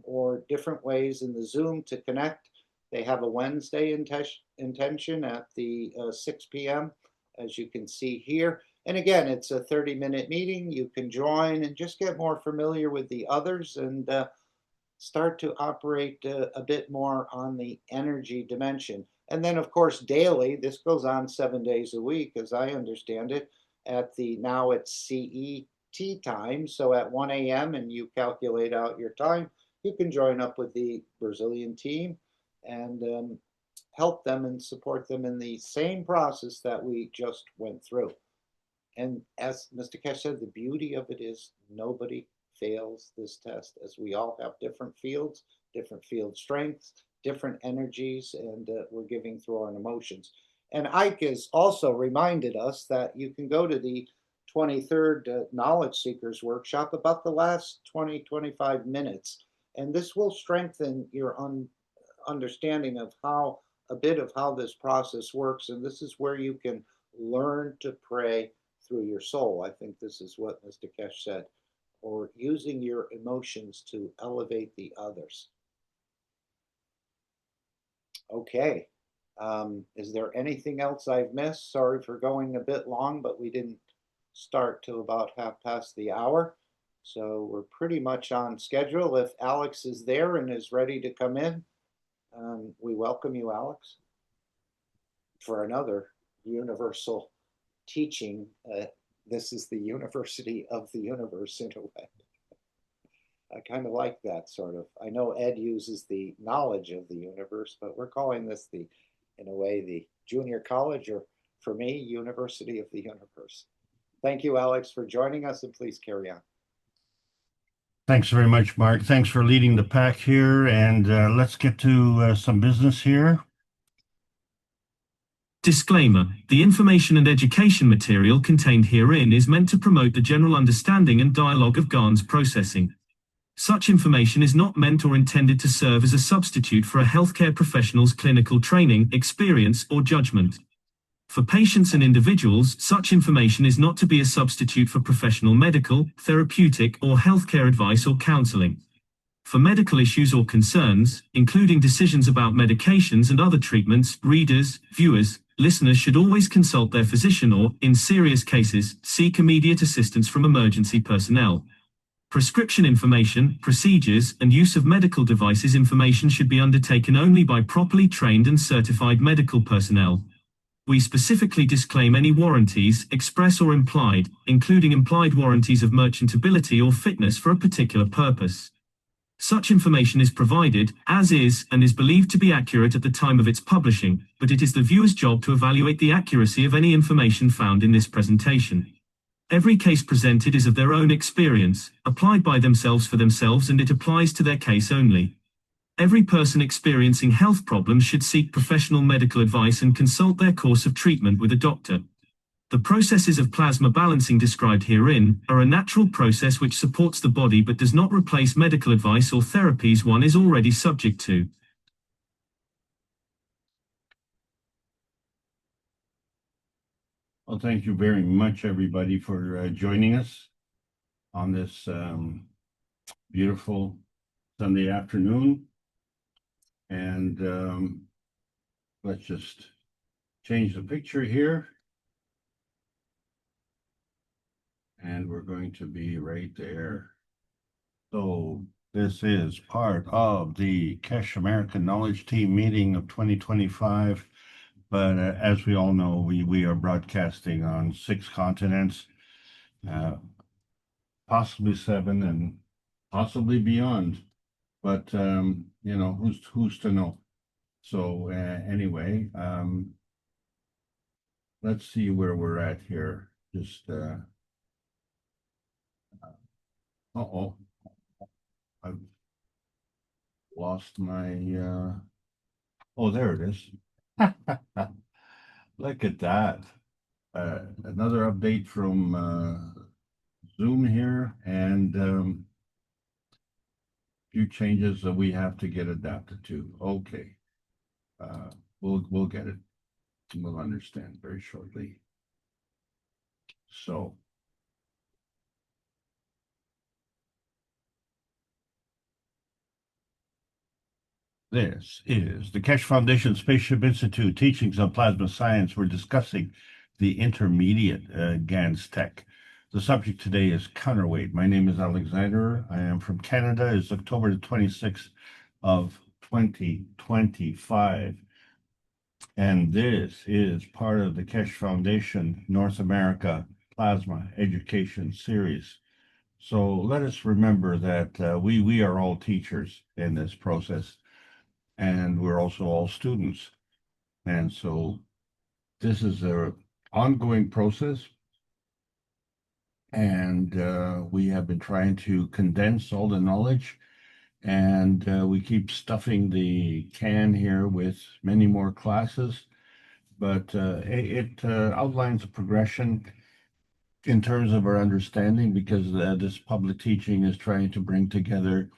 Speaker 3: or different ways in the Zoom to connect. They have a Wednesday intention at the 6 p.m., as you can see here. And again, it's a 30-minute meeting. You can join and just get more familiar with the others and start to operate a bit more on the energy dimension. And then, of course, daily, this goes on 7 days a week, as I understand it, at the, now it's CET time. So at 1 a.m. and you calculate out your time, you can join up with the Brazilian team and help them and support them in the same process that we just went through. And as Mr. Keshe said, the beauty of it is nobody fails this test, as we all have different field strengths, different energies, and we're giving through our emotions. And Ike has also reminded us that you can go to the 23rd Knowledge Seekers Workshop, about the last 20-25 minutes. And this will strengthen your understanding of a bit of how this process works. And this is where you can learn to pray through your soul. I think this is what Mr. Keshe said, or using your emotions to elevate the others. Okay. Is there anything else I've missed? Sorry for going a bit long, but we didn't start till about 1:30. So we're pretty much on schedule. If Alex is there and is ready to come in, we welcome you, Alex, for another universal teaching. This is the University of the Universe in a way. I kind of like that sort of. I know Ed uses the knowledge of the universe, but we're calling this in a way, the junior college, or for me, University of the Universe. Thank you, Alex, for joining us, and please carry on.
Speaker 6: Thanks very much, Mark. Thanks for leading the pack here, and let's get to some business here.
Speaker 1: Disclaimer: the information and education material contained herein is meant to promote the general understanding and dialogue of GAN's processing. Such information is not meant or intended to serve as a substitute for a healthcare professional's clinical training, experience, or judgment. For patients and individuals, such information is not to be a substitute for professional medical, therapeutic, or healthcare advice or counseling. For medical issues or concerns, including decisions about medications and other treatments, readers, viewers, listeners should always consult their physician or, in serious cases, seek immediate assistance from emergency personnel. Prescription information, procedures, and use of medical devices information should be undertaken only by properly trained and certified medical personnel. We specifically disclaim any warranties, express or implied, including implied warranties of merchantability or fitness for a particular purpose. Such information is provided, as is, and is believed to be accurate at the time of its publishing, but it is the viewer's job to evaluate the accuracy of any information found in this presentation. Every case presented is of their own experience, applied by themselves for themselves, and it applies to their case only. Every person experiencing health problems should seek professional medical advice and consult their course of treatment with a doctor. The processes of plasma balancing described herein are a natural process which supports the body but does not replace medical advice or therapies one is already subject to.
Speaker 6: Well, thank you very much, everybody, for joining us on this beautiful Sunday afternoon. And let's just change the picture here. And we're going to be right there. So this is part of the Keshe American Knowledge Team meeting of 2025. But as we all know, we are broadcasting on 6 continents, possibly 7 and possibly beyond. But, you know, who's to know? So anyway, let's see where we're at here. Just, uh-oh, I've lost my, oh, there it is. Look at that. Another update from Zoom here, and few changes that we have to get adapted to. Okay. We'll get it. We'll understand very shortly. So this is the Keshe Foundation Spaceship Institute Teachings on Plasma Science. We're discussing the intermediate GANS tech. The subject today is counterweight. My name is Alexander. I am from Canada. It's October the 26th of 2025. And this is part of the Keshe Foundation North America Plasma Education Series. So let us remember that we are all teachers in this process. And we're also all students. And so this is an ongoing process. And we have been trying to condense all the knowledge. And we keep stuffing the can here with many more classes. But it outlines a progression. in terms of our understanding, because this public teaching is trying to bring together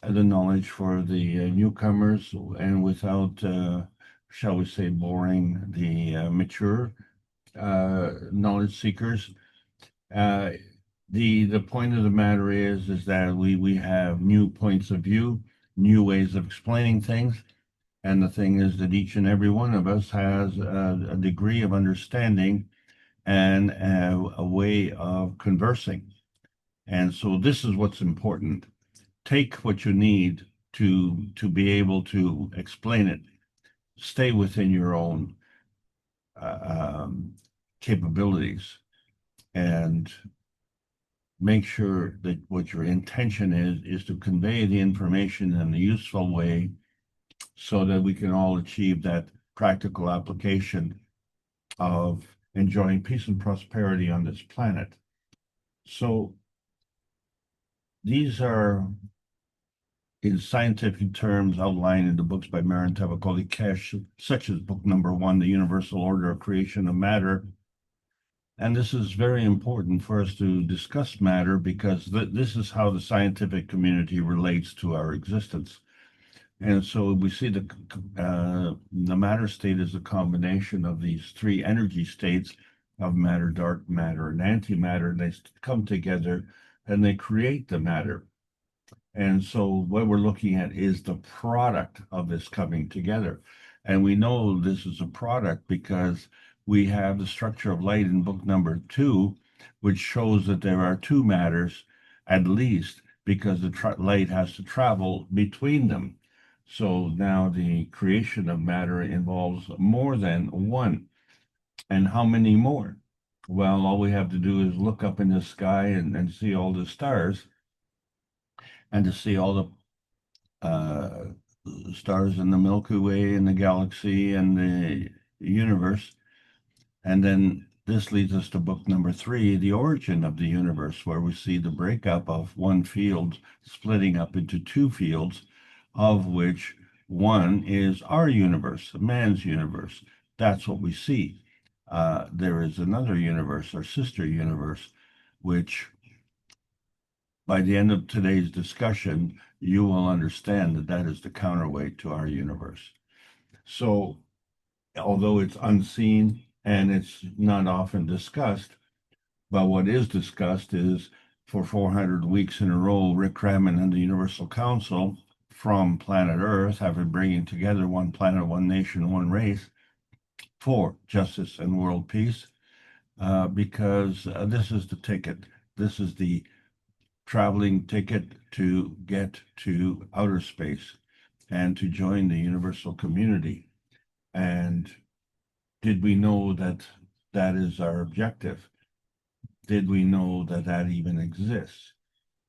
Speaker 6: the knowledge for the newcomers and without, shall we say, boring the mature knowledge seekers. The point of the matter is that we have new points of view, new ways of explaining things. And the thing is that each and every one of us has a degree of understanding and a way of conversing. And so this is what's important. Take what you need to be able to explain it. Stay within your own capabilities and make sure that what your intention is to convey the information in a useful way so that we can all achieve that practical application of enjoying peace and prosperity on this planet. So these are, in scientific terms, outlined in the books by Marin Tavakoli Keshe, such as book number 1, The Universal Order of Creation of Matter. And this is very important for us to discuss matter because this is how the scientific community relates to our existence. And so we see the matter state is a combination of these 3 energy states of matter, dark matter, and antimatter. And they come together and they create the matter. And so what we're looking at is the product of this coming together. And we know this is a product because we have the structure of light in book number 2, which shows that there are 2 matters at least, because the light has to travel between them. So now the creation of matter involves more than 1. And how many more? Well, all we have to do is look up in the sky and see all the stars, and to see all the stars in the Milky Way and the galaxy and the universe. And then this leads us to book number 3, The Origin of the Universe, where we see the breakup of 1 field splitting up into 2 fields, of which 1 is our universe, man's universe. That's what we see. There is another universe, our sister universe, which by the end of today's discussion, you will understand that that is the counterweight to our universe. So, although it's unseen and it's not often discussed, but what is discussed is for 400 weeks in a row, Rick Crammond and the Universal Council from planet Earth have been bringing together 1 planet, 1 nation, 1 race for justice and world peace, because this is the ticket. This is the traveling ticket to get to outer space and to join the universal community. And did we know that that is our objective? Did we know that that even exists?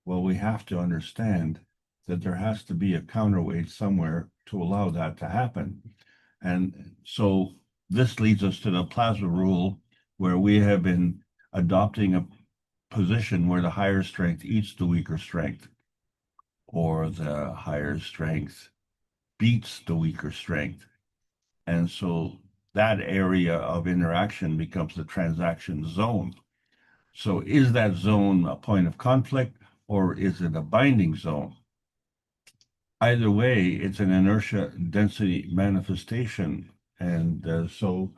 Speaker 6: Well, we have to understand that there has to be a counterweight somewhere to allow that to happen. And so this leads us to the plasma rule, where we have been adopting a position where the higher strength eats the weaker strength, or the higher strength beats the weaker strength. And so that area of interaction becomes the transaction zone. So is that zone a point of conflict, or is it a binding zone? Either way, it's an inertia density manifestation. And so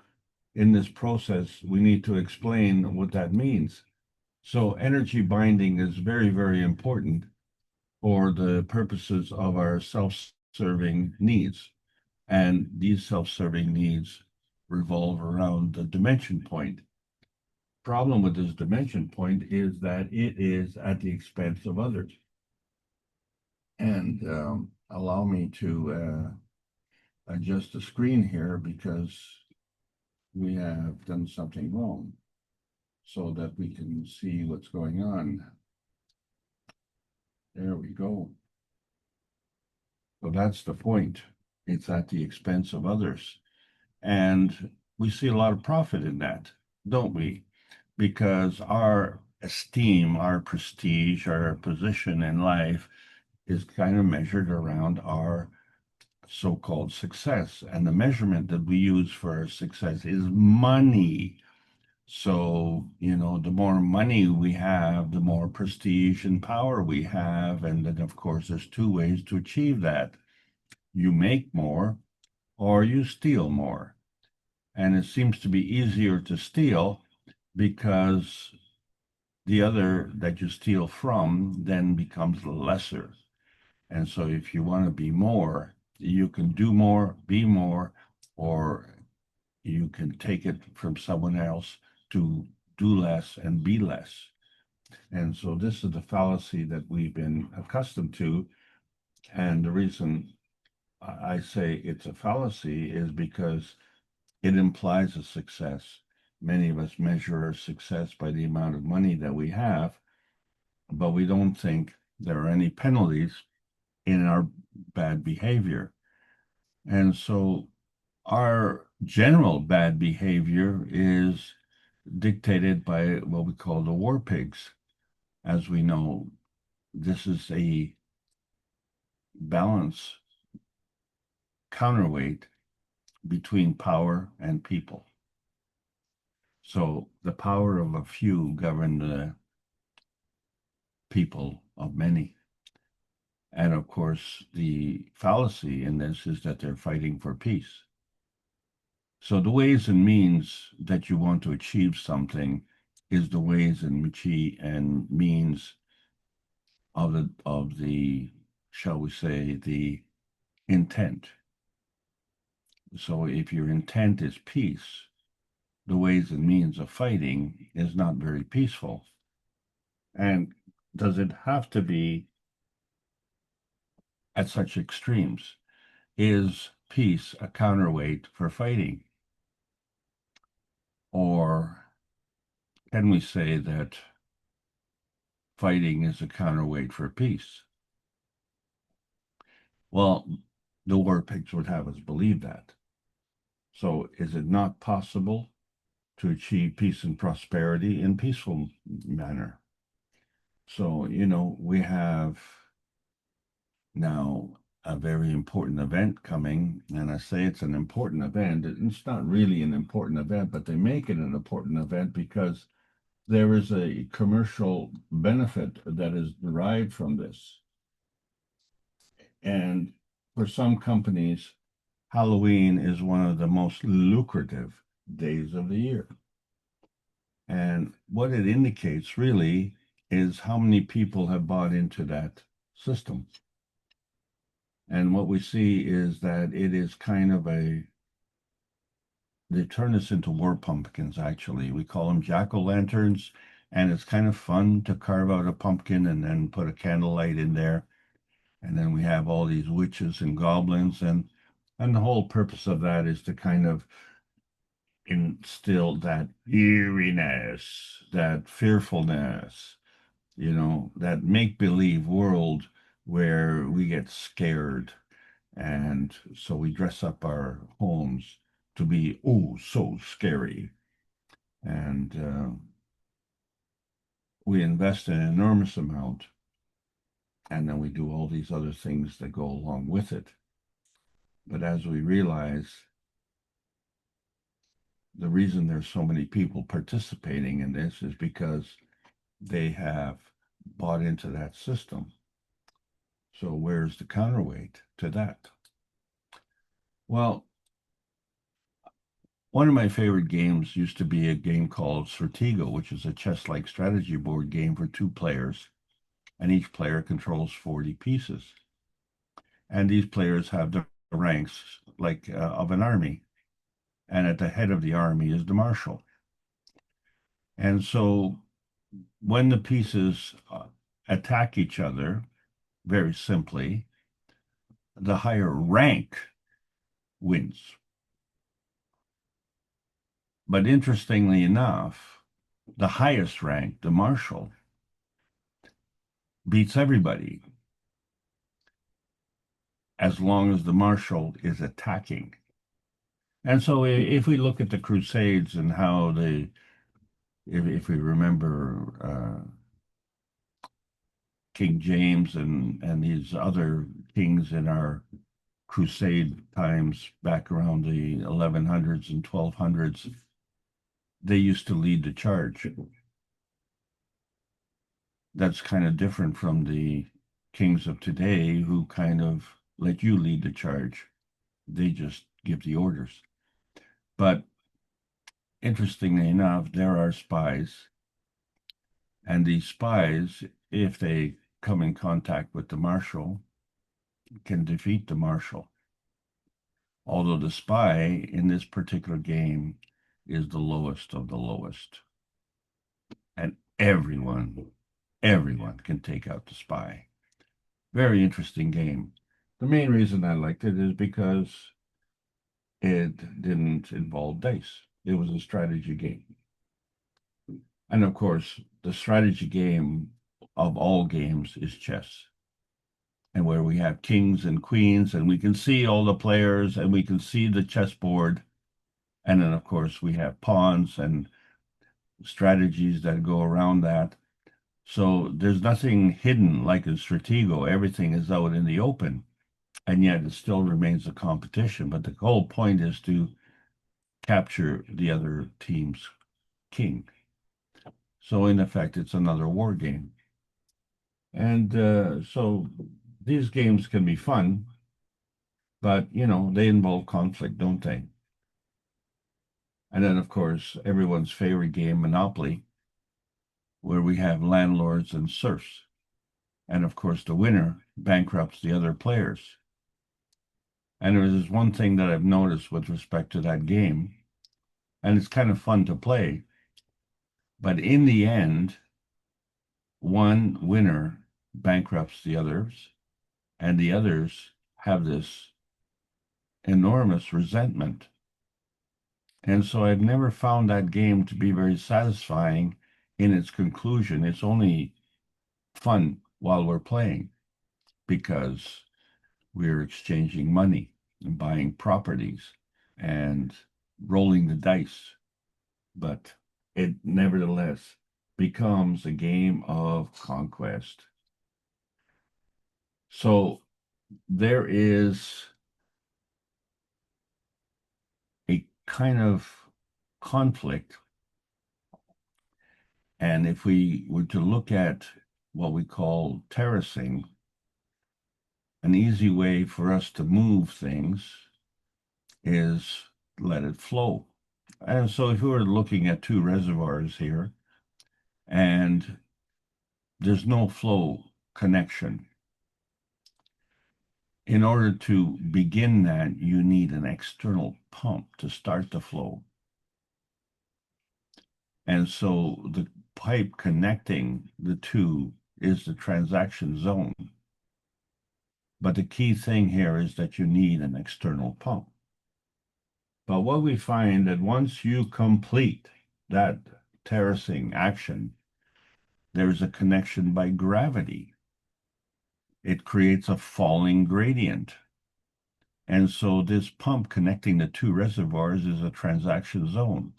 Speaker 6: in this process, we need to explain what that means. So energy binding is very, very important for the purposes of our self-serving needs. And these self-serving needs revolve around the dimension point. Problem with this dimension point is that it is at the expense of others. And allow me to adjust the screen here, because we have done something wrong, so that we can see what's going on. There we go. So that's the point. It's at the expense of others. And we see a lot of profit in that, don't we? Because our esteem, our prestige, our position in life is kind of measured around our so-called success. And the measurement that we use for success is money. So, you know, the more money we have, the more prestige and power we have. And then, of course, there's two ways to achieve that. You make more or you steal more. And it seems to be easier to steal because the other that you steal from then becomes lesser. And so if you want to be more, you can do more, be more, or you can take it from someone else to do less and be less. And so this is the fallacy that we've been accustomed to. And the reason I say it's a fallacy is because it implies a success. Many of us measure our success by the amount of money that we have, but we don't think there are any penalties in our bad behavior. And so our general bad behavior is dictated by what we call the war pigs. As we know, this is a balance counterweight between power and people. So the power of a few govern the people of many. And of course, the fallacy in this is that they're fighting for peace. So the ways and means that you want to achieve something is the ways and means of the shall we say the intent. So if your intent is peace, the ways and means of fighting is not very peaceful. And does it have to be at such extremes? Is peace a counterweight for fighting? Or can we say that fighting is a counterweight for peace? Well, the war pigs would have us believe that. So is it not possible to achieve peace and prosperity in peaceful manner? So, you know, we have now a very important event coming, and I say it's an important event. It's not really an important event, but they make it an important event because there is a commercial benefit that is derived from this. And for some companies, Halloween is one of the most lucrative days of the year. And what it indicates really is how many people have bought into that system. And what we see is that it is kind of they turn this into war pumpkins, actually. We call them jack-o'-lanterns, and it's kind of fun to carve out a pumpkin and then put a candlelight in there. And then we have all these witches and goblins, and the whole purpose of that is to kind of instill that eeriness, that fearfulness, you know, that make-believe world where we get scared. And so we dress up our homes to be, oh, so scary. And we invest an enormous amount, and then we do all these other things that go along with it. But as we realize, the reason there's so many people participating in this is because they have bought into that system. So where's the counterweight to that? Well, one of my favorite games used to be a game called Stratego, which is a chess-like strategy board game for 2 players, and each player controls 40 pieces. And these players have the ranks like of an army, and at the head of the army is the marshal. And so when the pieces attack each other, very simply, the higher rank wins. But interestingly enough, the highest rank, the marshal, beats everybody as long as the marshal is attacking. And so if we look at the Crusades and how if we remember King James and these other kings in our crusade times back around the 1100s and 1200s, they used to lead the charge. That's kind of different from the kings of today who kind of let you lead the charge. They just give the orders. But interestingly enough, there are spies. And these spies, if they come in contact with the marshal, can defeat the marshal. Although the spy in this particular game is the lowest of the lowest. And everyone can take out the spy. Very interesting game. The main reason I liked it is because it didn't involve dice. It was a strategy game. And of course, the strategy game of all games is chess. And where we have kings and queens, and we can see all the players, and we can see the chessboard. And then, of course, we have pawns and strategies that go around that. So there's nothing hidden like in Stratego. Everything is out in the open, and yet it still remains a competition. But the whole point is to capture the other team's king. So in effect, it's another war game. And so these games can be fun, but, you know, they involve conflict, don't they? And then, of course, everyone's favorite game, Monopoly, where we have landlords and serfs. And of course, the winner bankrupts the other players. And there's one thing that I've noticed with respect to that game, and it's kind of fun to play, but in the end, one winner bankrupts the others, and the others have this enormous resentment. And so I've never found that game to be very satisfying in its conclusion. It's only fun while we're playing because we're exchanging money and buying properties and rolling the dice. But it nevertheless becomes a game of conquest. So there is a kind of conflict. And if we were to look at what we call terracing, an easy way for us to move things is let it flow. And so if we were looking at two reservoirs here, and there's no flow connection, in order to begin that, you need an external pump to start the flow. And so the pipe connecting the two is the transaction zone. But the key thing here is that you need an external pump. But what we find that once you complete that terracing action, there's a connection by gravity. It creates a falling gradient. And so this pump connecting the two reservoirs is a transaction zone.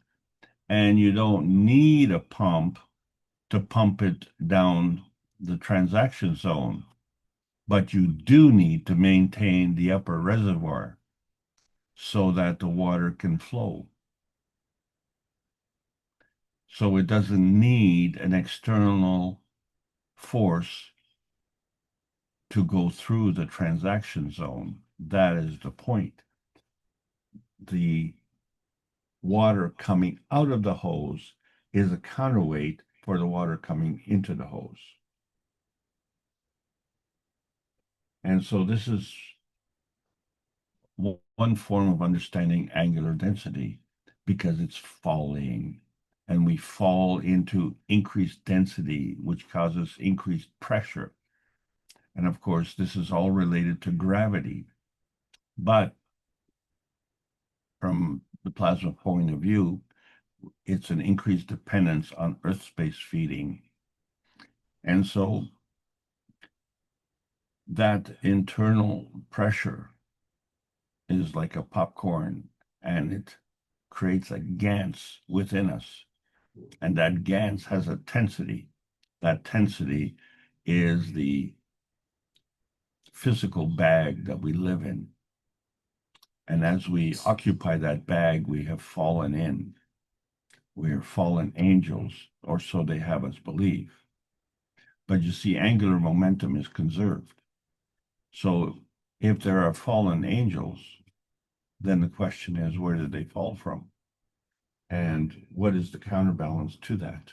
Speaker 6: And you don't need a pump to pump it down the transaction zone, but you do need to maintain the upper reservoir so that the water can flow. So it doesn't need an external force to go through the transaction zone. That is the point. The water coming out of the hose is a counterweight for the water coming into the hose. And so this is one form of understanding angular density because it's falling, and we fall into increased density, which causes increased pressure. And of course, this is all related to gravity. But from the plasma point of view, it's an increased dependence on Earth space feeding. And so that internal pressure is like a popcorn, and it creates a Gans within us. And that Gans has a tensity. That tensity is the physical bag that we live in. And as we occupy that bag, we have fallen in. we're fallen angels, or so they have us believe. But you see, angular momentum is conserved. So if there are fallen angels, then the question is, where did they fall from? And what is the counterbalance to that?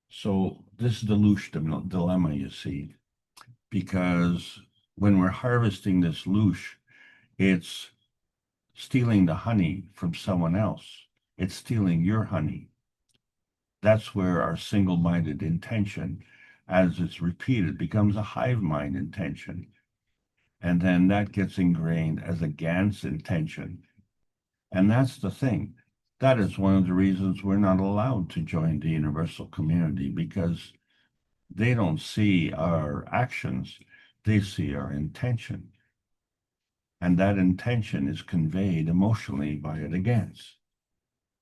Speaker 6: So this is the louche dilemma, you see, because when we're harvesting this louche, it's stealing the honey from someone else. It's stealing your honey. That's where our single-minded intention, as it's repeated, becomes a hive mind intention. And then that gets ingrained as a GANS intention. And that's the thing. That is one of the reasons we're not allowed to join the universal community, because they don't see our actions, they see our intention. And that intention is conveyed emotionally by the GANS.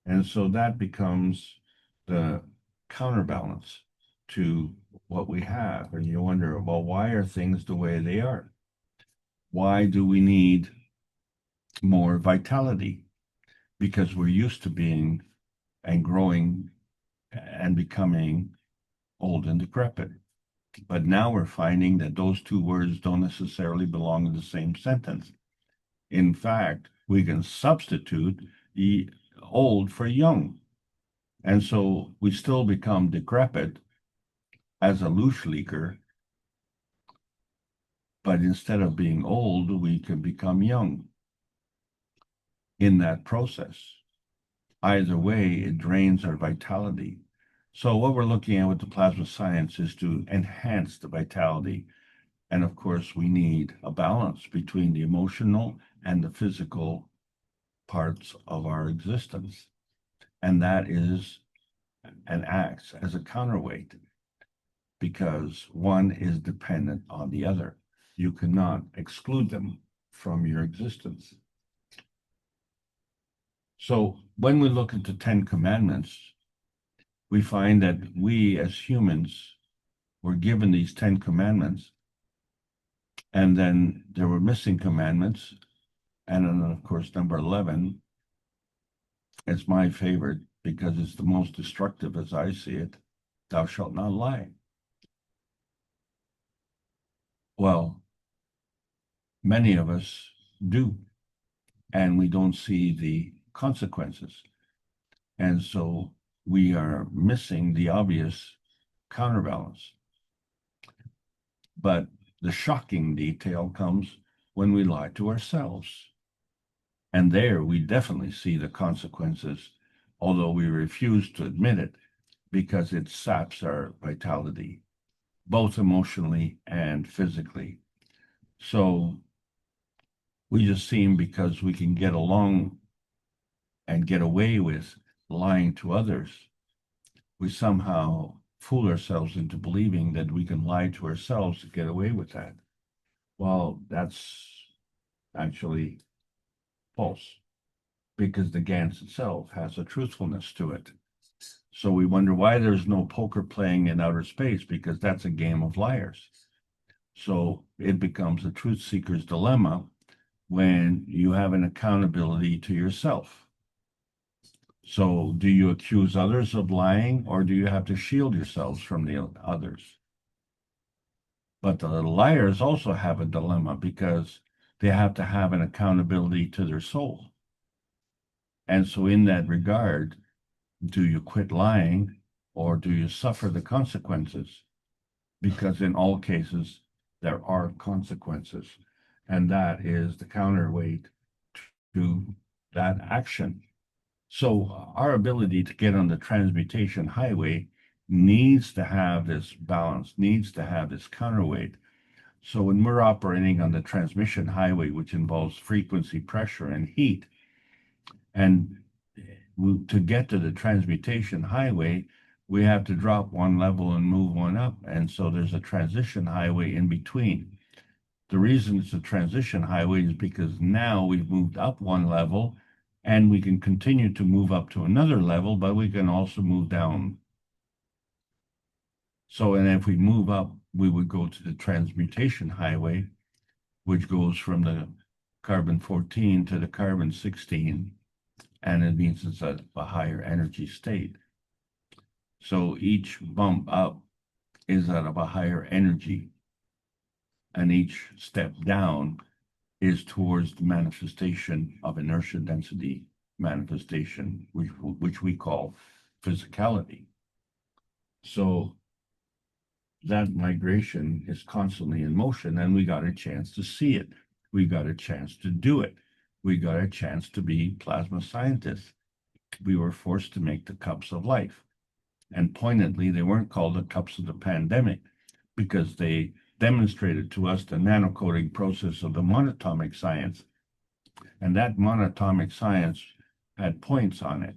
Speaker 6: And so that becomes the counterbalance to what we have. And you wonder, well, why are things the way they are? Why do we need more vitality? Because we're used to being and growing and becoming old and decrepit. But now we're finding that those two words don't necessarily belong in the same sentence. In fact, we can substitute the old for young. And so we still become decrepit as a louche leaker, but instead of being old, we can become young in that process. Either way, it drains our vitality. So what we're looking at with the plasma science is to enhance the vitality. And of course, we need a balance between the emotional and the physical parts of our existence. And that is and acts as a counterweight, because one is dependent on the other. You cannot exclude them from your existence. So when we look at the 10 Commandments, we find that we as humans were given these 10 Commandments, and then there were missing commandments. And then, of course, number 11 is my favorite because it's the most destructive as I see it. Thou shalt not lie. Well, many of us do, and we don't see the consequences. And so we are missing the obvious counterbalance. But the shocking detail comes when we lie to ourselves. And there we definitely see the consequences, although we refuse to admit it, because it saps our vitality, both emotionally and physically. So we just seem, because we can get along and get away with lying to others, we somehow fool ourselves into believing that we can lie to ourselves to get away with that. Well, that's actually false, because the GANS itself has a truthfulness to it. So we wonder why there's no poker playing in outer space, because that's a game of liars. So it becomes a truth seeker's dilemma when you have an accountability to yourself. So do you accuse others of lying, or do you have to shield yourselves from the others? But the liars also have a dilemma, because they have to have an accountability to their soul. And so in that regard, do you quit lying, or do you suffer the consequences? Because in all cases, there are consequences. And that is the counterweight to that action. So our ability to get on the transmutation highway needs to have this balance, needs to have this counterweight. So when we're operating on the transmission highway, which involves frequency, pressure, and heat, and to get to the transmutation highway, we have to drop one level and move one up. And so there's a transition highway in between. The reason it's a transition highway is because now we've moved up one level, and we can continue to move up to another level, but we can also move down. So, and if we move up, we would go to the transmutation highway, which goes from the carbon 14 to the carbon 16. and it means it's at a higher energy state. So each bump up is at a higher energy, and each step down is towards the manifestation of inertia density manifestation, which we call physicality. So that migration is constantly in motion, and we got a chance to see it. We got a chance to do it. We got a chance to be plasma scientists. We were forced to make the cups of life. And pointedly, they weren't called the cups of the pandemic because they demonstrated to us the nanocoating process of the monatomic science. And that monatomic science had points on it,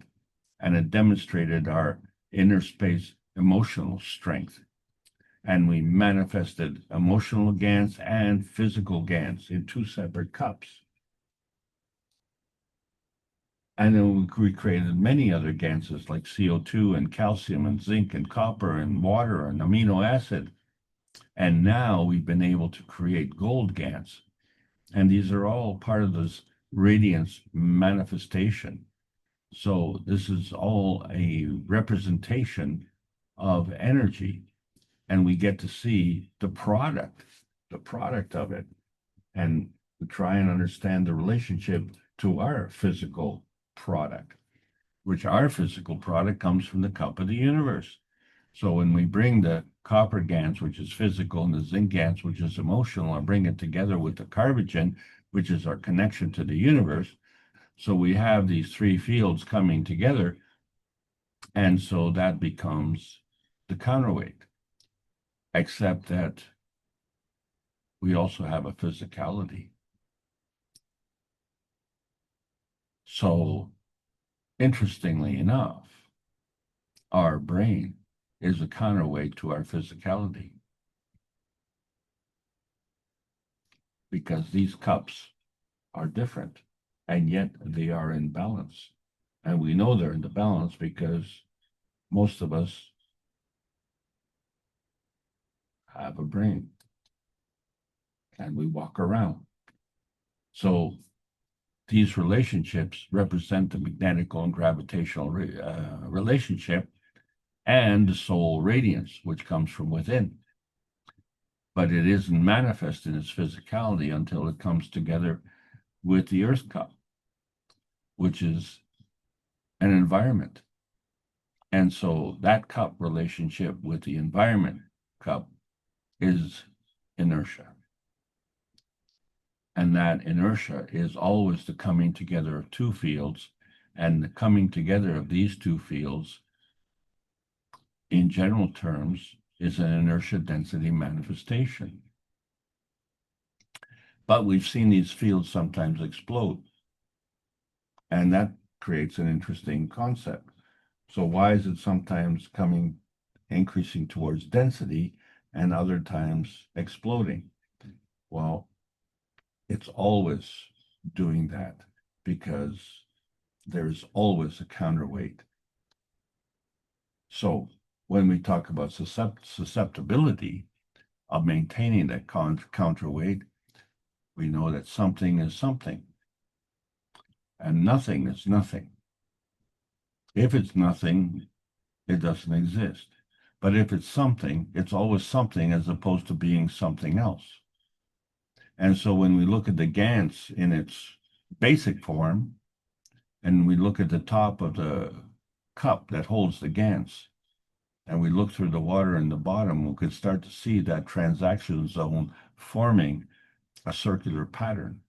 Speaker 6: and it demonstrated our inner space emotional strength. And we manifested emotional GANs and physical GANs in two separate cups. And then we created many other GANSs like CO2 and calcium and zinc and copper and water and amino acid. And now we've been able to create gold GANs. And these are all part of this radiance manifestation. So this is all a representation of energy. And we get to see the product of it. And we try and understand the relationship to our physical product, which our physical product comes from the cup of the universe. So when we bring the copper GANs, which is physical, and the zinc GANs, which is emotional, and bring it together with the carbogen, which is our connection to the universe, so we have these three fields coming together, and so that becomes the counterweight, except that we also have a physicality. So interestingly enough, our brain is a counterweight to our physicality, because these cups are different, and yet they are in balance. And we know they're in the balance because most of us have a brain and we walk around. So these relationships represent the magnetical and gravitational relationship and the soul radiance, which comes from within. But it isn't manifest in its physicality until it comes together with the earth cup, which is an environment. And so that cup relationship with the environment cup is inertia. And that inertia is always the coming together of two fields, and the coming together of these two fields, in general terms, is an inertia density manifestation. But we've seen these fields sometimes explode, and that creates an interesting concept. So why is it sometimes increasing towards density and other times exploding? Well, it's always doing that because there's always a counterweight. So when we talk about susceptibility of maintaining that counterweight, we know that something is something and nothing is nothing. If it's nothing, it doesn't exist. But if it's something, it's always something as opposed to being something else. And so when we look at the GANs in its basic form, and we look at the top of the cup that holds the GANs, and we look through the water in the bottom, we could start to see that transaction zone forming a circular pattern.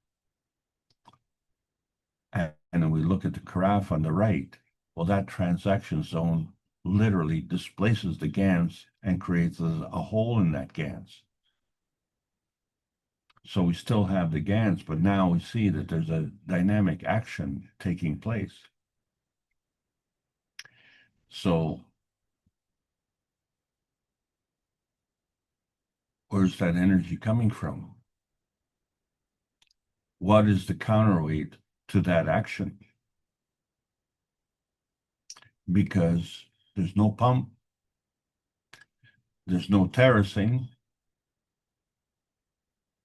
Speaker 6: And then we look at the carafe on the right, well, that transaction zone literally displaces the GANs and creates a hole in that GANs. So we still have the GANs, but now we see that there's a dynamic action taking place. So where's that energy coming from? What is the counterweight to that action? Because there's no pump, there's no terracing,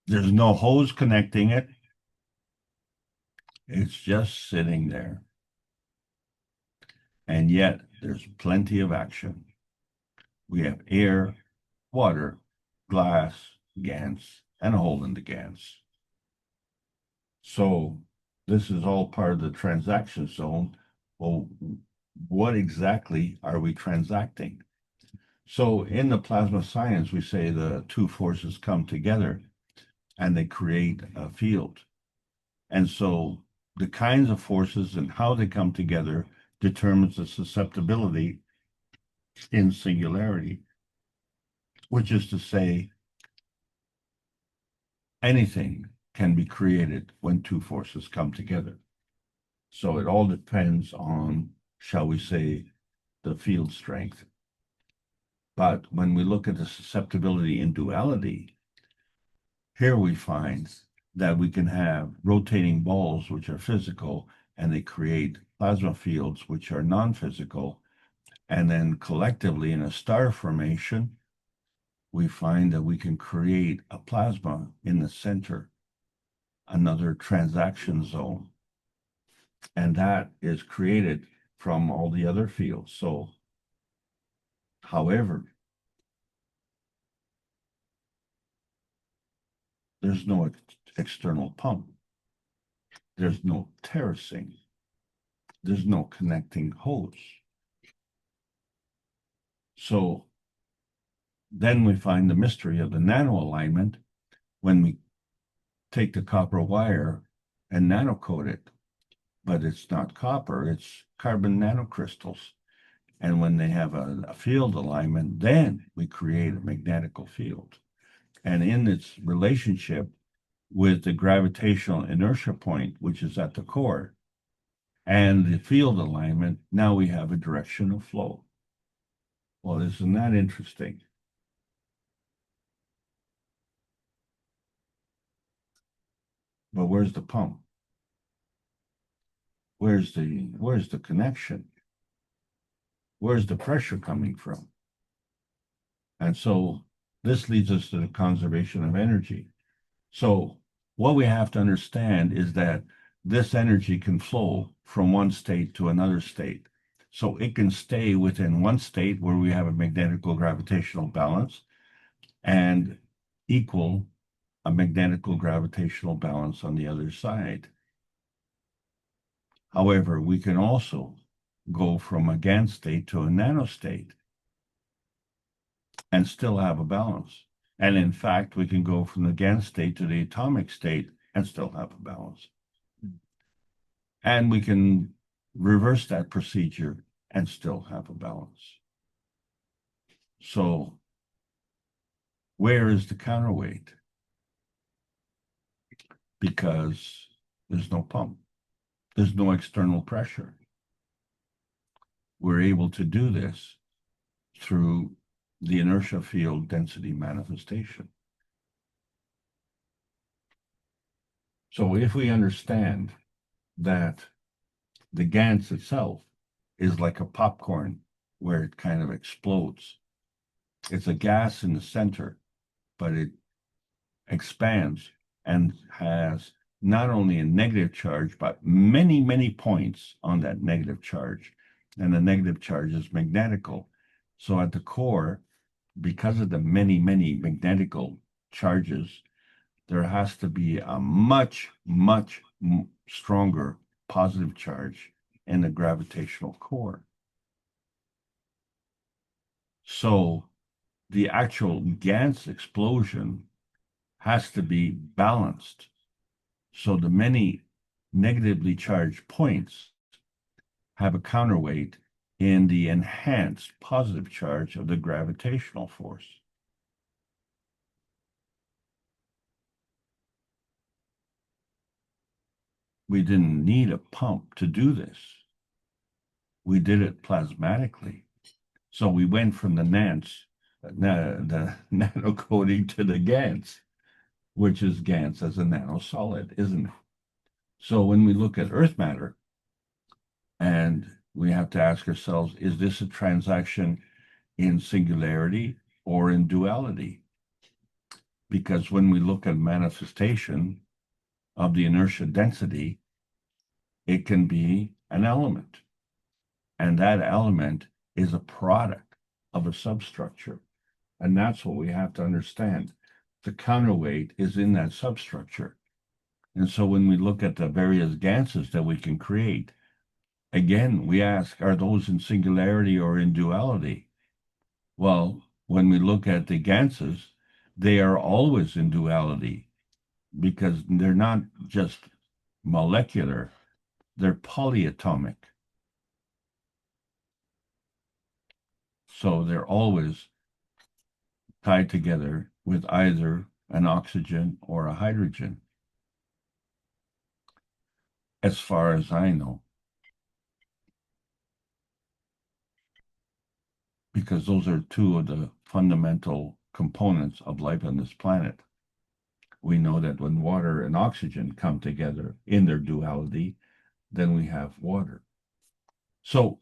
Speaker 6: there's no hose connecting it. It's just sitting there. and yet there's plenty of action. We have air, water, glass, GANs, and a hole in the GANs. So this is all part of the transaction zone. Well, what exactly are we transacting? So in the plasma science, we say the two forces come together and they create a field. And so the kinds of forces and how they come together determines the susceptibility in singularity, which is to say anything can be created when two forces come together. So it all depends on, shall we say, the field strength. But when we look at the susceptibility in duality, here we find that we can have rotating balls, which are physical, and they create plasma fields, which are non-physical. And then collectively in a star formation, we find that we can create a plasma in the center, another transaction zone. And that is created from all the other fields. So, however, there's no external pump. There's no terracing. There's no connecting hose. So then we find the mystery of the nano alignment when we take the copper wire and nano coat it, but it's not copper, it's carbon nanocrystals. And when they have a field alignment, then we create a magnetical field. And in its relationship with the gravitational inertia point, which is at the core, and the field alignment, now we have a direction of flow. Well, isn't that interesting? But where's the pump? Where's the connection? Where's the pressure coming from? And so this leads us to the conservation of energy. So what we have to understand is that this energy can flow from one state to another state. So it can stay within one state where we have a magnetical gravitational balance and equal a magnetical gravitational balance on the other side. However, we can also go from a GAN state to a nano state and still have a balance. And in fact, we can go from the GAN state to the atomic state and still have a balance. And we can reverse that procedure and still have a balance. So where is the counterweight? Because there's no pump. There's no external pressure. We're able to do this through the inertia field density manifestation. So if we understand that the GANS itself is like a popcorn where it kind of explodes. It's a gas in the center, but it expands and has not only a negative charge, but many, many points on that negative charge. And the negative charge is magnetical. So at the core, because of the many, many magnetical charges, there has to be a much, much stronger positive charge in the gravitational core. So the actual GANS explosion has to be balanced. So the many negatively charged points have a counterweight in the enhanced positive charge of the gravitational force. We didn't need a pump to do this. We did it plasmatically. So we went from the NANS, the nano coating, to the GANS, which is GANS as a nanosolid, isn't it? So when we look at Earth matter, and we have to ask ourselves, is this a transaction in singularity or in duality? Because when we look at manifestation of the inertia density, it can be an element. And that element is a product of a substructure. And that's what we have to understand. The counterweight is in that substructure. And so when we look at the various ganses that we can create, again, we ask, are those in singularity or in duality? Well, when we look at the ganses, they are always in duality because they're not just molecular, they're polyatomic. So they're always tied together with either an oxygen or a hydrogen, as far as I know. Because those are two of the fundamental components of life on this planet. We know that when water and oxygen come together in their duality, then we have water. So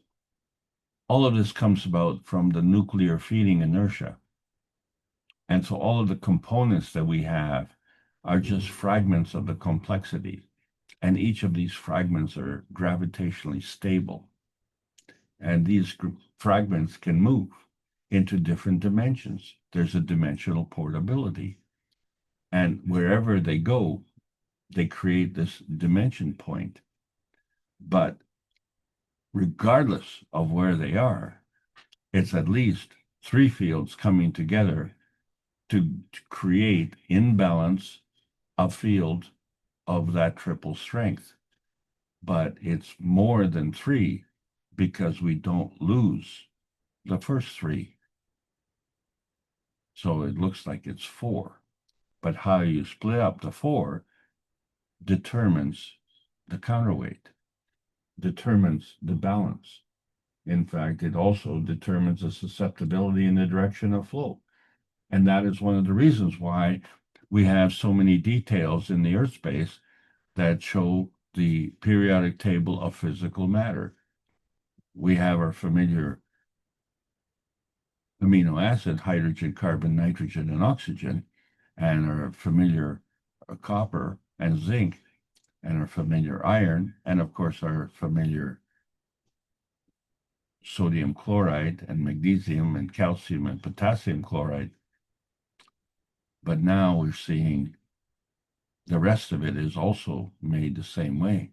Speaker 6: all of this comes about from the nuclear feeding inertia. And so all of the components that we have are just fragments of the complexity. And each of these fragments are gravitationally stable. And these fragments can move into different dimensions. There's a dimensional portability. And wherever they go, they create this dimension point. But regardless of where they are, it's at least three fields coming together to create in balance a field of that triple strength. But it's more than three because we don't lose the first three. So it looks like it's four. But how you split up the four determines the counterweight, determines the balance. In fact, it also determines the susceptibility in the direction of flow. And that is one of the reasons why we have so many details in the Earth space that show the periodic table of physical matter. We have our familiar amino acid, hydrogen, carbon, nitrogen, and oxygen, and our familiar copper and zinc, and our familiar iron, and of course our familiar sodium chloride and magnesium and calcium and potassium chloride. But now we're seeing the rest of it is also made the same way.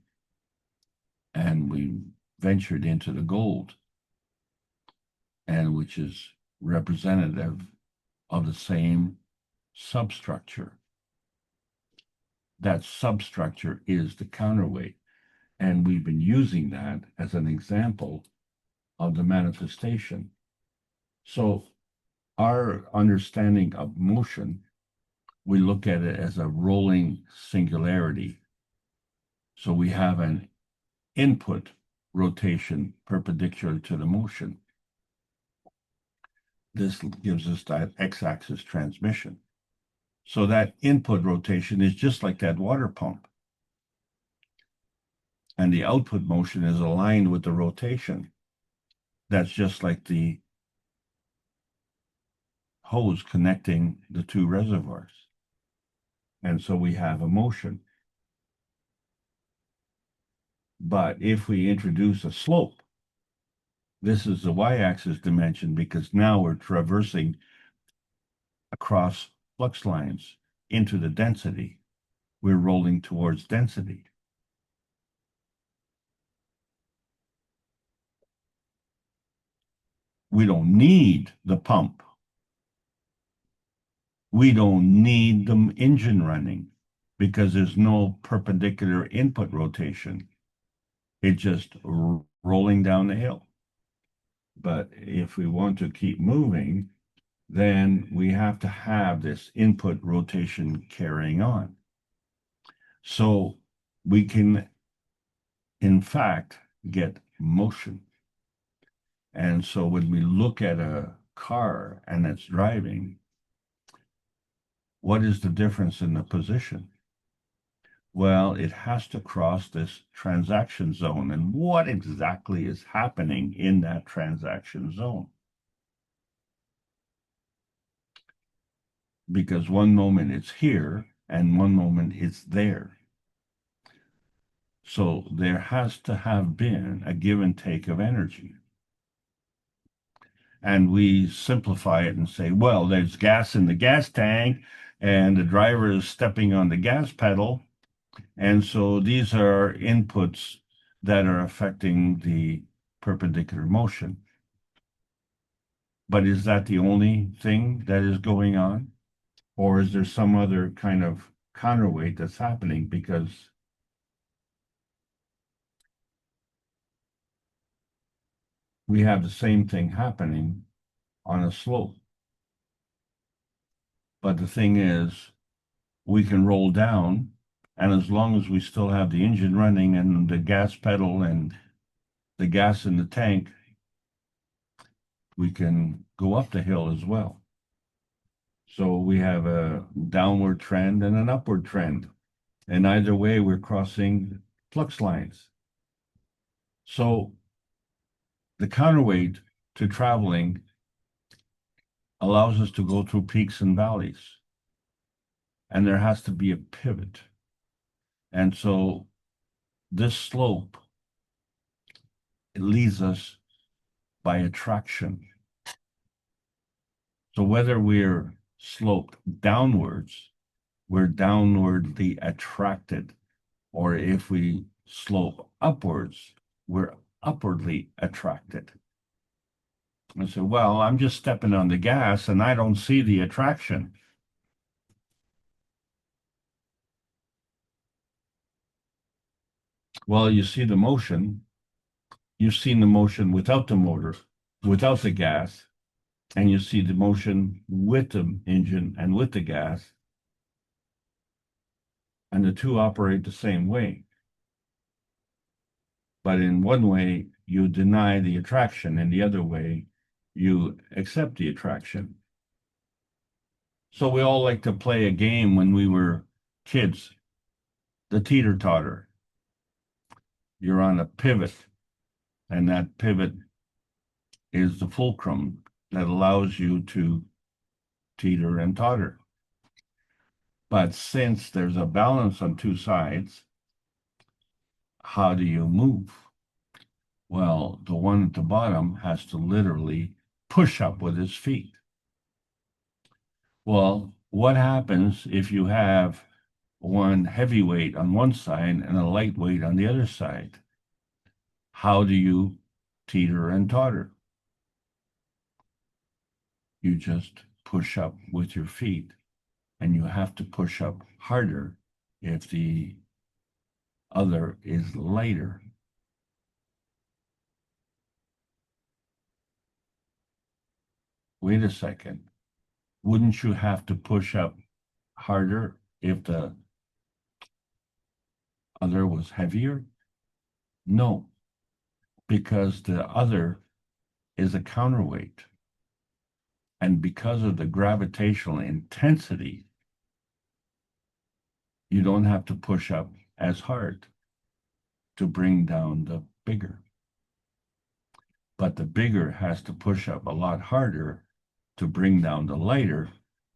Speaker 6: And we ventured into the gold, and which is representative of the same substructure. That substructure is the counterweight. And we've been using that as an example of the manifestation. So our understanding of motion, we look at it as a rolling singularity. So we have an input rotation perpendicular to the motion. This gives us that x-axis transmission. So that input rotation is just like that water pump. And the output motion is aligned with the rotation. That's just like the hose connecting the two reservoirs. And so we have a motion. But if we introduce a slope, this is the y-axis dimension because now we're traversing across flux lines into the density. We're rolling towards density. We don't need the pump. We don't need the engine running because there's no perpendicular input rotation. It's just rolling down the hill. But if we want to keep moving, then we have to have this input rotation carrying on. So we can, in fact, get motion. And so when we look at a car and it's driving, what is the difference in the position? Well, it has to cross this transaction zone. And what exactly is happening in that transaction zone? Because one moment it's here and one moment it's there. So there has to have been a give and take of energy. And we simplify it and say, well, there's gas in the gas tank, and the driver is stepping on the gas pedal. And so these are inputs that are affecting the perpendicular motion. But is that the only thing that is going on? Or is there some other kind of counterweight that's happening? Because we have the same thing happening on a slope. But the thing is, we can roll down, and as long as we still have the engine running and the gas pedal and the gas in the tank, we can go up the hill as well. So we have a downward trend and an upward trend. And either way, we're crossing flux lines. So the counterweight to traveling allows us to go through peaks and valleys. And there has to be a pivot. And so this slope, it leads us by attraction. So whether we're sloped downwards, we're downwardly attracted, or if we slope upwards, we're upwardly attracted. I said, well, I'm just stepping on the gas and I don't see the attraction. Well, you see the motion. You've seen the motion without the motor, without the gas, and you see the motion with the engine and with the gas. And the two operate the same way. But in one way, you deny the attraction, and the other way, you accept the attraction. So we all like to play a game when we were kids, the teeter-totter. You're on a pivot, and that pivot is the fulcrum that allows you to teeter and totter. But since there's a balance on two sides, how do you move? Well, the one at the bottom has to literally push up with his feet. Well, what happens if you have one heavyweight on one side and a lightweight on the other side? How do you teeter and totter? You just push up with your feet, and you have to push up harder if the other is lighter. Wait a second. Wouldn't you have to push up harder if the other was heavier? No, because the other is a counterweight. And because of the gravitational intensity, you don't have to push up as hard to bring down the bigger. But the bigger has to push up a lot harder to bring down the lighter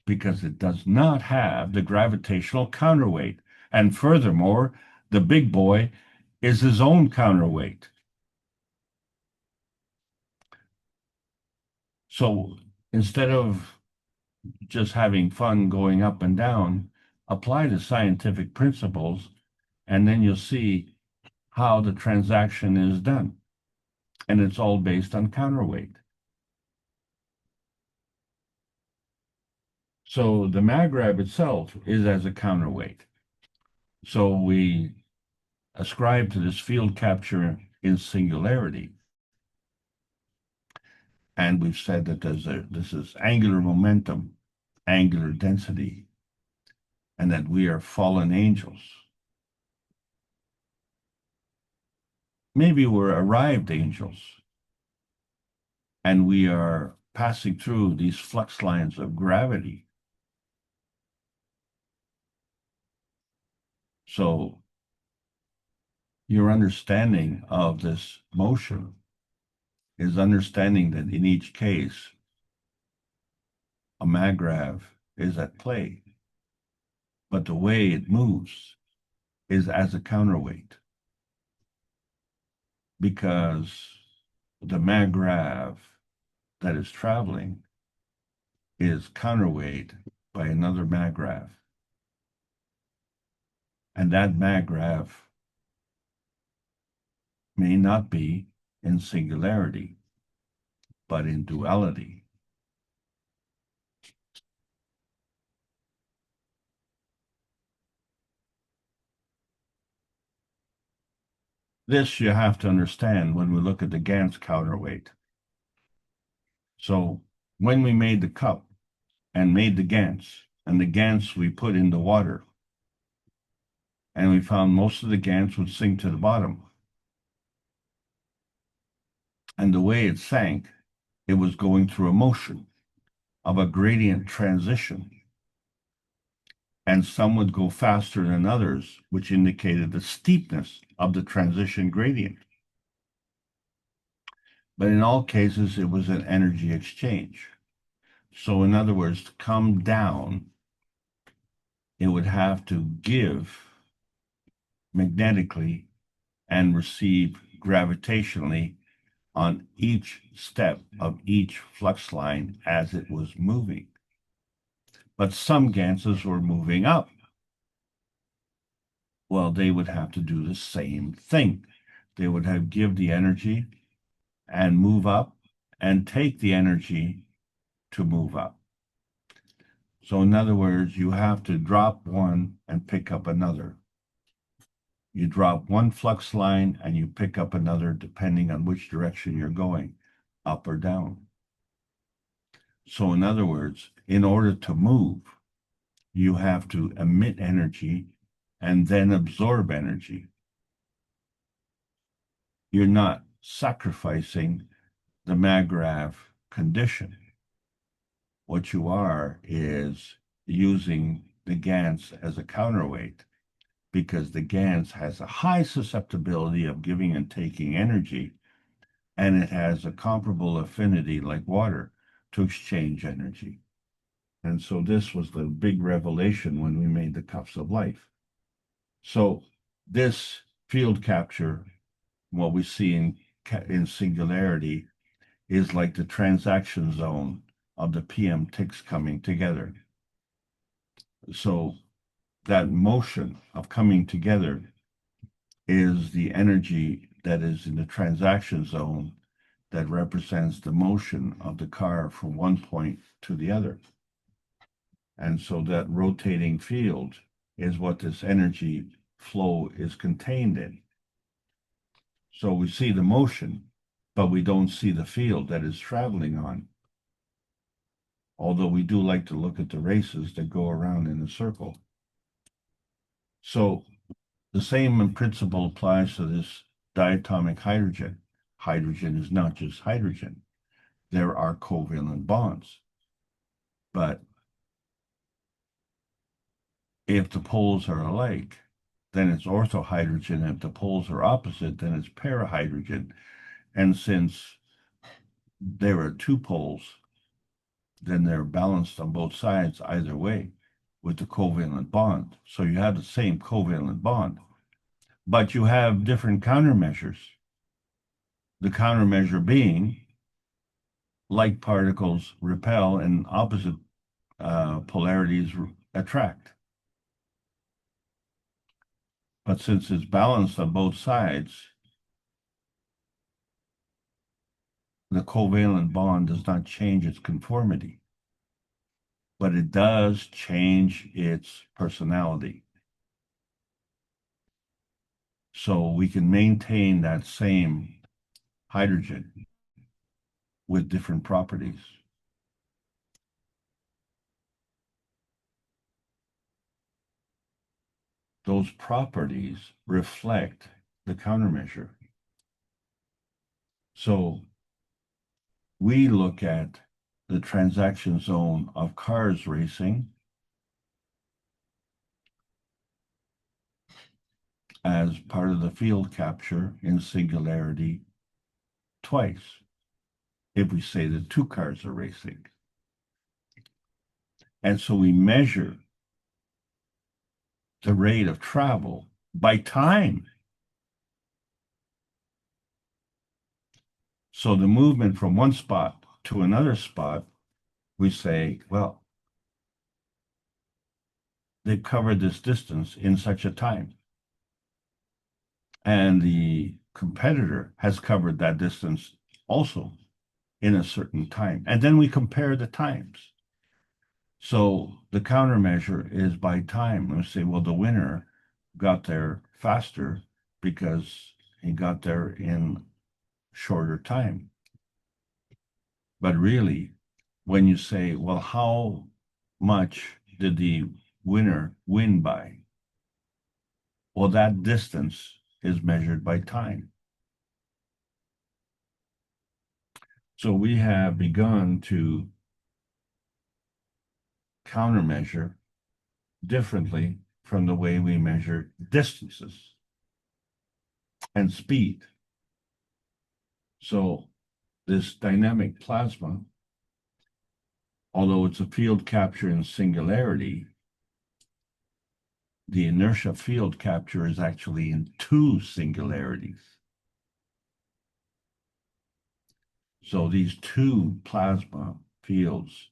Speaker 6: because it does not have the gravitational counterweight. And furthermore, the big boy is his own counterweight. So instead of just having fun going up and down, apply the scientific principles, and then you'll see how the transaction is done. And it's all based on counterweight. So the magrab itself is as a counterweight. So we ascribe to this field capture in singularity. And we've said that this is angular momentum, angular density, and that we are fallen angels. Maybe we're arrived angels, and we are passing through these flux lines of gravity. So your understanding of this motion is understanding that in each case, a magrav is at play, but the way it moves is as a counterweight. because the maggrav that is traveling is counterweight by another maggrav. And that maggrav may not be in singularity, but in duality. This you have to understand when we look at the Gans counterweight. So when we made the cup and made the Gans, and the Gans we put in the water, and we found most of the Gans would sink to the bottom. And the way it sank, it was going through a motion of a gradient transition. And some would go faster than others, which indicated the steepness of the transition gradient. But in all cases, it was an energy exchange. So in other words, to come down, it would have to give magnetically and receive gravitationally on each step of each flux line as it was moving. But some Ganses were moving up. Well, they would have to do the same thing. They would have give the energy and move up and take the energy to move up. So in other words, you have to drop one and pick up another. You drop one flux line and you pick up another depending on which direction you're going, up or down. So in other words, in order to move, you have to emit energy and then absorb energy. You're not sacrificing the maggrav condition. What you are is using the Gans as a counterweight, because the Gans has a high susceptibility of giving and taking energy, and it has a comparable affinity like water to exchange energy. And so this was the big revelation when we made the cups of life. So this field capture, what we see in singularity, is like the transaction zone of the PM ticks coming together. So that motion of coming together is the energy that is in the transaction zone that represents the motion of the car from one point to the other. And so that rotating field is what this energy flow is contained in. So we see the motion, but we don't see the field that is traveling on. Although we do like to look at the races that go around in a circle. So the same principle applies to this diatomic hydrogen. Hydrogen is not just hydrogen. There are covalent bonds. But if the poles are alike, then it's orthohydrogen. If the poles are opposite, then it's parahydrogen. And since there are two poles, then they're balanced on both sides either way with the covalent bond. So you have the same covalent bond, but you have different countermeasures. The countermeasure being like particles repel and opposite polarities attract. But since it's balanced on both sides, the covalent bond does not change its conformity, but it does change its personality. So we can maintain that same hydrogen with different properties. Those properties reflect the countermeasure. So we look at the transaction zone of cars racing as part of the field capture in singularity twice, if we say that two cars are racing. And so we measure the rate of travel by time. So the movement from one spot to another spot, we say, well, they've covered this distance in such a time. And the competitor has covered that distance also in a certain time. And then we compare the times. So the countermeasure is by time. We say, well, the winner got there faster because he got there in shorter time. But really, when you say, well, how much did the winner win by? Well, that distance is measured by time. So we have begun to countermeasure differently from the way we measure distances and speed. So this dynamic plasma, although it's a field capture in singularity, the inertia field capture is actually in two singularities. So these two plasma fields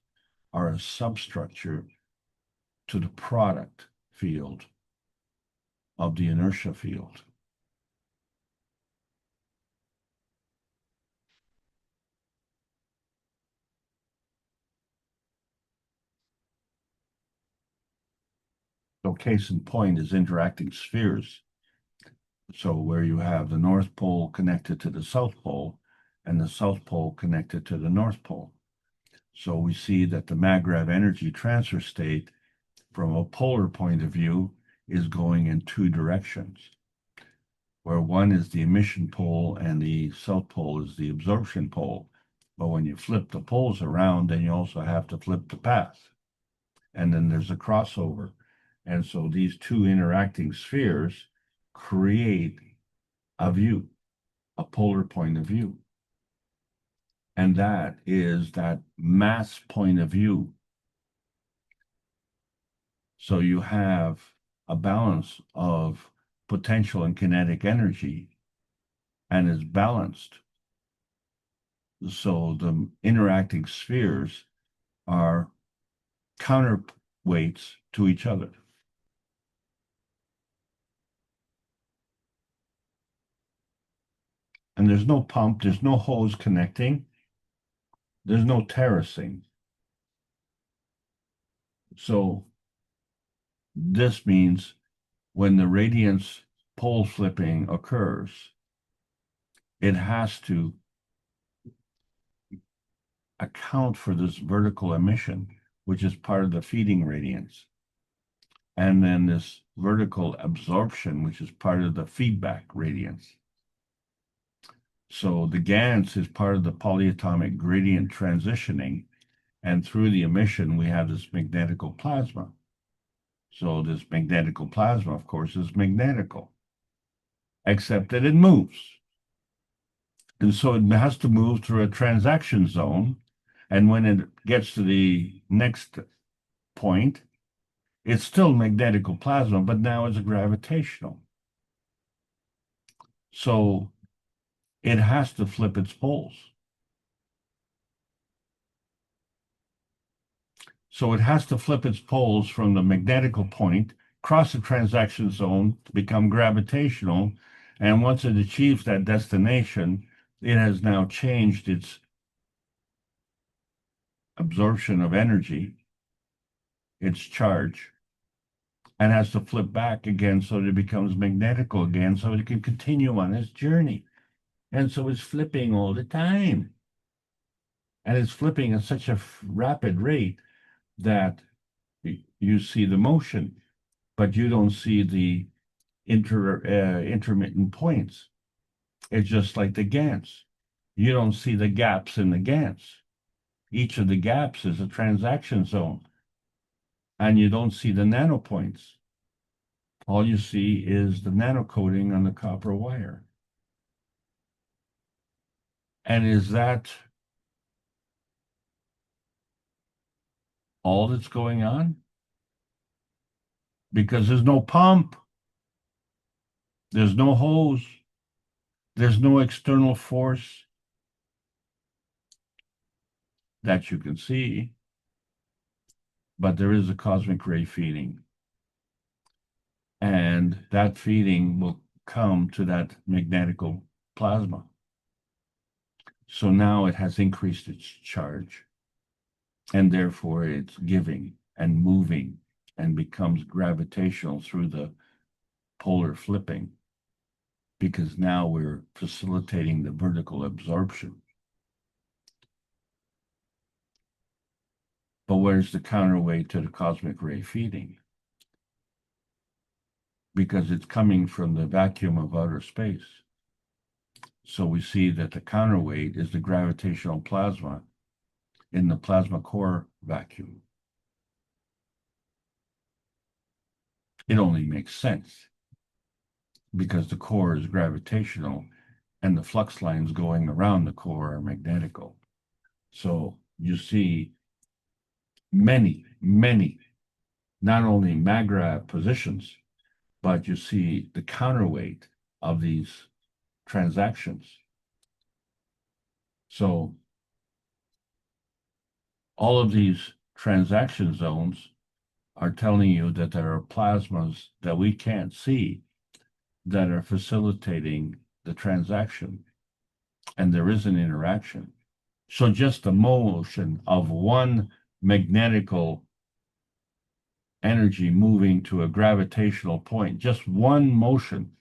Speaker 6: are a substructure to the product field of the inertia field. So case in point is interacting spheres. So where you have the North Pole connected to the South Pole and the South Pole connected to the North Pole. So we see that the MAGRAV energy transfer state from a polar point of view is going in two directions, where one is the emission pole and the South Pole is the absorption pole. But when you flip the poles around, then you also have to flip the path. And then there's a crossover. And so these two interacting spheres create a view, a polar point of view. And that is that mass point of view. So you have a balance of potential and kinetic energy, and it's balanced. So the interacting spheres are counterweights to each other. And there's no pump, there's no hose connecting, there's no terracing. So this means when the radiance pole flipping occurs, it has to account for this vertical emission, which is part of the feeding radiance. And then this vertical absorption, which is part of the feedback radiance. So the GANS is part of the polyatomic gradient transitioning, and through the emission, we have this magnetical plasma. So this magnetical plasma, of course, is magnetical, except that it moves. And so it has to move through a transaction zone, and when it gets to the next point, it's still magnetical plasma, but now it's gravitational. So it has to flip its poles. So it has to flip its poles from the magnetical point, cross the transaction zone, become gravitational, and once it achieves that destination, it has now changed its absorption of energy, its charge, and has to flip back again so that it becomes magnetical again so it can continue on its journey. And so it's flipping all the time. And it's flipping at such a rapid rate that you see the motion, but you don't see the intermittent points. It's just like the GANs. You don't see the gaps in the GANs. Each of the gaps is a transaction zone, and you don't see the nanopoints. All you see is the nanocoating on the copper wire. And is that all that's going on? Because there's no pump, there's no hose, there's no external force, that you can see, but there is a cosmic ray feeding. And that feeding will come to that magnetical plasma. So now it has increased its charge, and therefore it's giving and moving and becomes gravitational through the polar flipping, because now we're facilitating the vertical absorption. But where's the counterweight to the cosmic ray feeding? Because it's coming from the vacuum of outer space. So we see that the counterweight is the gravitational plasma in the plasma core vacuum. It only makes sense because the core is gravitational and the flux lines going around the core are magnetical. So you see many, not only MAGRAV positions, but you see the counterweight of these transactions. So all of these transaction zones are telling you that there are plasmas that we can't see that are facilitating the transaction, and there is an interaction. So just the motion of one magnetical energy moving to a gravitational point, just one motion,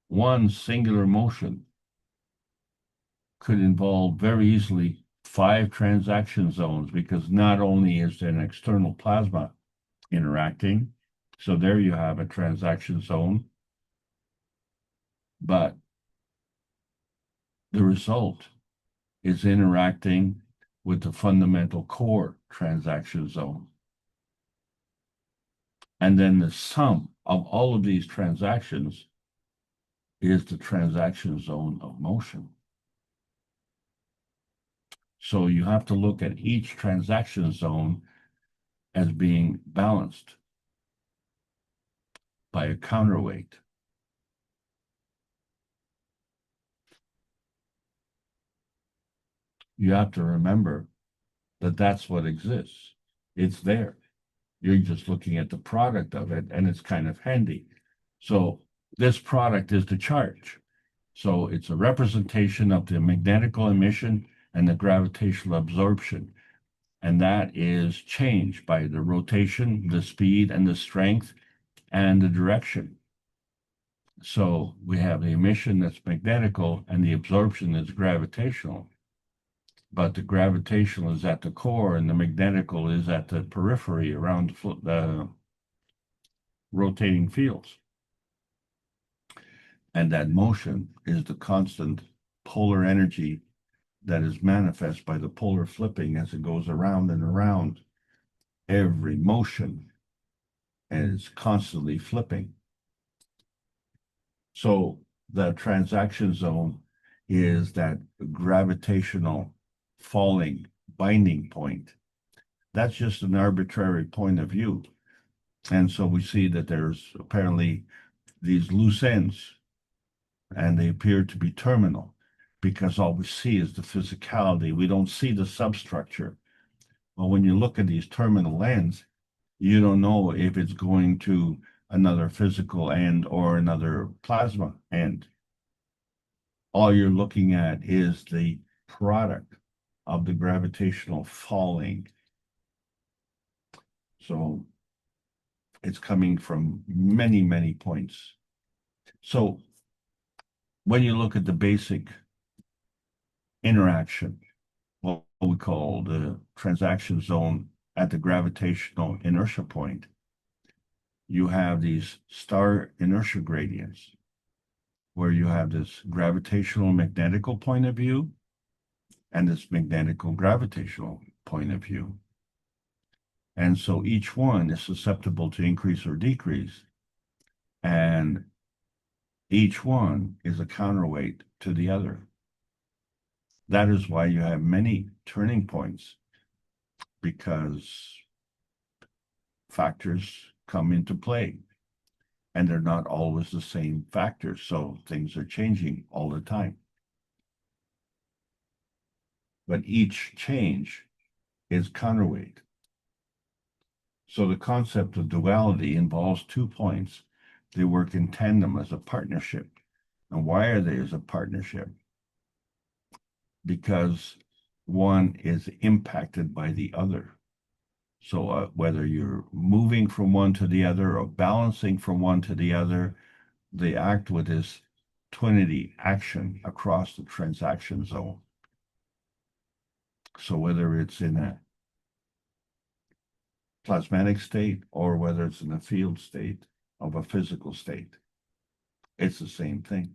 Speaker 6: one singular motion, could involve very easily 5 transaction zones, because not only is there an external plasma interacting, so there you have a transaction zone, but the result is interacting with the fundamental core transaction zone. And then the sum of all of these transactions is the transaction zone of motion. So you have to look at each transaction zone as being balanced by a counterweight. You have to remember that that's what exists. It's there. You're just looking at the product of it, and it's kind of handy. So this product is the charge. So it's a representation of the magnetical emission and the gravitational absorption. And that is changed by the rotation, the speed, and the strength, and the direction. So we have the emission that's magnetical and the absorption that's gravitational. But the gravitational is at the core and the magnetical is at the periphery around the rotating fields. And that motion is the constant polar energy that is manifest by the polar flipping as it goes around and around. Every motion is constantly flipping. So the transaction zone is that gravitational falling binding point. That's just an arbitrary point of view. And so we see that there's apparently these loose ends, and they appear to be terminal because all we see is the physicality. We don't see the substructure. Well, when you look at these terminal ends, you don't know if it's going to another physical end or another plasma end. All you're looking at is the product of the gravitational falling. So it's coming from many, many points. So when you look at the basic interaction, what we call the transaction zone at the gravitational inertia point, you have these star inertia gradients where you have this gravitational magnetical point of view and this magnetical gravitational point of view. And so each one is susceptible to increase or decrease, and each one is a counterweight to the other. That is why you have many turning points, because factors come into play and they're not always the same factors. So things are changing all the time. But each change is counterweight. So the concept of duality involves 2 points. They work in tandem as a partnership. And why are they as a partnership? Because one is impacted by the other. So whether you're moving from one to the other or balancing from one to the other, they act with this twinity action across the transaction zone. So whether it's in a plasmatic state or whether it's in a field state of a physical state, it's the same thing.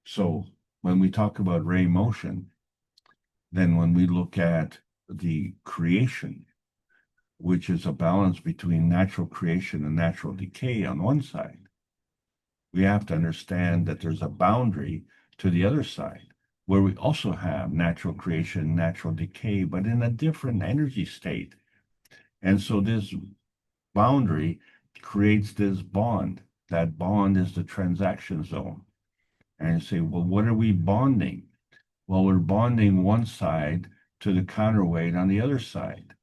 Speaker 6: So when we talk about ray motion, then when we look at the creation, which is a balance between natural creation and natural decay on one side, we have to understand that there's a boundary to the other side where we also have natural creation, natural decay, but in a different energy state. And so this boundary creates this bond. That bond is the transaction zone. And you say, well, what are we bonding? Well, we're bonding one side to the counterweight on the other side.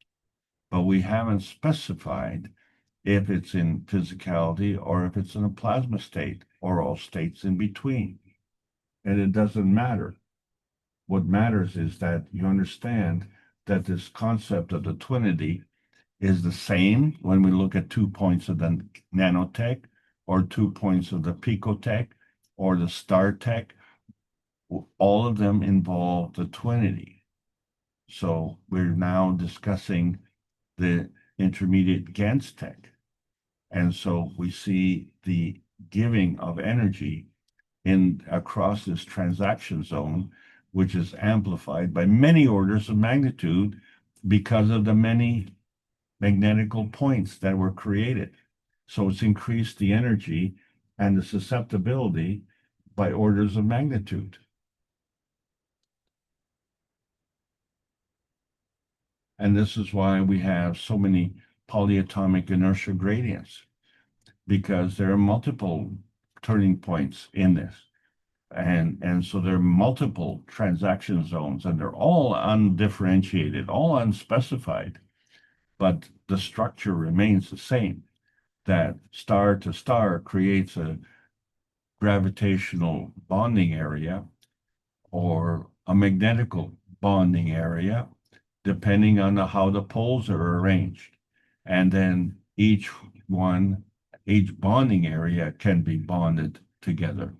Speaker 6: But we haven't specified if it's in physicality or if it's in a plasma state or all states in between. And it doesn't matter. What matters is that you understand that this concept of the twinity is the same when we look at 2 points of the nanotech or 2 points of the picotech or the star tech. All of them involve the twinity. So we're now discussing the intermediate GANS tech. And so we see the giving of energy in across this transaction zone, which is amplified by many orders of magnitude because of the many magnetical points that were created. So it's increased the energy and the susceptibility by orders of magnitude. And this is why we have so many polyatomic inertia gradients, because there are multiple turning points in this. And so there are multiple transaction zones, and they're all undifferentiated, all unspecified, but the structure remains the same, that star to star creates a gravitational bonding area or a magnetical bonding area, depending on how the poles are arranged. And then each bonding area can be bonded together.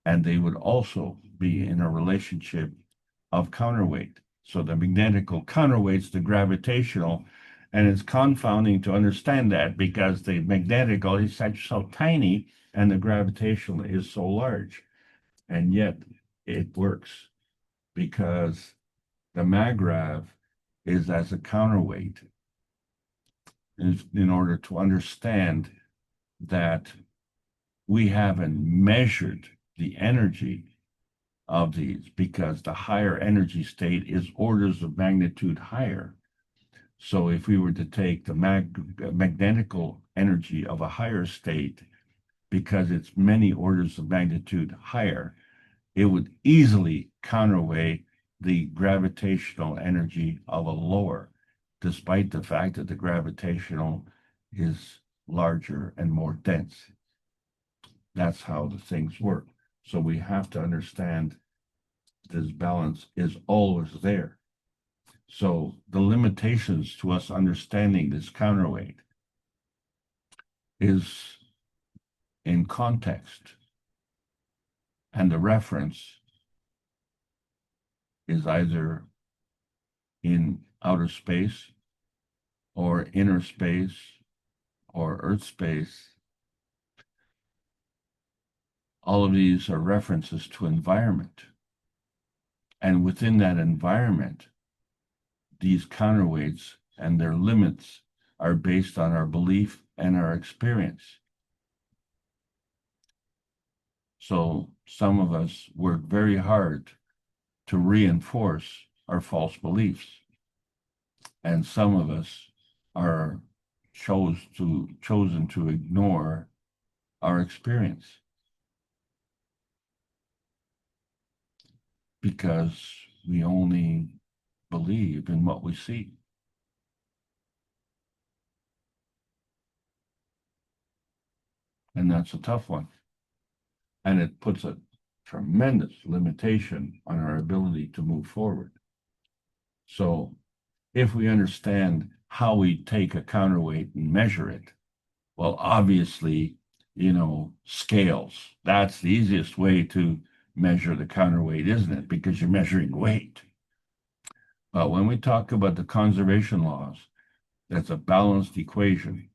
Speaker 6: And they would also be in a relationship of counterweight. So the magnetical counterweights the gravitational, and it's confounding to understand that because the magnetical is so tiny and the gravitational is so large. And yet it works because the maggrav is as a counterweight in order to understand that we haven't measured the energy of these, because the higher energy state is orders of magnitude higher. So if we were to take the magnetical energy of a higher state, because it's many orders of magnitude higher, it would easily counterweigh the gravitational energy of a lower, despite the fact that the gravitational is larger and more dense. That's how the things work. So we have to understand this balance is always there. So the limitations to us understanding this counterweight is in context, and the reference is either in outer space or inner space or earth space. All of these are references to environment. And within that environment, these counterweights and their limits are based on our belief and our experience. So some of us work very hard to reinforce our false beliefs, and some of us are chosen to ignore our experience because we only believe in what we see. And that's a tough one. And it puts a tremendous limitation on our ability to move forward. So if we understand how we take a counterweight and measure it, well, obviously, scales. That's the easiest way to measure the counterweight, isn't it? Because you're measuring weight. But when we talk about the conservation laws, that's a balanced equation.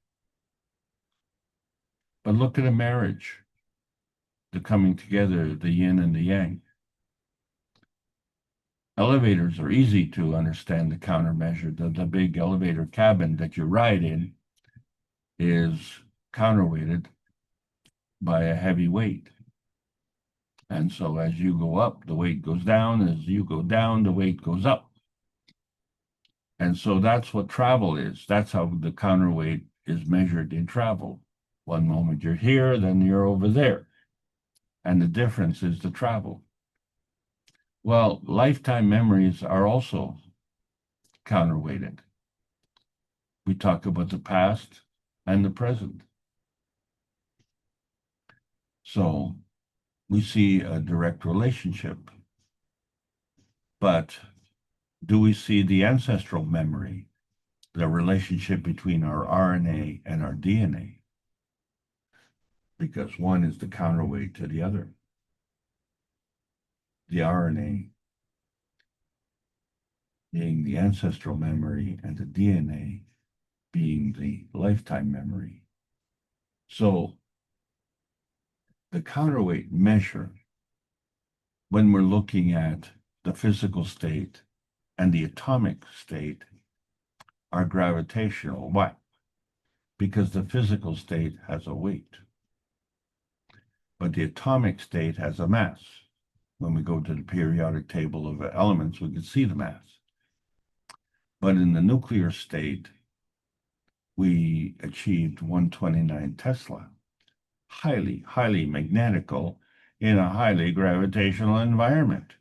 Speaker 6: But look at a marriage, the coming together, the yin and the yang. Elevators are easy to understand the countermeasure. The big elevator cabin that you ride in is counterweighted by a heavy weight. And so as you go up, the weight goes down. As you go down, the weight goes up. And so that's what travel is. That's how the counterweight is measured in travel. One moment you're here, then you're over there. And the difference is the travel. Well, lifetime memories are also counterweighted. We talk about the past and the present. So we see a direct relationship. But do we see the ancestral memory, the relationship between our RNA and our DNA? Because one is the counterweight to the other. The RNA being the ancestral memory and the DNA being the lifetime memory. So the counterweight measure, when we're looking at the physical state and the atomic state, are gravitational. Why? Because the physical state has a weight, but the atomic state has a mass. When we go to the periodic table of elements, we can see the mass. But in the nuclear state, we achieved 129 Tesla, highly, highly magnetical in a highly gravitational environment.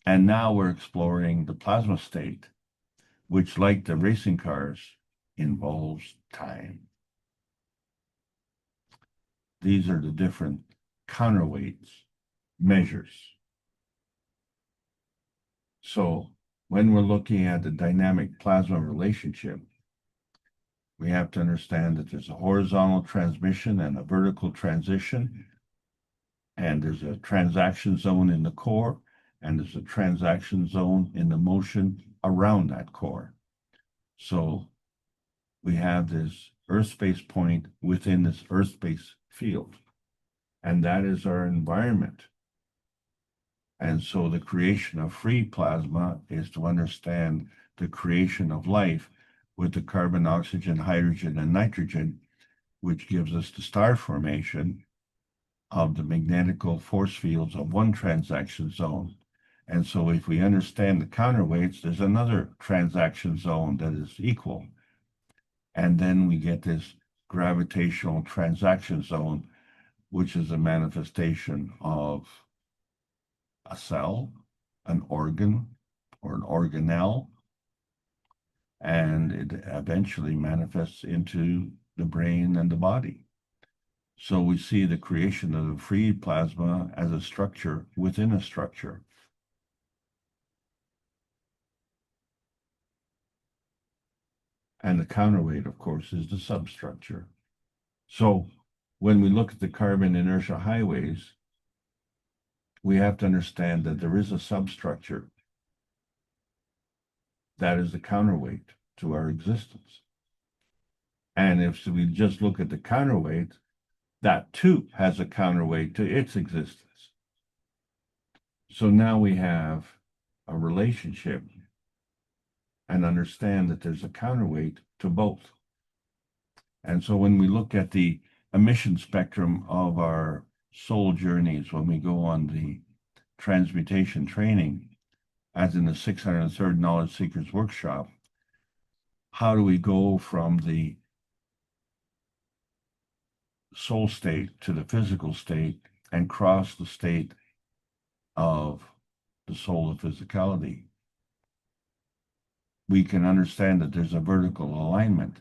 Speaker 6: And now we're exploring the plasma state, which, like the racing cars, involves time. These are the different counterweights, measures. So when we're looking at the dynamic plasma relationship, we have to understand that there's a horizontal transmission and a vertical transition, and there's a transaction zone in the core, and there's a transaction zone in the motion around that core. So we have this Earth space point within this Earth space field, and that is our environment. And so the creation of free plasma is to understand the creation of life with the carbon, oxygen, hydrogen, and nitrogen, which gives us the star formation of the magnetical force fields of one transaction zone. And so if we understand the counterweights, there's another transaction zone that is equal. And then we get this gravitational transaction zone, which is a manifestation of a cell, an organ, or an organelle, and it eventually manifests into the brain and the body. So we see the creation of the free plasma as a structure within a structure. And the counterweight, of course, is the substructure. So when we look at the carbon inertia highways, we have to understand that there is a substructure that is the counterweight to our existence. And if we just look at the counterweight, that too has a counterweight to its existence. So now we have a relationship and understand that there's a counterweight to both. And so when we look at the emission spectrum of our soul journeys, when we go on the transmutation training, as in the 603rd Knowledge Seekers Workshop, how do we go from the soul state to the physical state and cross the state of the soul of physicality? we can understand that there's a vertical alignment,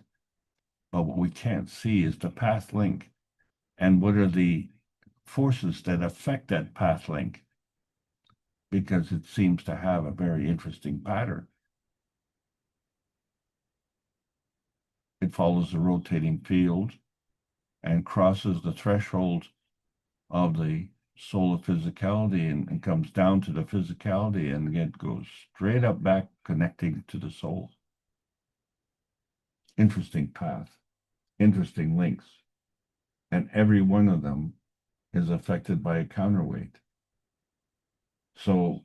Speaker 6: but what we can't see is the path link and what are the forces that affect that path link, because it seems to have a very interesting pattern. It follows the rotating field and crosses the threshold of the soul of physicality and comes down to the physicality and again goes straight up back connecting to the soul. Interesting path, interesting links. And every one of them is affected by a counterweight. So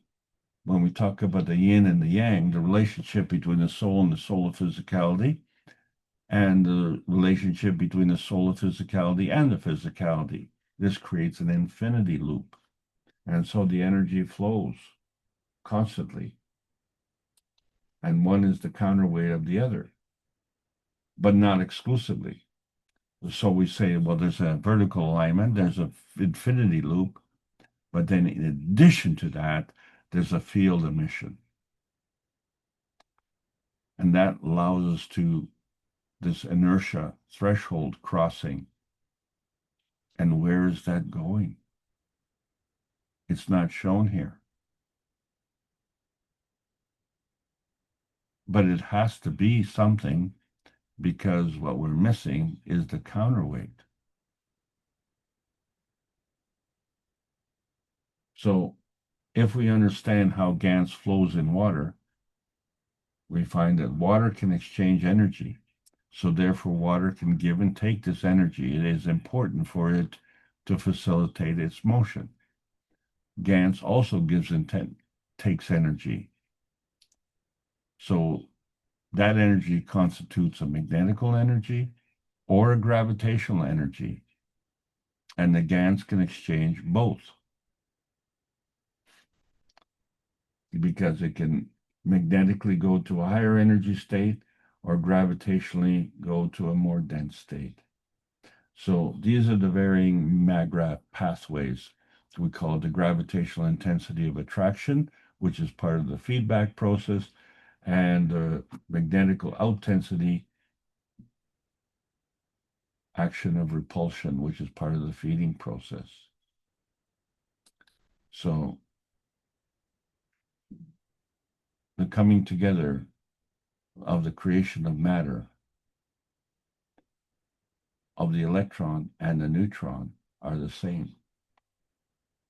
Speaker 6: when we talk about the yin and the yang, the relationship between the soul and the soul of physicality, and the relationship between the soul of physicality and the physicality, this creates an infinity loop. And so the energy flows constantly. And one is the counterweight of the other, but not exclusively. So we say, well, there's a vertical alignment, there's an infinity loop, but then in addition to that, there's a field emission. And that allows us to this inertia threshold crossing. And where is that going? It's not shown here. But it has to be something, because what we're missing is the counterweight. So if we understand how GANS flows in water, we find that water can exchange energy. So therefore, water can give and take this energy. It is important for it to facilitate its motion. GANS also gives and takes energy. So that energy constitutes a magnetical energy or a gravitational energy. And the GANs can exchange both, because it can magnetically go to a higher energy state or gravitationally go to a more dense state. So these are the varying MAGRAPH pathways. We call it the gravitational intensity of attraction, which is part of the feedback process, and the magnetical outintensity action of repulsion, which is part of the feeding process. So the coming together of the creation of matter, of the electron and the neutron, are the same.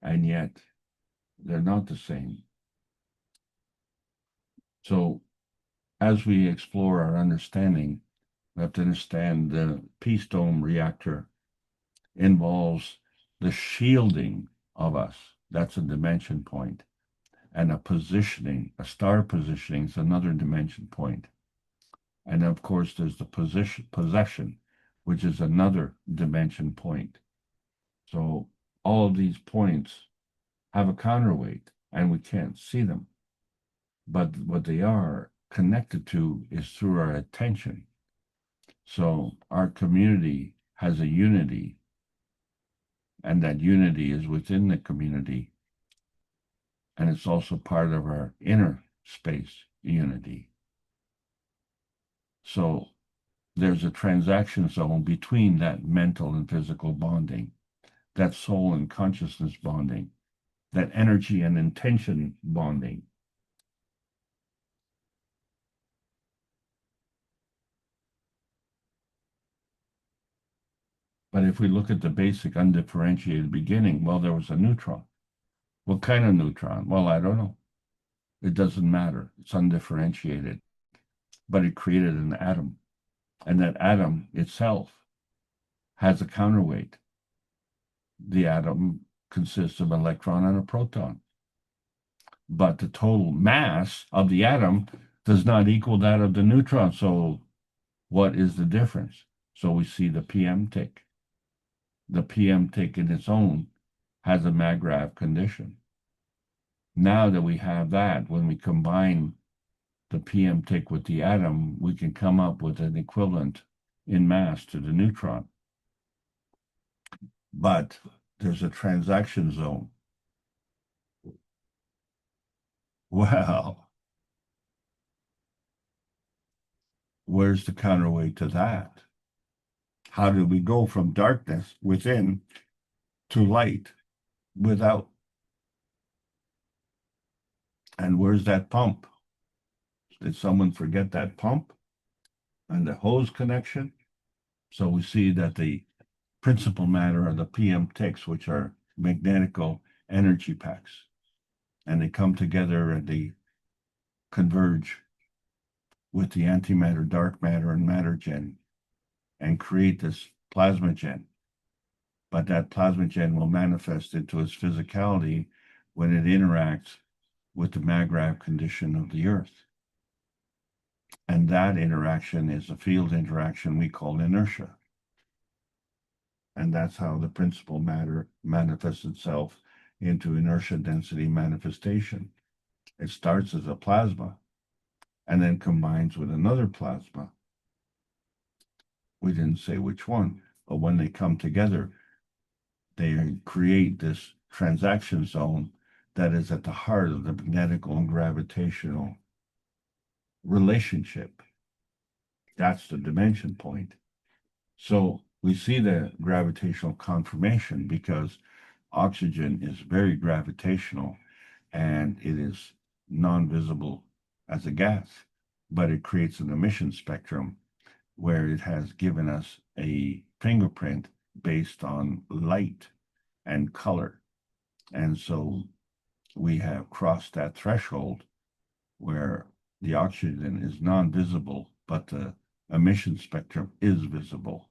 Speaker 6: And yet they're not the same. So as we explore our understanding, we have to understand the peace dome reactor involves the shielding of us. That's a dimension point. And a positioning, a star positioning, is another dimension point. And of course, there's the possession, which is another dimension point. So all of these points have a counterweight, and we can't see them. But what they are connected to is through our attention. So our community has a unity, and that unity is within the community. And it's also part of our inner space unity. So there's a transaction zone between that mental and physical bonding, that soul and consciousness bonding, that energy and intention bonding. But if we look at the basic undifferentiated beginning, well, there was a neutron. What kind of neutron? Well, I don't know. It doesn't matter. It's undifferentiated. But it created an atom. And that atom itself has a counterweight. The atom consists of an electron and a proton. But the total mass of the atom does not equal that of the neutron. So what is the difference? So we see the PM tick. The PM tick in its own has a MAGRAPH condition. Now that we have that, when we combine the PM tick with the atom, we can come up with an equivalent in mass to the neutron. But there's a transaction zone. Well, where's the counterweight to that? How do we go from darkness within to light without? And where's that pump? Did someone forget that pump and the hose connection? So we see that the principal matter are the PM ticks, which are magnetical energy packs. And they come together and they converge with the antimatter, dark matter, and matter gen and create this plasmagen. But that plasmagen will manifest into its physicality when it interacts with the maggrav condition of the Earth. And that interaction is a field interaction we call inertia. And that's how the principal matter manifests itself into inertia density manifestation. It starts as a plasma and then combines with another plasma. We didn't say which one, but when they come together, they create this transaction zone that is at the heart of the magnetical and gravitational relationship. That's the dimension point. So we see the gravitational confirmation because oxygen is very gravitational and it is non-visible as a gas, but it creates an emission spectrum where it has given us a fingerprint based on light and color. And so we have crossed that threshold where the oxygen is non-visible, but the emission spectrum is visible.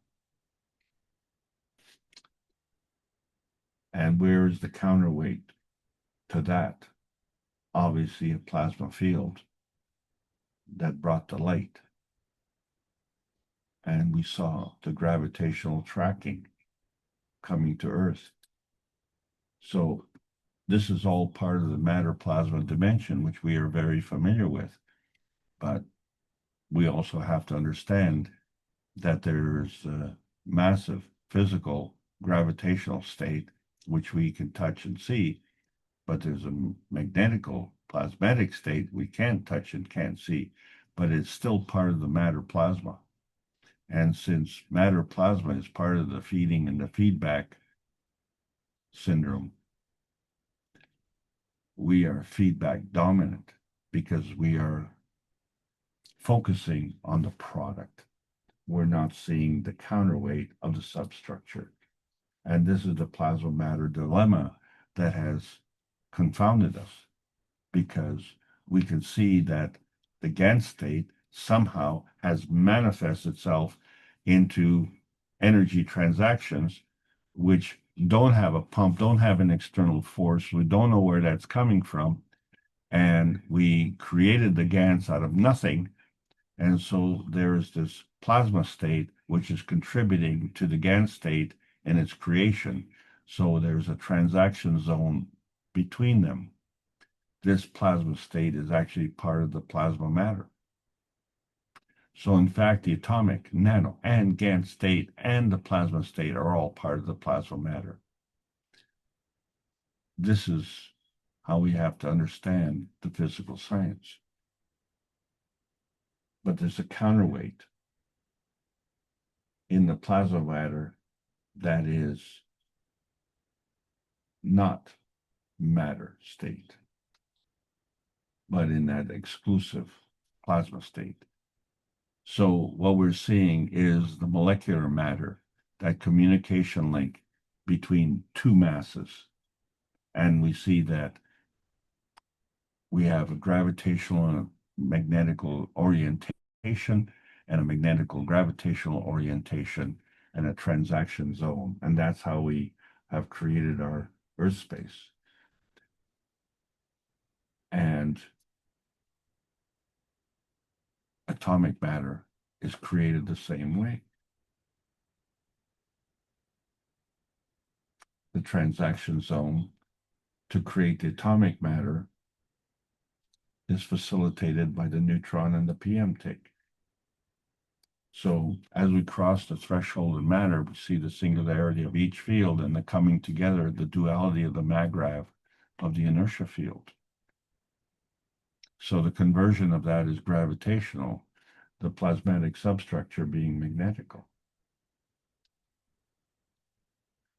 Speaker 6: And where is the counterweight to that? Obviously, a plasma field that brought the light. And we saw the gravitational tracking coming to Earth. So this is all part of the matter plasma dimension, which we are very familiar with. But we also have to understand that there's a massive physical gravitational state, which we can touch and see, but there's a magnetical plasmatic state we can't touch and can't see, but it's still part of the matter plasma. And since matter plasma is part of the feeding and the feedback syndrome, we are feedback dominant because we are focusing on the product. We're not seeing the counterweight of the substructure. And this is the plasma matter dilemma that has confounded us, because we can see that the GAN state somehow has manifested itself into energy transactions which don't have a pump, don't have an external force. We don't know where that's coming from. And we created the GANs out of nothing. And so there is this plasma state which is contributing to the GAN state and its creation. So there's a transaction zone between them. This plasma state is actually part of the plasma matter. So in fact, the atomic, nano, and GAN state and the plasma state are all part of the plasma matter. This is how we have to understand the physical science. But there's a counterweight in the plasma matter that is not matter state, but in that exclusive plasma state. So what we're seeing is the molecular matter, that communication link between two masses. And we see that we have a gravitational and a magnetical orientation and a magnetical gravitational orientation and a transaction zone. And that's how we have created our Earth space. And atomic matter is created the same way. The transaction zone to create the atomic matter is facilitated by the neutron and the PM tick. So as we cross the threshold of matter, we see the singularity of each field and the coming together, the duality of the maggrav of the inertia field. So the conversion of that is gravitational, the plasmatic substructure being magnetical.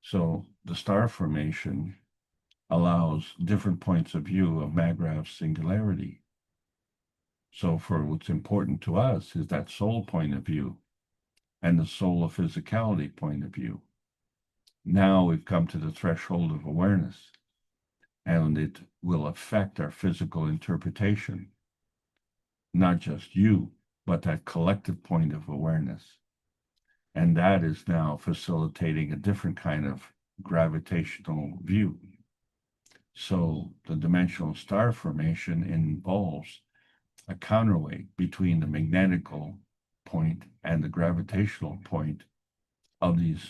Speaker 6: So the star formation allows different points of view of Magrav's singularity. So for what's important to us is that soul point of view and the soul of physicality point of view. Now we've come to the threshold of awareness, and it will affect our physical interpretation. Not just you, but that collective point of awareness. And that is now facilitating a different kind of gravitational view. So the dimensional star formation involves a counterweight between the magnetical point and the gravitational point of these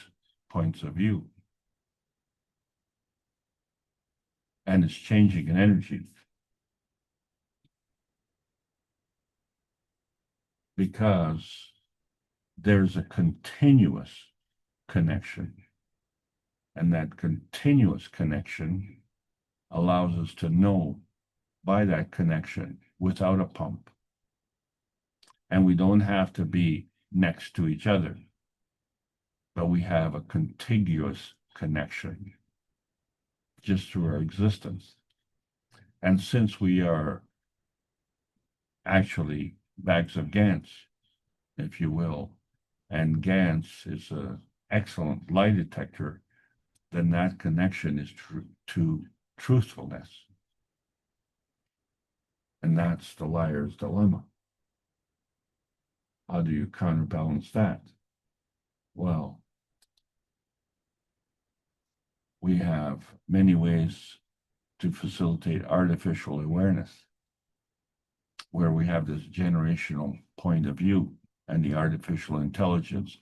Speaker 6: points of view. And it's changing in energy. Because there's a continuous connection. And that continuous connection allows us to know by that connection without a pump. And we don't have to be next to each other, but we have a contiguous connection just through our existence. And since we are actually bags of GANs, if you will, and GANs is an excellent lie detector, then that connection is to truthfulness. And that's the liar's dilemma. How do you counterbalance that? Well, we have many ways to facilitate artificial awareness, where we have this generational point of view, and the artificial intelligence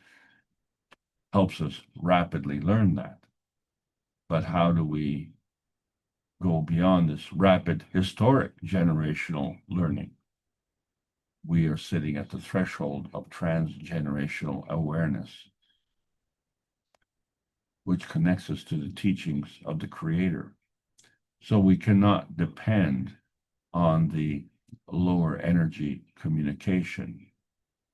Speaker 6: helps us rapidly learn that. But how do we go beyond this rapid historic generational learning? We are sitting at the threshold of transgenerational awareness, which connects us to the teachings of the Creator. So we cannot depend on the lower energy communication.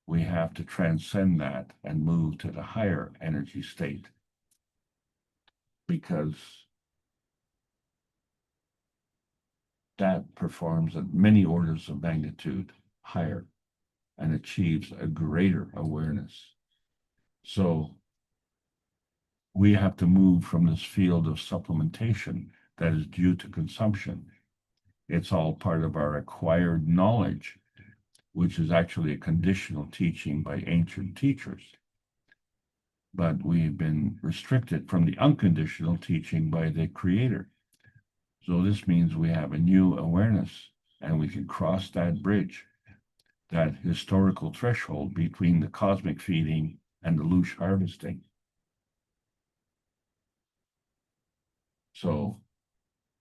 Speaker 6: We have to transcend that and move to the higher energy state, because that performs at many orders of magnitude higher and achieves a greater awareness. So we have to move from this field of supplementation that is due to consumption. It's all part of our acquired knowledge, which is actually a conditional teaching by ancient teachers. But we've been restricted from the unconditional teaching by the Creator. So this means we have a new awareness, and we can cross that bridge, that historical threshold between the cosmic feeding and the loosh harvesting. So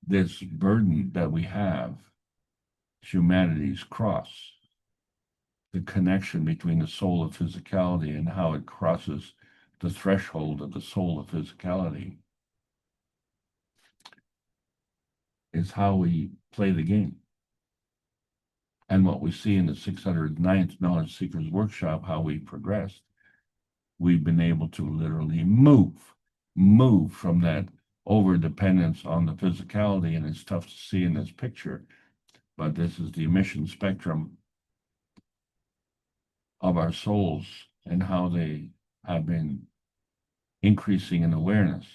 Speaker 6: this burden that we have, humanity's cross, the connection between the soul of physicality and how it crosses the threshold of the soul of physicality, is how we play the game. And what we see in the 609th Knowledge Seekers Workshop, how we progressed, we've been able to literally move from that over-dependence on the physicality, and it's tough to see in this picture, but this is the emission spectrum of our souls and how they have been increasing in awareness,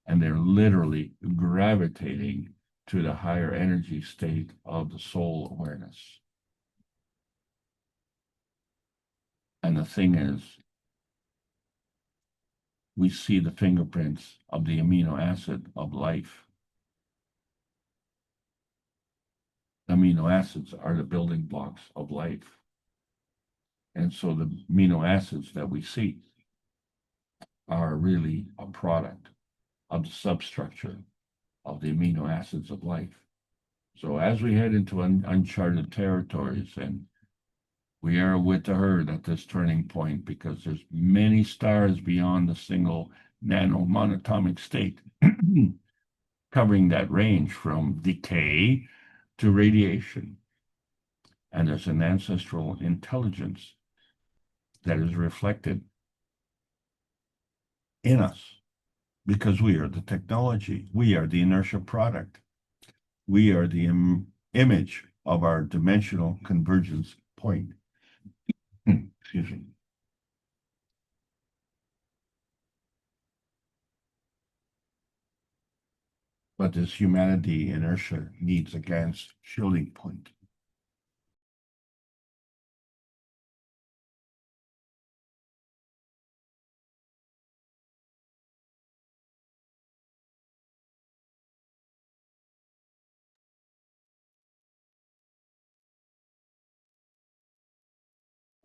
Speaker 6: and they're literally gravitating to the higher energy state of the soul awareness. And the thing is, we see the fingerprints of the amino acid of life. Amino acids are the building blocks of life. And so the amino acids that we see are really a product of the substructure of the amino acids of life. So as we head into uncharted territories, and we are with the herd at this turning point, because there's many stars beyond the single nanomonatomic state, covering that range from decay to radiation. And there's an ancestral intelligence that is reflected in us because we are the technology. We are the inertia product. We are the image of our dimensional convergence point. Excuse me. But this humanity inertia needs a gas shielding point.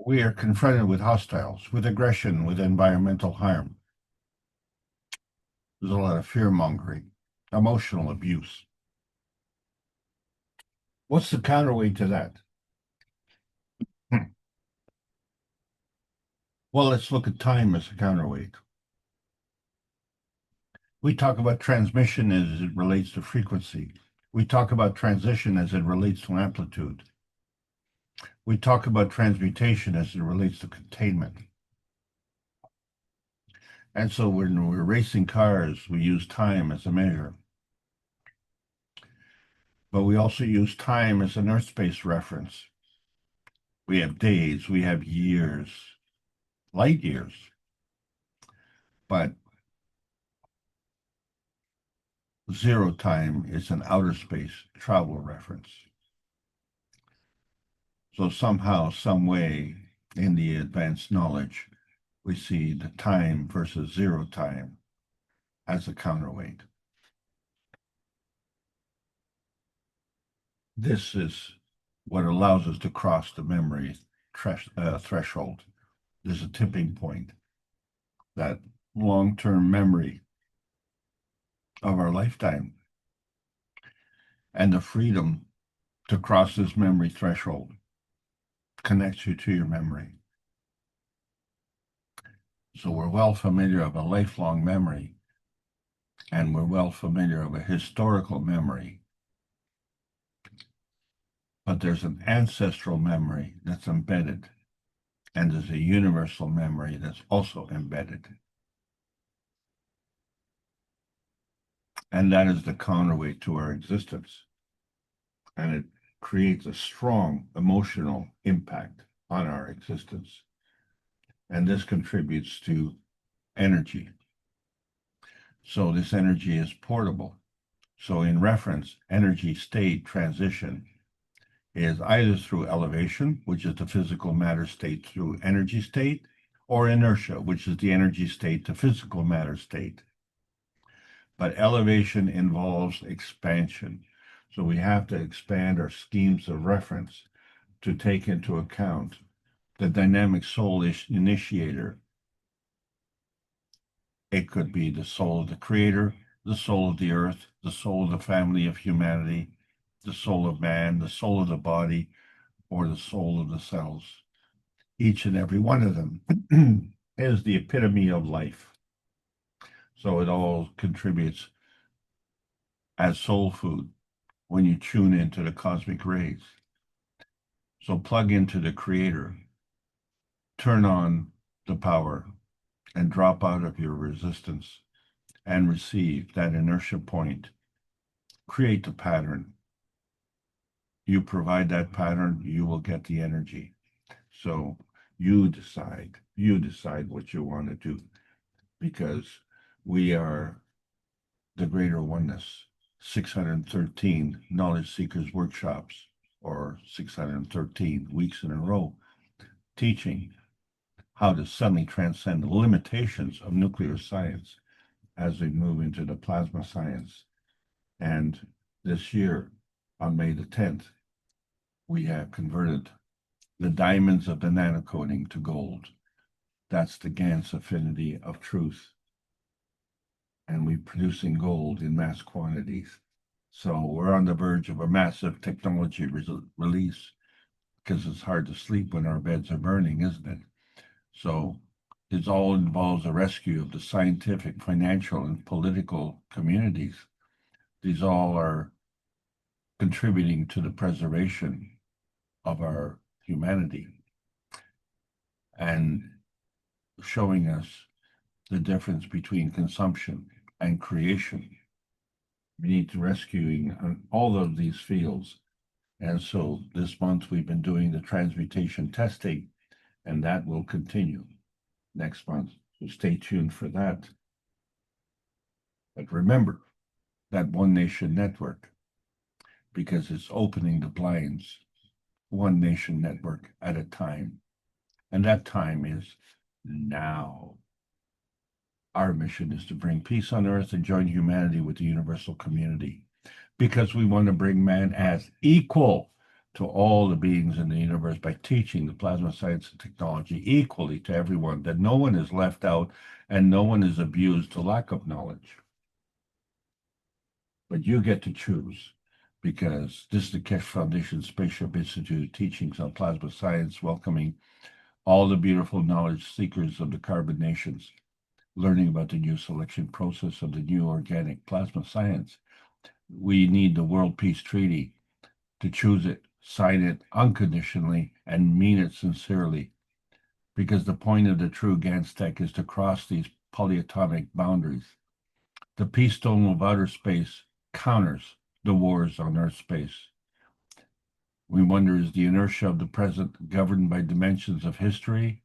Speaker 6: We are confronted with hostiles, with aggression, with environmental harm. There's a lot of fear-mongering, emotional abuse. What's the counterweight to that? Well, let's look at time as a counterweight. We talk about transmission as it relates to frequency. We talk about transition as it relates to amplitude. We talk about transmutation as it relates to containment. And so when we're racing cars, we use time as a measure. But we also use time as an earth-space reference. We have days, we have years, light years. But zero time is an outer space travel reference. So somehow, some way, in the advanced knowledge, we see the time versus zero time as a counterweight. This is what allows us to cross the memory threshold. There's a tipping point, that long-term memory of our lifetime, and the freedom to cross this memory threshold connects you to your memory. So we're well familiar of a lifelong memory, and we're well familiar of a historical memory. But there's an ancestral memory that's embedded, and there's a universal memory that's also embedded. And that is the counterweight to our existence. And it creates a strong emotional impact on our existence. And this contributes to energy. So this energy is portable. So in reference, energy state transition is either through elevation, which is the physical matter state through energy state, or inertia, which is the energy state to physical matter state. But elevation involves expansion. So we have to expand our schemes of reference to take into account the dynamic soul initiator. It could be the soul of the creator, the soul of the earth, the soul of the family of humanity, the soul of man, the soul of the body, or the soul of the cells. Each and every one of them is the epitome of life. So it all contributes as soul food when you tune into the cosmic rays. So plug into the creator, turn on the power, and drop out of your resistance and receive that inertia point. Create the pattern. You provide that pattern, you will get the energy. So you decide what you want to do, because we are the greater oneness. 613 knowledge seekers workshops, or 613 weeks in a row, teaching how to suddenly transcend the limitations of nuclear science as we move into the plasma science. And this year, on May the 10th, we have converted the diamonds of the nanocoding to gold. That's the GANS affinity of truth. And we're producing gold in mass quantities. So we're on the verge of a massive technology release, because it's hard to sleep when our beds are burning, isn't it? So it all involves a rescue of the scientific, financial, and political communities. These all are contributing to the preservation of our humanity and showing us the difference between consumption and creation. We need to rescuing all of these fields. And so this month we've been doing the transmutation testing, and that will continue next month. So stay tuned for that. But remember that One Nation Network, because it's opening the blinds, one nation network at a time. And that time is now. Our mission is to bring peace on earth and join humanity with the universal community, because we want to bring man as equal to all the beings in the universe by teaching the plasma science and technology equally to everyone, that no one is left out and no one is abused to lack of knowledge. But you get to choose, because this is the Keshe Foundation Spaceship Institute teachings on plasma science, welcoming all the beautiful knowledge seekers of the carbon nations, learning about the new selection process of the new organic plasma science. We need the World Peace Treaty to choose it, sign it unconditionally, and mean it sincerely, because the point of the true Ganztech is to cross these polyatomic boundaries. The peace dome of outer space counters the wars on Earth space. We wonder, is the inertia of the present governed by dimensions of history?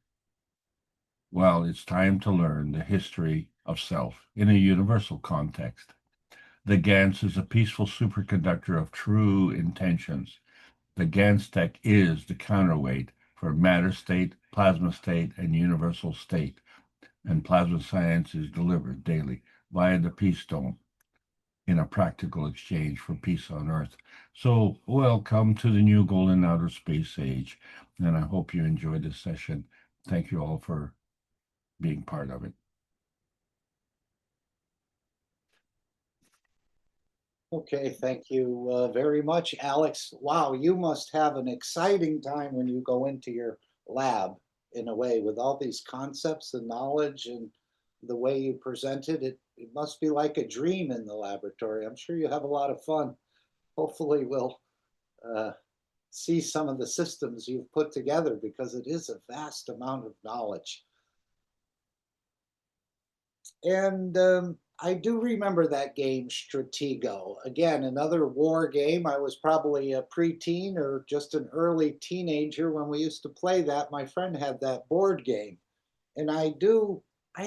Speaker 6: Well, it's time to learn the history of self in a universal context. The GANS is a peaceful superconductor of true intentions. The Ganztech is the counterweight for matter state, plasma state, and universal state. And plasma science is delivered daily via the Peace Dome in a practical exchange for peace on Earth. So welcome to the new golden outer space age. And I hope you enjoyed this session. Thank you all for being part of it.
Speaker 3: Okay, thank you very much, Alex. Wow, you must have an exciting time when you go into your lab, in a way, with all these concepts and knowledge and the way you presented it. It must be like a dream in the laboratory. I'm sure you have a lot of fun. Hopefully we'll see some of the systems you've put together, because it is a vast amount of knowledge. And I do remember that game, Stratego. Again, another war game. I was probably a preteen or just an early teenager when we used to play that. My friend had that board game. And I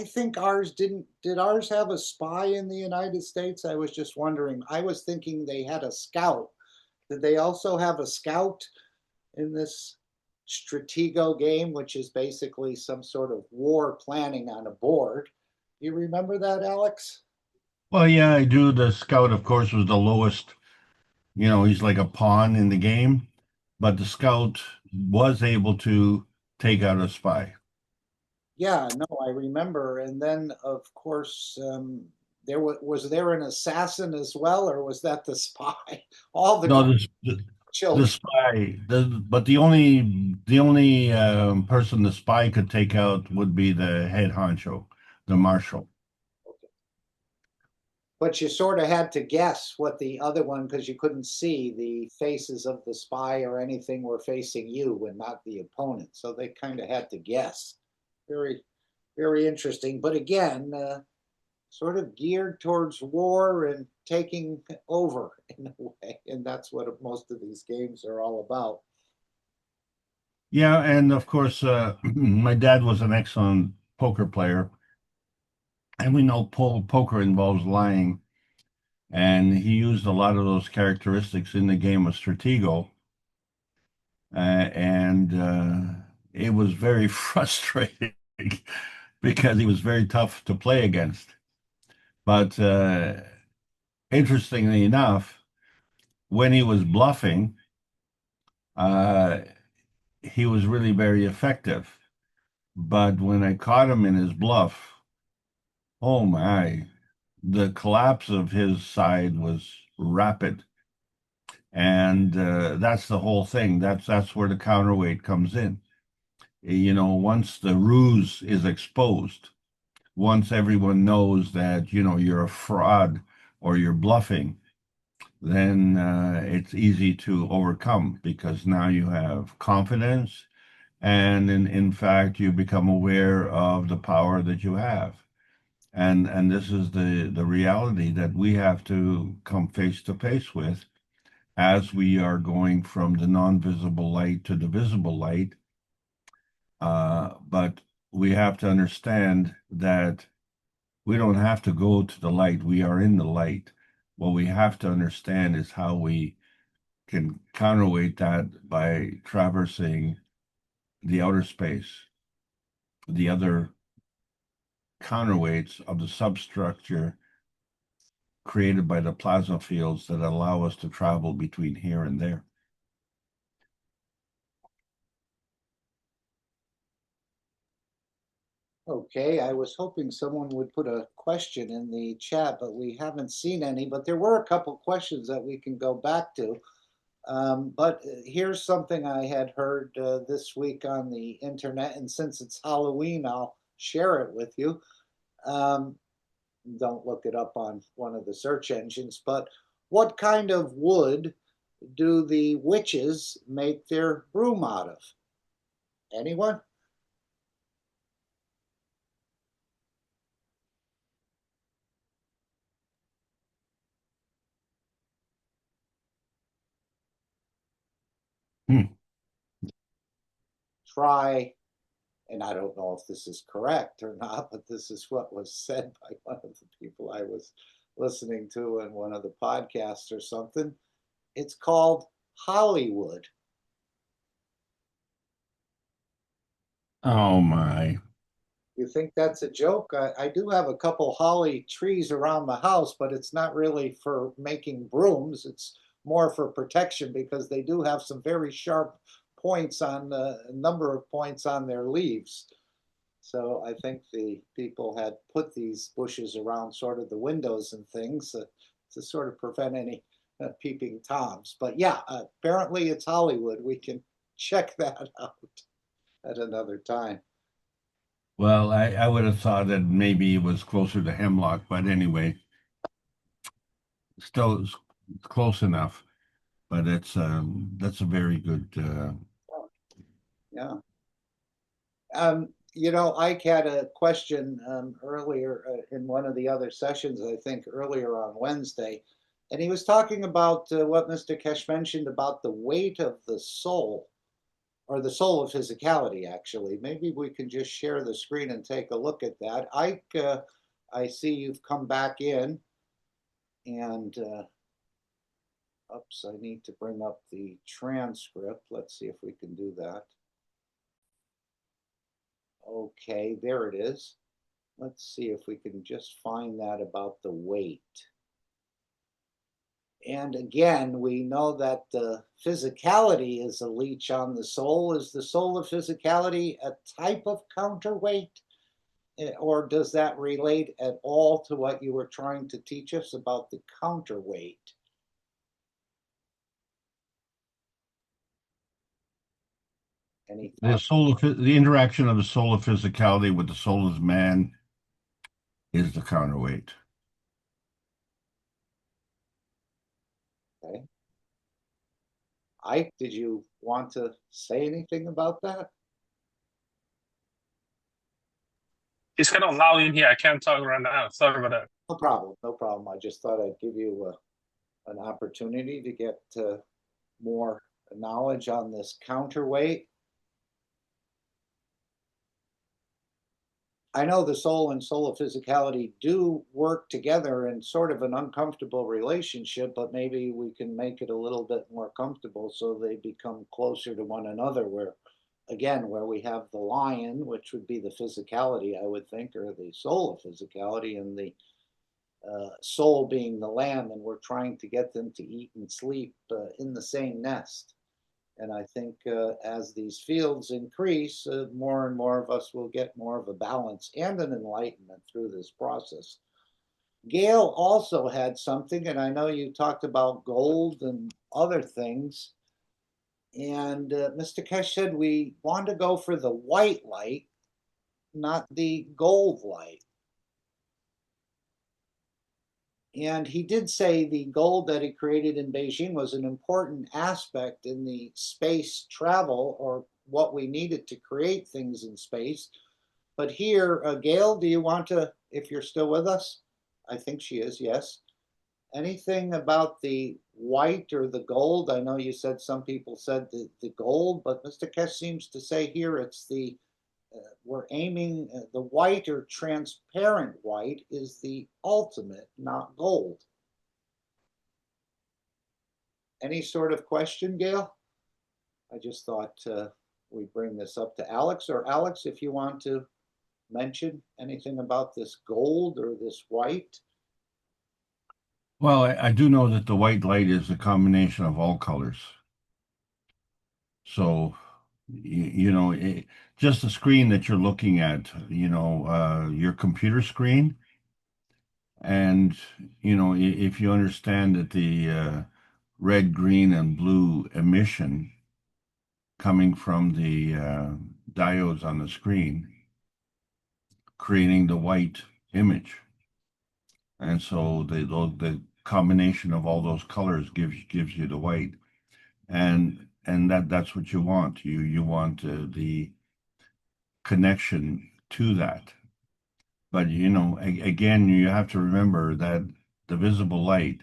Speaker 3: think ours did ours have a spy in the United States? I was just wondering. I was thinking they had a scout. Did they also have a scout in this Stratego game, which is basically some sort of war planning on a board? You remember that, Alex?
Speaker 6: Well, yeah, I do. The scout, of course, was the lowest. He's like a pawn in the game, but the scout was able to take out a spy.
Speaker 3: Yeah, no, I remember. And then, of course, was there an assassin as well, or was that the spy? All the
Speaker 6: No, the
Speaker 3: children.
Speaker 6: spy. But the only person the spy could take out would be the head honcho, the marshal.
Speaker 3: But you sort of had to guess what the other one, because you couldn't see the faces of the spy or anything were facing you and not the opponent. So they kind of had to guess. Very, very interesting. But again, sort of geared towards war and taking over in a way. And that's what most of these games are all about.
Speaker 6: Yeah, and of course, my dad was an excellent poker player, and we know poker involves lying, and he used a lot of those characteristics in the game of Stratego, and it was very frustrating because he was very tough to play against. But interestingly enough, when he was bluffing, he was really very effective. But when I caught him in his bluff, oh my, the collapse of his side was rapid. And that's the whole thing. That's where the counterweight comes in. Once the ruse is exposed, once everyone knows that, you're a fraud or you're bluffing, then it's easy to overcome, because now you have confidence, and in fact you become aware of the power that you have. And this is the reality that we have to come face to face with as we are going from the non-visible light to the visible light. But we have to understand that we don't have to go to the light. We are in the light. What we have to understand is how we can counterweight that by traversing the outer space, the other counterweights of the substructure created by the plasma fields that allow us to travel between here and there.
Speaker 3: Okay, I was hoping someone would put a question in the chat, but we haven't seen any. But there were a couple questions that we can go back to. But here's something I had heard this week on the internet, and since it's Halloween, I'll share it with you. Don't look it up on one of the search engines, but what kind of wood do the witches make their broom out of? Anyone? Try, and I don't know if this is correct or not, but this is what was said by one of the people I was listening to in one of the podcasts or something. It's called Hollywood.
Speaker 6: Oh my.
Speaker 3: You think that's a joke? I do have a couple holly trees around the house, but it's not really for making brooms. It's more for protection because they do have some very sharp points on a number of points on their leaves. So I think the people had put these bushes around sort of the windows and things to sort of prevent any peeping toms. But yeah, apparently it's Hollywood. We can check that out at another time.
Speaker 6: Well, I would have thought that maybe it was closer to hemlock, but anyway, still it's close enough. But that's a very good.
Speaker 3: Yeah. You know, Ike had a question earlier in one of the other sessions, I think earlier on Wednesday, and he was talking about what Mr. Keshe mentioned about the weight of the soul, or the soul of physicality, actually. Maybe we can just share the screen and take a look at that. Ike, I see you've come back in, and oops, I need to bring up the transcript. Let's see if we can do that. Okay, there it is. Let's see if we can just find that about the weight. And again, we know that the physicality is a leech on the soul. Is the soul of physicality a type of counterweight? Or does that relate at all to what you were trying to teach us about the counterweight? Any thoughts?
Speaker 6: The interaction of the soul of physicality with the soul of man is the counterweight.
Speaker 3: Okay. Ike, did you want to say anything about that?
Speaker 8: It's kind of loud in here. I can't talk right now. Sorry about that.
Speaker 3: No problem, no problem. I just thought I'd give you an opportunity to get more knowledge on this counterweight. I know the soul and soul of physicality do work together in sort of an uncomfortable relationship, but maybe we can make it a little bit more comfortable so they become closer to one another, where, again, where we have the lion, which would be the physicality, I would think, or the soul of physicality, and the soul being the lamb, and we're trying to get them to eat and sleep in the same nest. And I think as these fields increase, more and more of us will get more of a balance and an enlightenment through this process. Gail also had something, and I know you talked about gold and other things. And Mr. Keshe said we want to go for the white light, not the gold light. And he did say the gold that he created in Beijing was an important aspect in the space travel, or what we needed to create things in space. But here, Gail, do you want to, if you're still with us? I think she is, yes. Anything about the white or the gold? I know you said some people said the gold, but Mr. Keshe seems to say here it's the, we're aiming, the white or transparent white is the ultimate, not gold. Any sort of question, Gail? I just thought we'd bring this up to Alex. Or Alex, if you want to mention anything about this gold or this white.
Speaker 6: Well, I do know that the white light is a combination of all colors. So, you know, just the screen that you're looking at, you know, your computer screen. And, you know, if you understand that the red, green, and blue emission coming from the diodes on the screen, creating the white image. And so the combination of all those colors gives you the white. And that's what you want. You want the connection to that. But you know, again, you have to remember that the visible light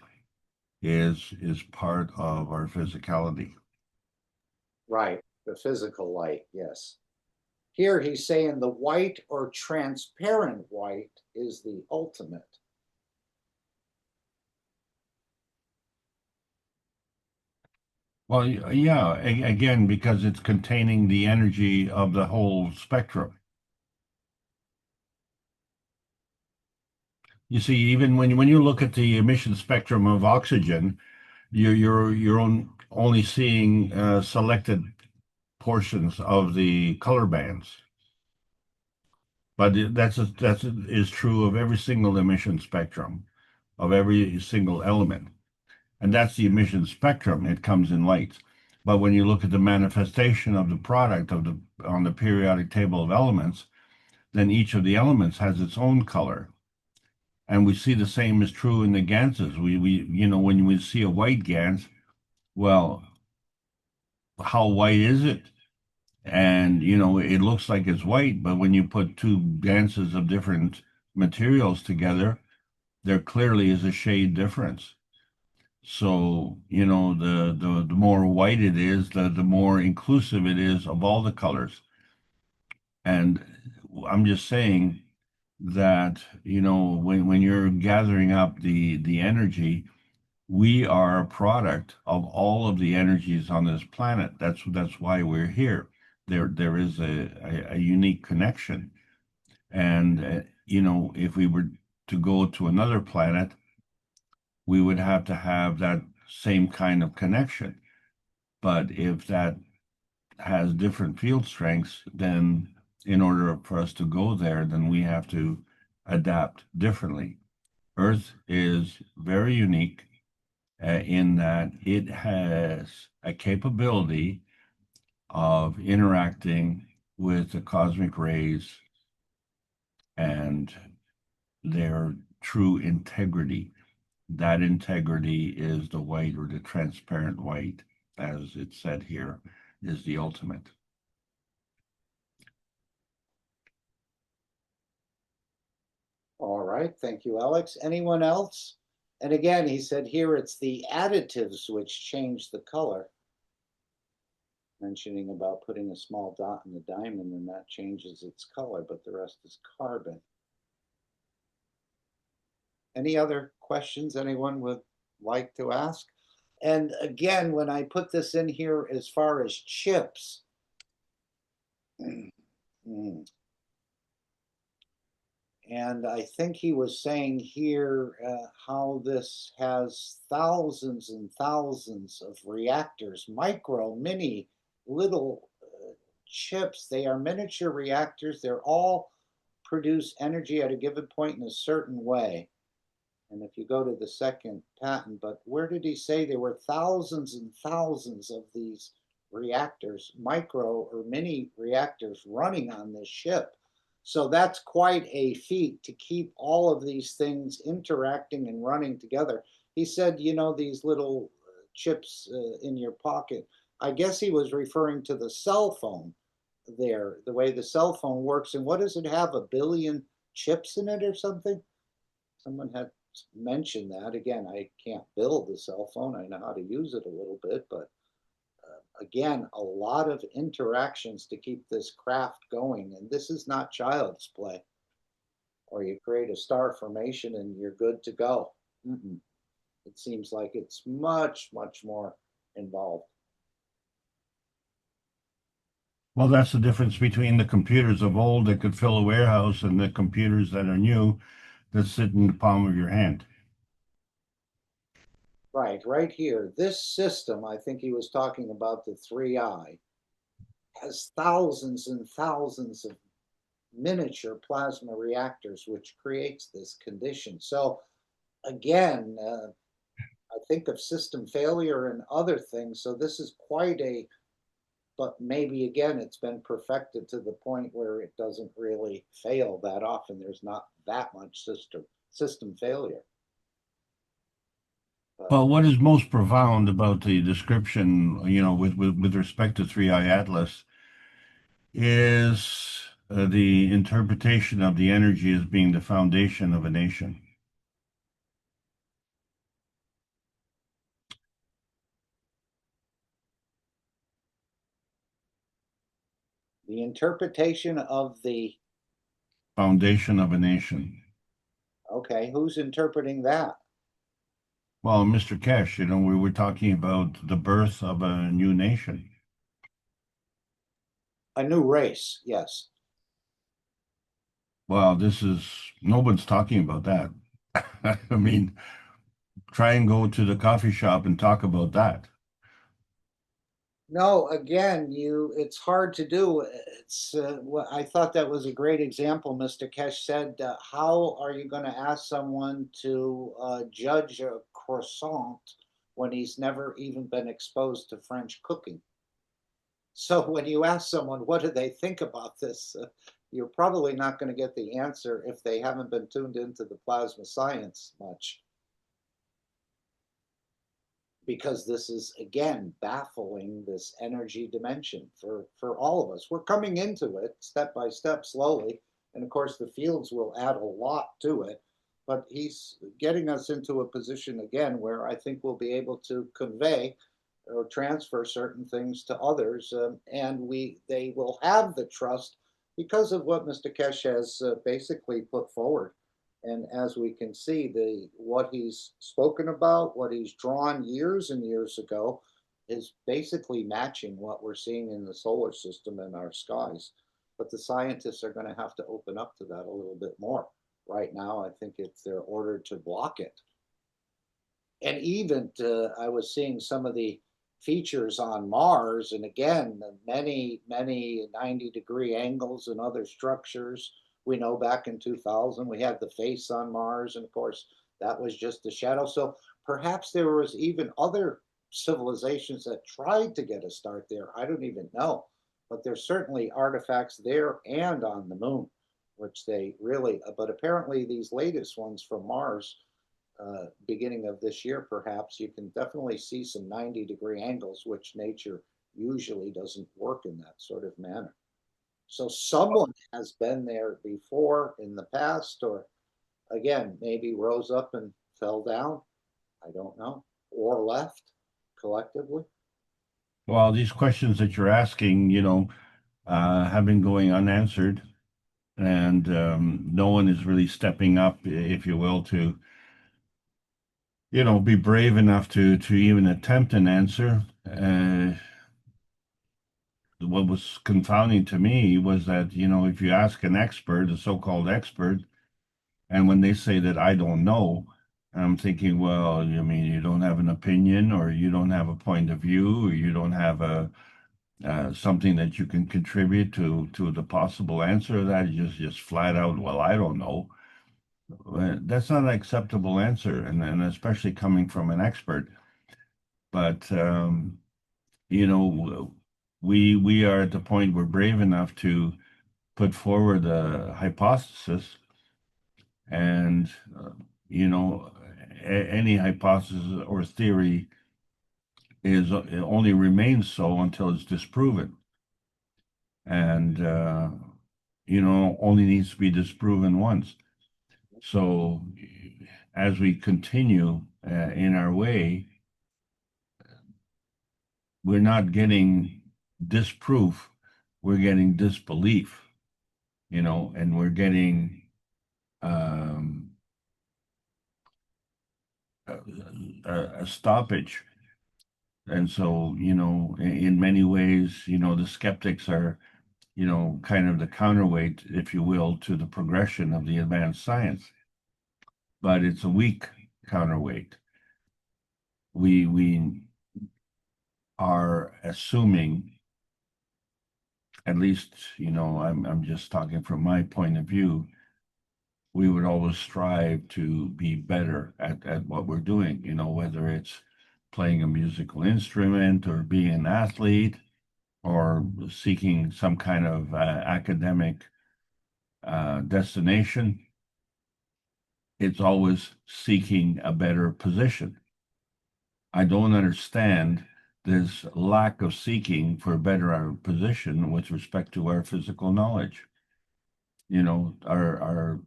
Speaker 6: is part of our physicality.
Speaker 3: Right, the physical light, yes. Here he's saying the white or transparent white is the ultimate.
Speaker 6: Well, yeah, again, because it's containing the energy of the whole spectrum. You see, even when you look at the emission spectrum of oxygen, you're only seeing selected portions of the color bands. But that is true of every single emission spectrum, of every single element. And that's the emission spectrum. It comes in lights. But when you look at the manifestation of the product on the periodic table of elements, then each of the elements has its own color. And we see the same is true in the Ganses. We you know, when we see a white Gans, well, how white is it? And you know, it looks like it's white, but when you put two Ganses of different materials together, there clearly is a shade difference. So, you know, the more white it is, the more inclusive it is of all the colors. And I'm just saying that, you know, when you're gathering up the energy, we are a product of all of the energies on this planet. That's why we're here. There is a unique connection. And, you know, if we were to go to another planet, we would have to have that same kind of connection. But if that has different field strengths, then in order for us to go there, then we have to adapt differently. Earth is very unique in that it has a capability of interacting with the cosmic rays and their true integrity. That integrity is the white or the transparent white, as it said here, is the ultimate.
Speaker 3: All right, thank you, Alex. Anyone else? And again, he said here it's the additives which change the color. Mentioning about putting a small dot in the diamond and that changes its color, but the rest is carbon. Any other questions anyone would like to ask? And again, when I put this in here as far as chips, and I think he was saying here how this has thousands and thousands of reactors, micro, mini, little chips. They are miniature reactors. They're all produce energy at a given point in a certain way. And if you go to the second patent, but where did he say there were thousands and thousands of these reactors, micro or mini reactors running on this ship? So that's quite a feat to keep all of these things interacting and running together. He said, you know, these little chips in your pocket. I guess he was referring to the cell phone there, the way the cell phone works. And what does it have? 1 billion chips in it or something? Someone had mentioned that. Again, I can't build a cell phone. I know how to use it a little bit, but again, a lot of interactions to keep this craft going. And this is not child's play, or you create a star formation and you're good to go. It seems like it's much, much more involved.
Speaker 6: Well, that's the difference between the computers of old that could fill a warehouse and the computers that are new that sit in the palm of your hand.
Speaker 3: Right here. This system, I think he was talking about the 3i, has thousands and thousands of miniature plasma reactors, which creates this condition. So again, I think of system failure and other things. So this is quite a, but maybe again, it's been perfected to the point where it doesn't really fail that often. There's not that much system failure.
Speaker 6: Well, what is most profound about the description, you know, with respect to 3i Atlas is the interpretation of the energy as being the foundation of a nation.
Speaker 3: The interpretation of the
Speaker 6: foundation of a nation.
Speaker 3: Okay, who's interpreting that?
Speaker 6: Well, Mr. Keshe, you know, we were talking about the birth of a new nation.
Speaker 3: A new race, yes.
Speaker 6: Well, no one's talking about that. I mean, try and go to the coffee shop and talk about that.
Speaker 3: No, again, it's hard to do. I thought that was a great example. Mr. Keshe said, how are you going to ask someone to judge a croissant when he's never even been exposed to French cooking? So when you ask someone, what do they think about this? You're probably not going to get the answer if they haven't been tuned into the plasma science much. Because this is, again, baffling, this energy dimension for all of us. We're coming into it step by step, slowly. And of course, the fields will add a lot to it. But he's getting us into a position, again, where I think we'll be able to convey or transfer certain things to others. And they will have the trust because of what Mr. Keshe has basically put forward. And as we can see, what he's spoken about, what he's drawn years and years ago, is basically matching what we're seeing in the solar system and our skies. But the scientists are going to have to open up to that a little bit more. Right now, I think they're ordered to block it. And even I was seeing some of the features on Mars, and again, many 90-degree angles and other structures. We know back in 2000, we had the face on Mars, and of course, that was just a shadow. So perhaps there was even other civilizations that tried to get a start there. I don't even know. But there's certainly artifacts there and on the moon, which they really, but apparently these latest ones from Mars, beginning of this year, perhaps, you can definitely see some 90-degree angles, which nature usually doesn't work in that sort of manner. So someone has been there before in the past, or again, maybe rose up and fell down. I don't know, or left collectively.
Speaker 6: Well, these questions that you're asking, you know, have been going unanswered, and no one is really stepping up, if you will, to, you know, be brave enough to even attempt an answer. What was confounding to me was that, you know, if you ask an expert, a so-called expert, and when they say that I don't know, I'm thinking, well, I mean, you don't have an opinion, or you don't have a point of view, or you don't have a something that you can contribute to the possible answer of that. You just flat out, well, I don't know. That's not an acceptable answer, and especially coming from an expert. But you know, we are at the point we're brave enough to put forward a hypothesis, and any hypothesis or theory it only remains so until it's disproven, and only needs to be disproven once. So as we continue in our way, we're not getting disproof, we're getting disbelief, and we're getting a stoppage. And so, in many ways, the skeptics are, kind of the counterweight, if you will, to the progression of the advanced science. But it's a weak counterweight. We are assuming, at least, I'm just talking from my point of view, we would always strive to be better at what we're doing, whether it's playing a musical instrument or being an athlete or seeking some kind of academic destination. It's always seeking a better position. I don't understand this lack of seeking for a better position with respect to our physical knowledge. Our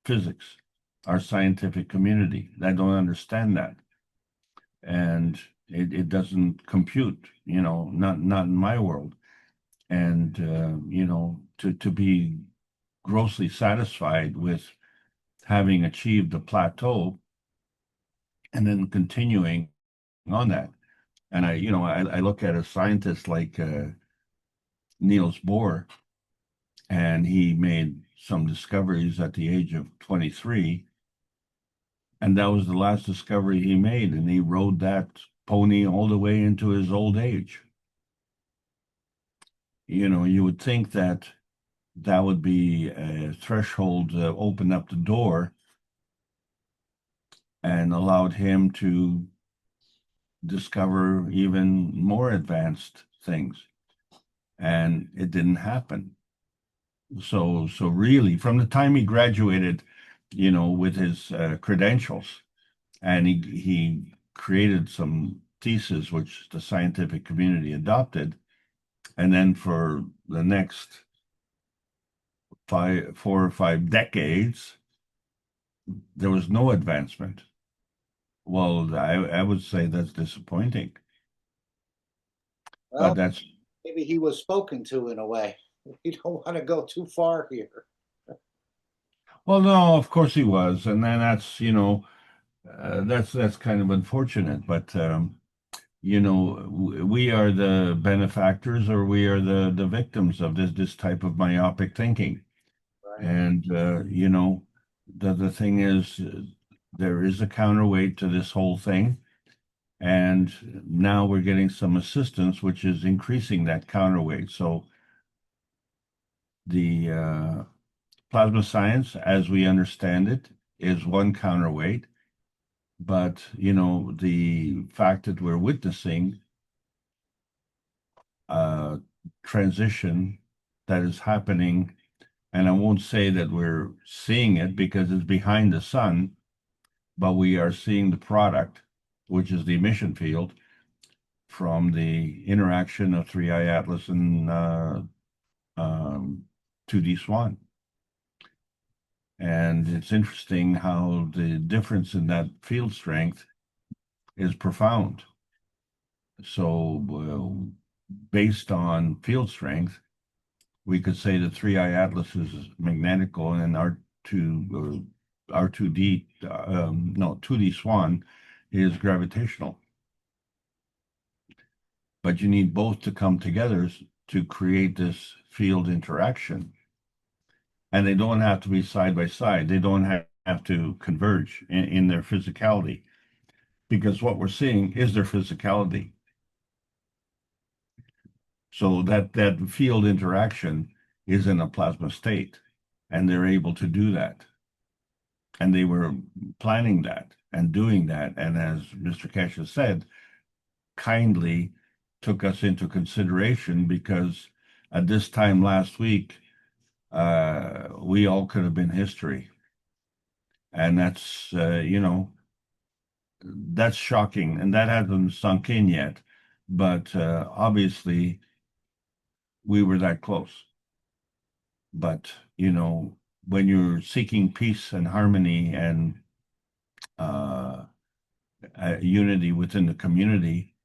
Speaker 6: physics, our scientific community. I don't understand that. And it doesn't compute, not in my world. And, to be grossly satisfied with having achieved a plateau and then continuing on that. And I look at a scientist like Niels Bohr, and he made some discoveries at the age of 23, and that was the last discovery he made, and he rode that pony all the way into his old age. You would think that would be a threshold to open up the door and allowed him to discover even more advanced things. And it didn't happen. So really, from the time he graduated, with his credentials, and he created some thesis which the scientific community adopted, and then for the next 4 or 5 decades, there was no advancement. Well, I would say that's disappointing.
Speaker 3: Well,
Speaker 6: but that's
Speaker 3: maybe he was spoken to in a way. We don't want to go too far here.
Speaker 6: well, no, of course he was, and then that's that's kind of unfortunate. But we are the benefactors, or we are the victims of this type of myopic thinking.
Speaker 3: Right.
Speaker 6: And the thing is, there is a counterweight to this whole thing, and now we're getting some assistance, which is increasing that counterweight. So the plasma science, as we understand it, is one counterweight, but the fact that we're witnessing a transition that is happening, and I won't say that we're seeing it because it's behind the sun, but we are seeing the product, which is the emission field from the interaction of 3I Atlas and 2D Swan. And it's interesting how the difference in that field strength is profound. So based on field strength, we could say that 3I Atlas is magnetical and R2D 2D Swan is gravitational. But you need both to come together to create this field interaction. And they don't have to be side by side. They don't have to converge in their physicality, because what we're seeing is their physicality. So that field interaction is in a plasma state, and they're able to do that. And they were planning that and doing that. And as Mr. Keshe said, kindly took us into consideration, because at this time last week, we all could have been history. And that's, that's shocking. And that hasn't sunk in yet. But obviously, we were that close. But, when you're seeking peace and harmony and unity within the community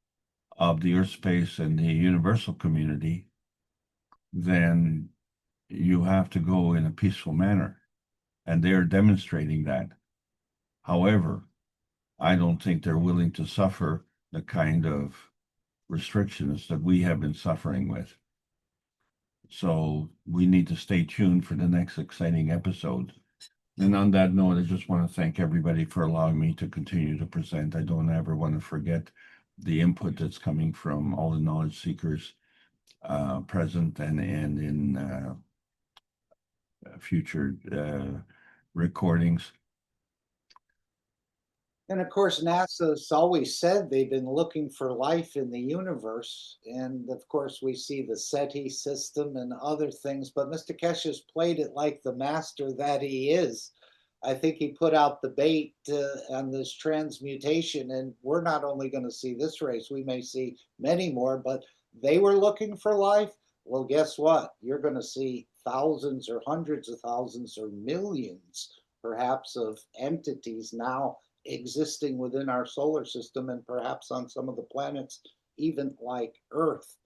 Speaker 6: of the Earth space and the universal community, then you have to go in a peaceful manner. And they're demonstrating that. However, I don't think they're willing to suffer the kind of restrictions that we have been suffering with. So we need to stay tuned for the next exciting episode. And on that note, I just want to thank everybody for allowing me to continue to present. I don't ever want to forget the input that's coming from all the knowledge seekers present and in future recordings.
Speaker 3: And of course, NASA's always said they've been looking for life in the universe. And of course, we see the SETI system and other things, but Mr. Keshe has played it like the master that he is. I think he put out the bait on this transmutation, and we're not only going to see this race, we may see many more, but they were looking for life. Well, guess what? You're going to see thousands or hundreds of thousands or millions, perhaps, of entities now existing within our solar system and perhaps on some of the planets, even like Earth.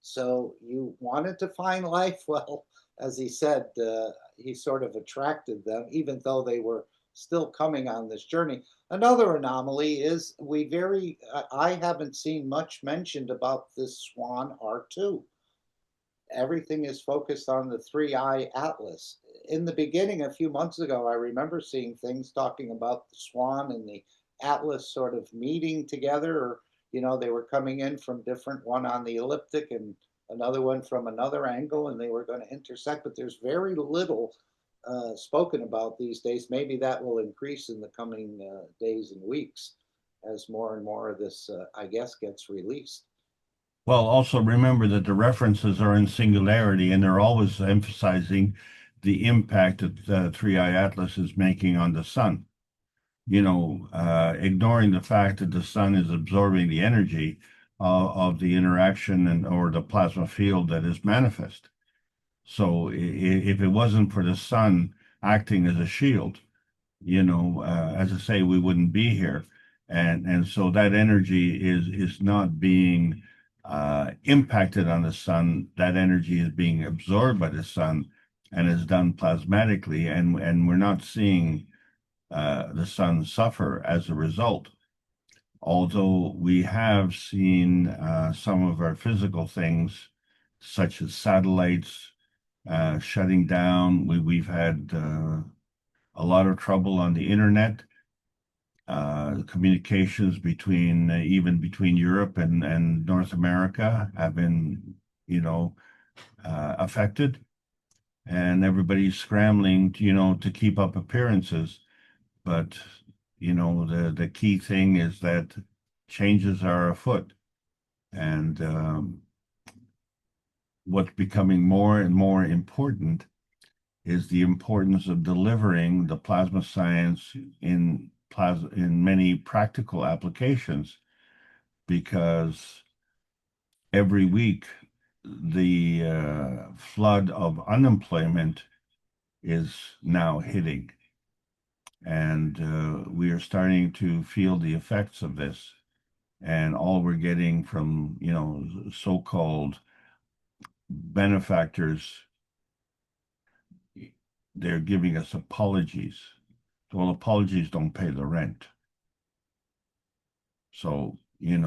Speaker 3: So you wanted to find life? Well, as he said, he sort of attracted them, even though they were still coming on this journey. Another anomaly is I haven't seen much mentioned about this Swan R2. Everything is focused on the 3I Atlas. In the beginning, a few months ago, I remember seeing things talking about the Swan and the Atlas sort of meeting together, or, they were coming in from different, one on the elliptic and another one from another angle, and they were going to intersect, but there's very little spoken about these days. Maybe that will increase in the coming days and weeks as more and more of this, I guess, gets released.
Speaker 6: Well, also remember that the references are in singularity, and they're always emphasizing the impact that the 3I Atlas is making on the sun. Ignoring the fact that the sun is absorbing the energy of the interaction or the plasma field that is manifest. So if it wasn't for the sun acting as a shield, as I say, we wouldn't be here. And so that energy is not being impacted on the sun. That energy is being absorbed by the sun and is done plasmatically, and we're not seeing the sun suffer as a result. Although we have seen some of our physical things, such as satellites shutting down. We've had a lot of trouble on the internet. Communications even between Europe and North America have been, affected, and everybody's scrambling, to keep up appearances. But, the key thing is that changes are afoot, and what's becoming more and more important is the importance of delivering the plasma science in many practical applications, because every week the flood of unemployment is now hitting, and we are starting to feel the effects of this. And all we're getting from so-called benefactors, they're giving us apologies. Well, apologies don't pay the rent. So, we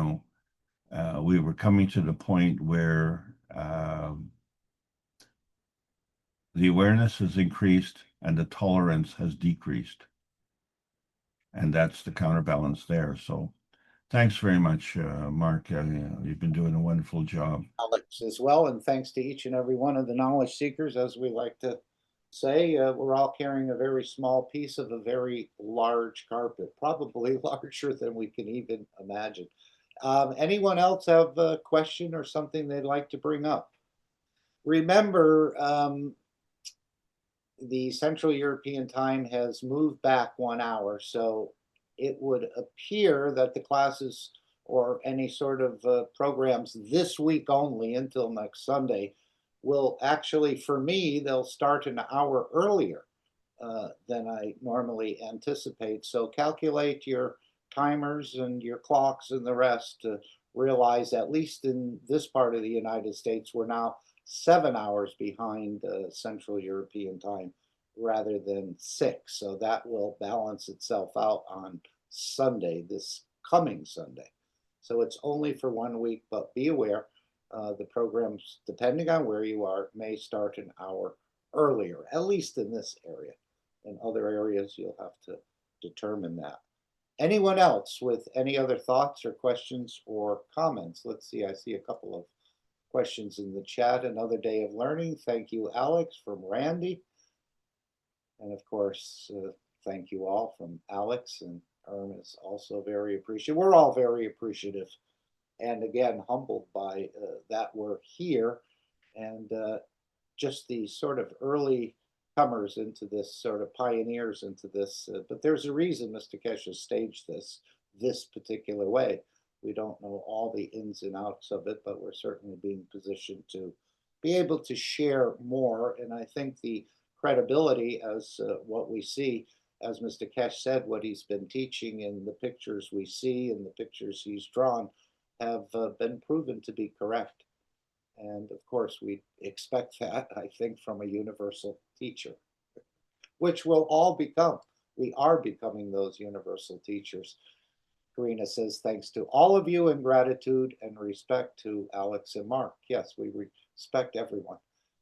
Speaker 6: were coming to the point where the awareness has increased and the tolerance has decreased. And that's the counterbalance there. So thanks very much, Mark. You've been doing a wonderful job.
Speaker 3: Alex as well, and thanks to each and every one of the knowledge seekers. As we like to say, we're all carrying a very small piece of a very large carpet, probably larger than we can even imagine. Anyone else have a question or something they'd like to bring up? Remember, the Central European time has moved back 1 hour, so it would appear that the classes or any sort of programs this week only until next Sunday will actually, for me, they'll start an hour earlier than I normally anticipate. So calculate your timers and your clocks and the rest to realize, at least in this part of the United States, we're now 7 hours behind Central European time rather than 6. So that will balance itself out on Sunday, this coming Sunday. So it's only for 1 week, but be aware the programs, depending on where you are, may start an hour earlier, at least in this area. In other areas, you'll have to determine that. Anyone else with any other thoughts or questions or comments? Let's see, I see a couple of questions in the chat. Another day of learning. Thank you, Alex, from Randy. And of course, thank you all from Alex, and is also very appreciative. We're all very appreciative and again humbled by that we're here, and just the sort of early comers into this, sort of pioneers into this. But there's a reason Mr. Keshe staged this particular way. We don't know all the ins and outs of it, but we're certainly being positioned to be able to share more. And I think the credibility as what we see, as Mr. Keshe said, what he's been teaching and the pictures we see and the pictures he's drawn have been proven to be correct. And of course, we expect that, I think, from a universal teacher, which we'll all become. We are becoming those universal teachers. Karina says, thanks to all of you and gratitude and respect to Alex and Mark. Yes, we respect everyone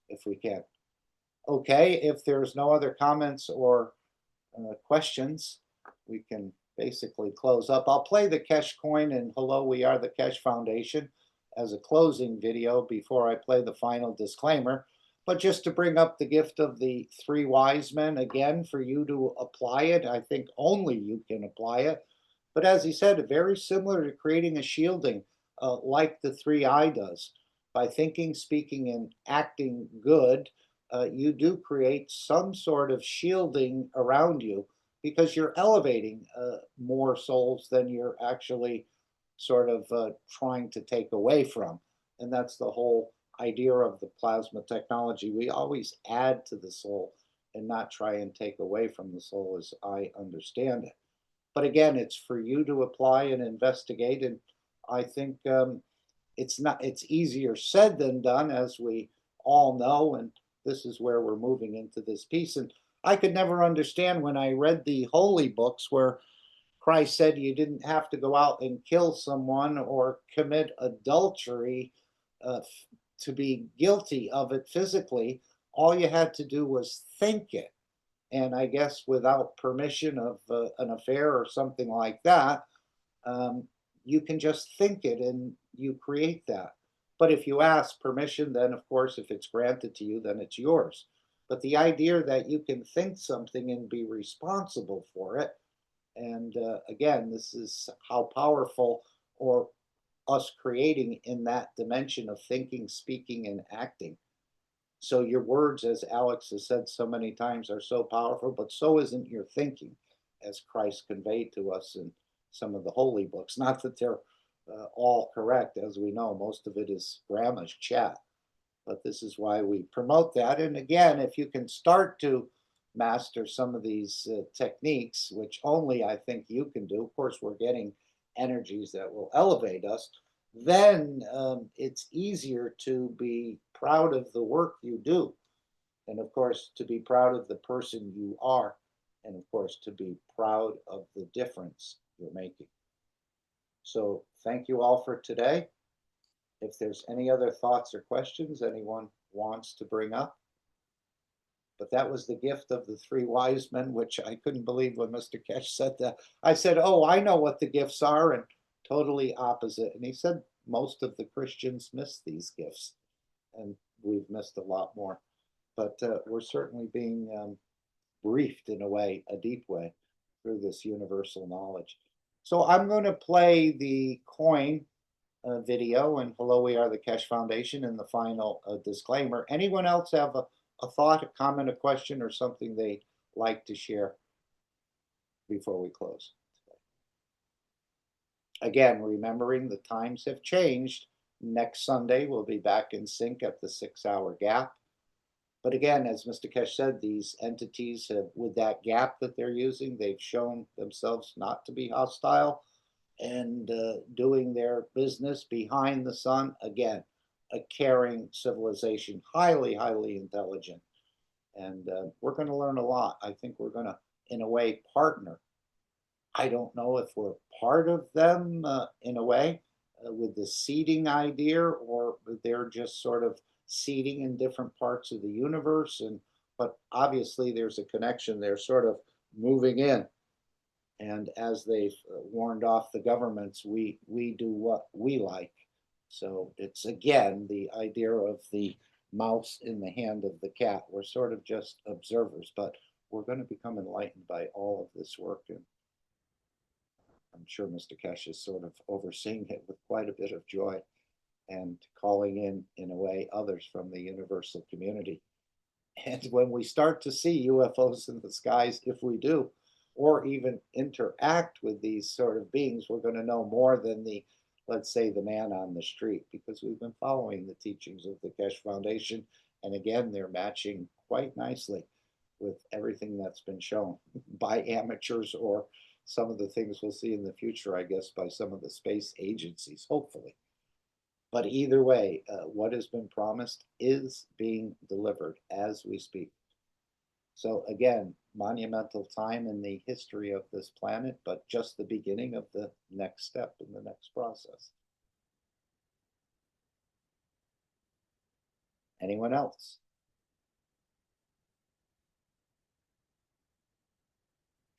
Speaker 3: if we can. Okay, if there's no other comments or questions, we can basically close up. I'll play the Keshe coin and hello, we are the Keshe Foundation as a closing video before I play the final disclaimer. But just to bring up the gift of the 3 wise men, again, for you to apply it, I think only you can apply it. But as he said, very similar to creating a shielding like the 3I does. By thinking, speaking, and acting good, you do create some sort of shielding around you because you're elevating more souls than you're actually sort of trying to take away from. And that's the whole idea of the plasma technology. We always add to the soul and not try and take away from the soul, as I understand it. But again, it's for you to apply and investigate. And I think it's easier said than done, as we all know. And this is where we're moving into this piece. And I could never understand when I read the holy books where Christ said you didn't have to go out and kill someone or commit adultery to be guilty of it physically. All you had to do was think it. And I guess without permission of an affair or something like that, you can just think it and you create that. But if you ask permission, then of course, if it's granted to you, then it's yours. But the idea that you can think something and be responsible for it, and again, this is how powerful, or us creating in that dimension of thinking, speaking, and acting. So your words, as Alex has said so many times, are so powerful, but so isn't your thinking, as Christ conveyed to us in some of the holy books. Not that they're all correct, as we know, most of it is grandma's chat. But this is why we promote that. And again, if you can start to master some of these techniques, which only I think you can do, of course, we're getting energies that will elevate us, then it's easier to be proud of the work you do. And of course, to be proud of the person you are. And of course, to be proud of the difference you're making. So thank you all for today. If there's any other thoughts or questions anyone wants to bring up. But that was the gift of the 3 wise men, which I couldn't believe when Mr. Keshe said that. I said, oh, I know what the gifts are, and totally opposite. And he said, most of the Christians miss these gifts, and we've missed a lot more. But we're certainly being briefed in a way, a deep way, through this universal knowledge. So I'm going to play the coin video, and hello, we are the Keshe Foundation, and the final disclaimer. Anyone else have a a thought, a comment, a question, or something they'd like to share before we close? Again, remembering the times have changed. Next Sunday, we'll be back in sync at the 6-hour gap. But again, as Mr. Keshe said, these entities have, with that gap that they're using, they've shown themselves not to be hostile and doing their business behind the sun. Again, a caring civilization, highly, highly intelligent. And we're going to learn a lot. I think we're going to, in a way, partner. I don't know if we're part of them in a way with the seeding idea, or they're just sort of seeding in different parts of the universe. But obviously there's a connection. They're sort of moving in. And as they've warned off the governments, we do what we like. So it's, again, the idea of the mouse in the hand of the cat. We're sort of just observers, but we're going to become enlightened by all of this work. And I'm sure Mr. Keshe is sort of overseeing it with quite a bit of joy and calling in a way, others from the universal community. And when we start to see UFOs in the skies, if we do, or even interact with these sort of beings, we're going to know more than the, let's say, the man on the street, because we've been following the teachings of the Keshe Foundation. And again, they're matching quite nicely with everything that's been shown by amateurs, or some of the things we'll see in the future, I guess, by some of the space agencies, hopefully. But either way, what has been promised is being delivered as we speak. So again, monumental time in the history of this planet, but just the beginning of the next step in the next process. Anyone else?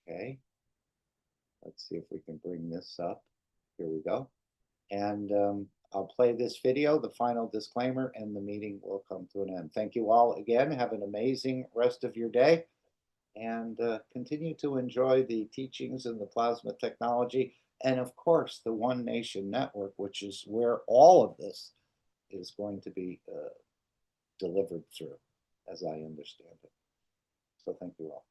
Speaker 3: Okay. Let's see if we can bring this up. Here we go. And I'll play this video, the final disclaimer, and the meeting will come to an end. Thank you all again. Have an amazing rest of your day, and continue to enjoy the teachings in the plasma technology, and of course the One Nation Network, which is where all of this is going to be delivered through, as I understand it. So thank you all.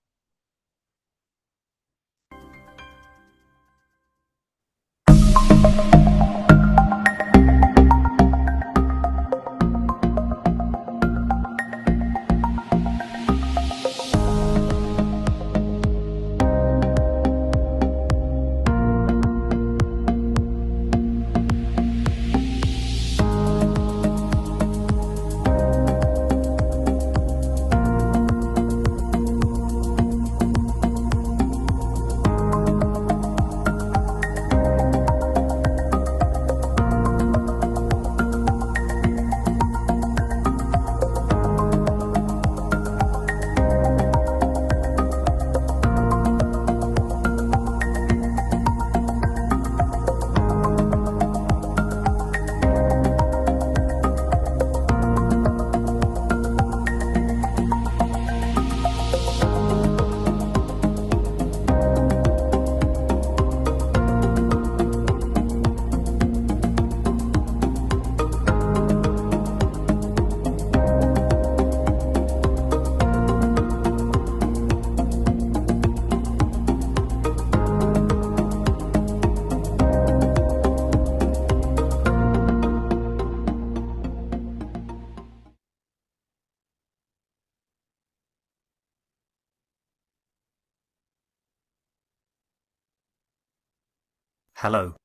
Speaker 13: Hello.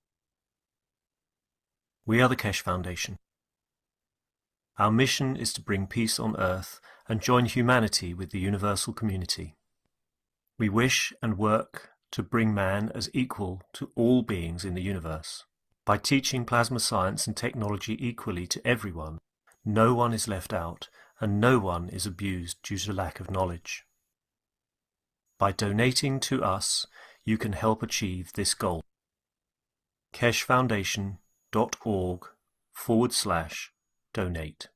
Speaker 13: We are the Keshe Foundation. Our mission is to bring peace on Earth and join humanity with the universal community. We wish and work to bring man as equal to all beings in the universe. By teaching plasma science and technology equally to everyone, no one is left out and no one is abused due to lack of knowledge. By donating to us, you can help achieve this goal. keshefoundation.org/donate.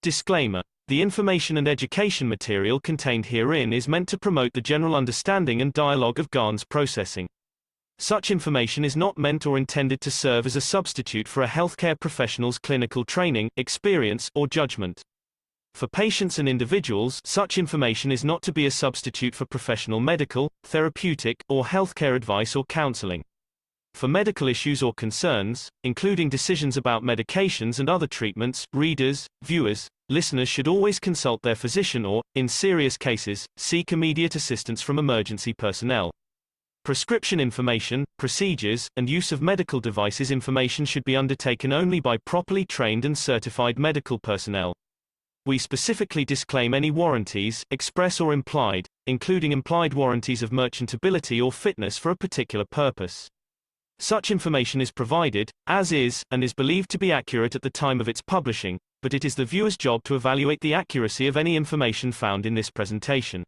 Speaker 1: Disclaimer: the information and education material contained herein is meant to promote the general understanding and dialogue of GAN's processing. Such information is not meant or intended to serve as a substitute for a healthcare professional's clinical training, experience, or judgment. For patients and individuals, such information is not to be a substitute for professional medical, therapeutic, or healthcare advice or counseling. For medical issues or concerns, including decisions about medications and other treatments, readers, viewers, listeners should always consult their physician or, in serious cases, seek immediate assistance from emergency personnel. Prescription information, procedures, and use of medical devices information should be undertaken only by properly trained and certified medical personnel. We specifically disclaim any warranties, express or implied, including implied warranties of merchantability or fitness for a particular purpose. Such information is provided, as is, and is believed to be accurate at the time of its publishing, but it is the viewer's job to evaluate the accuracy of any information found in this presentation.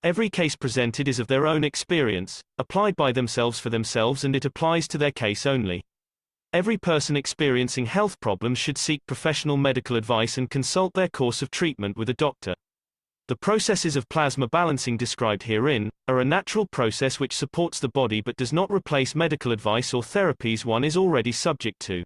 Speaker 1: Every case presented is of their own experience, applied by themselves for themselves, and it applies to their case only. Every person experiencing health problems should seek professional medical advice and consult their course of treatment with a doctor. The processes of plasma balancing described herein are a natural process which supports the body but does not replace medical advice or therapies one is already subject to.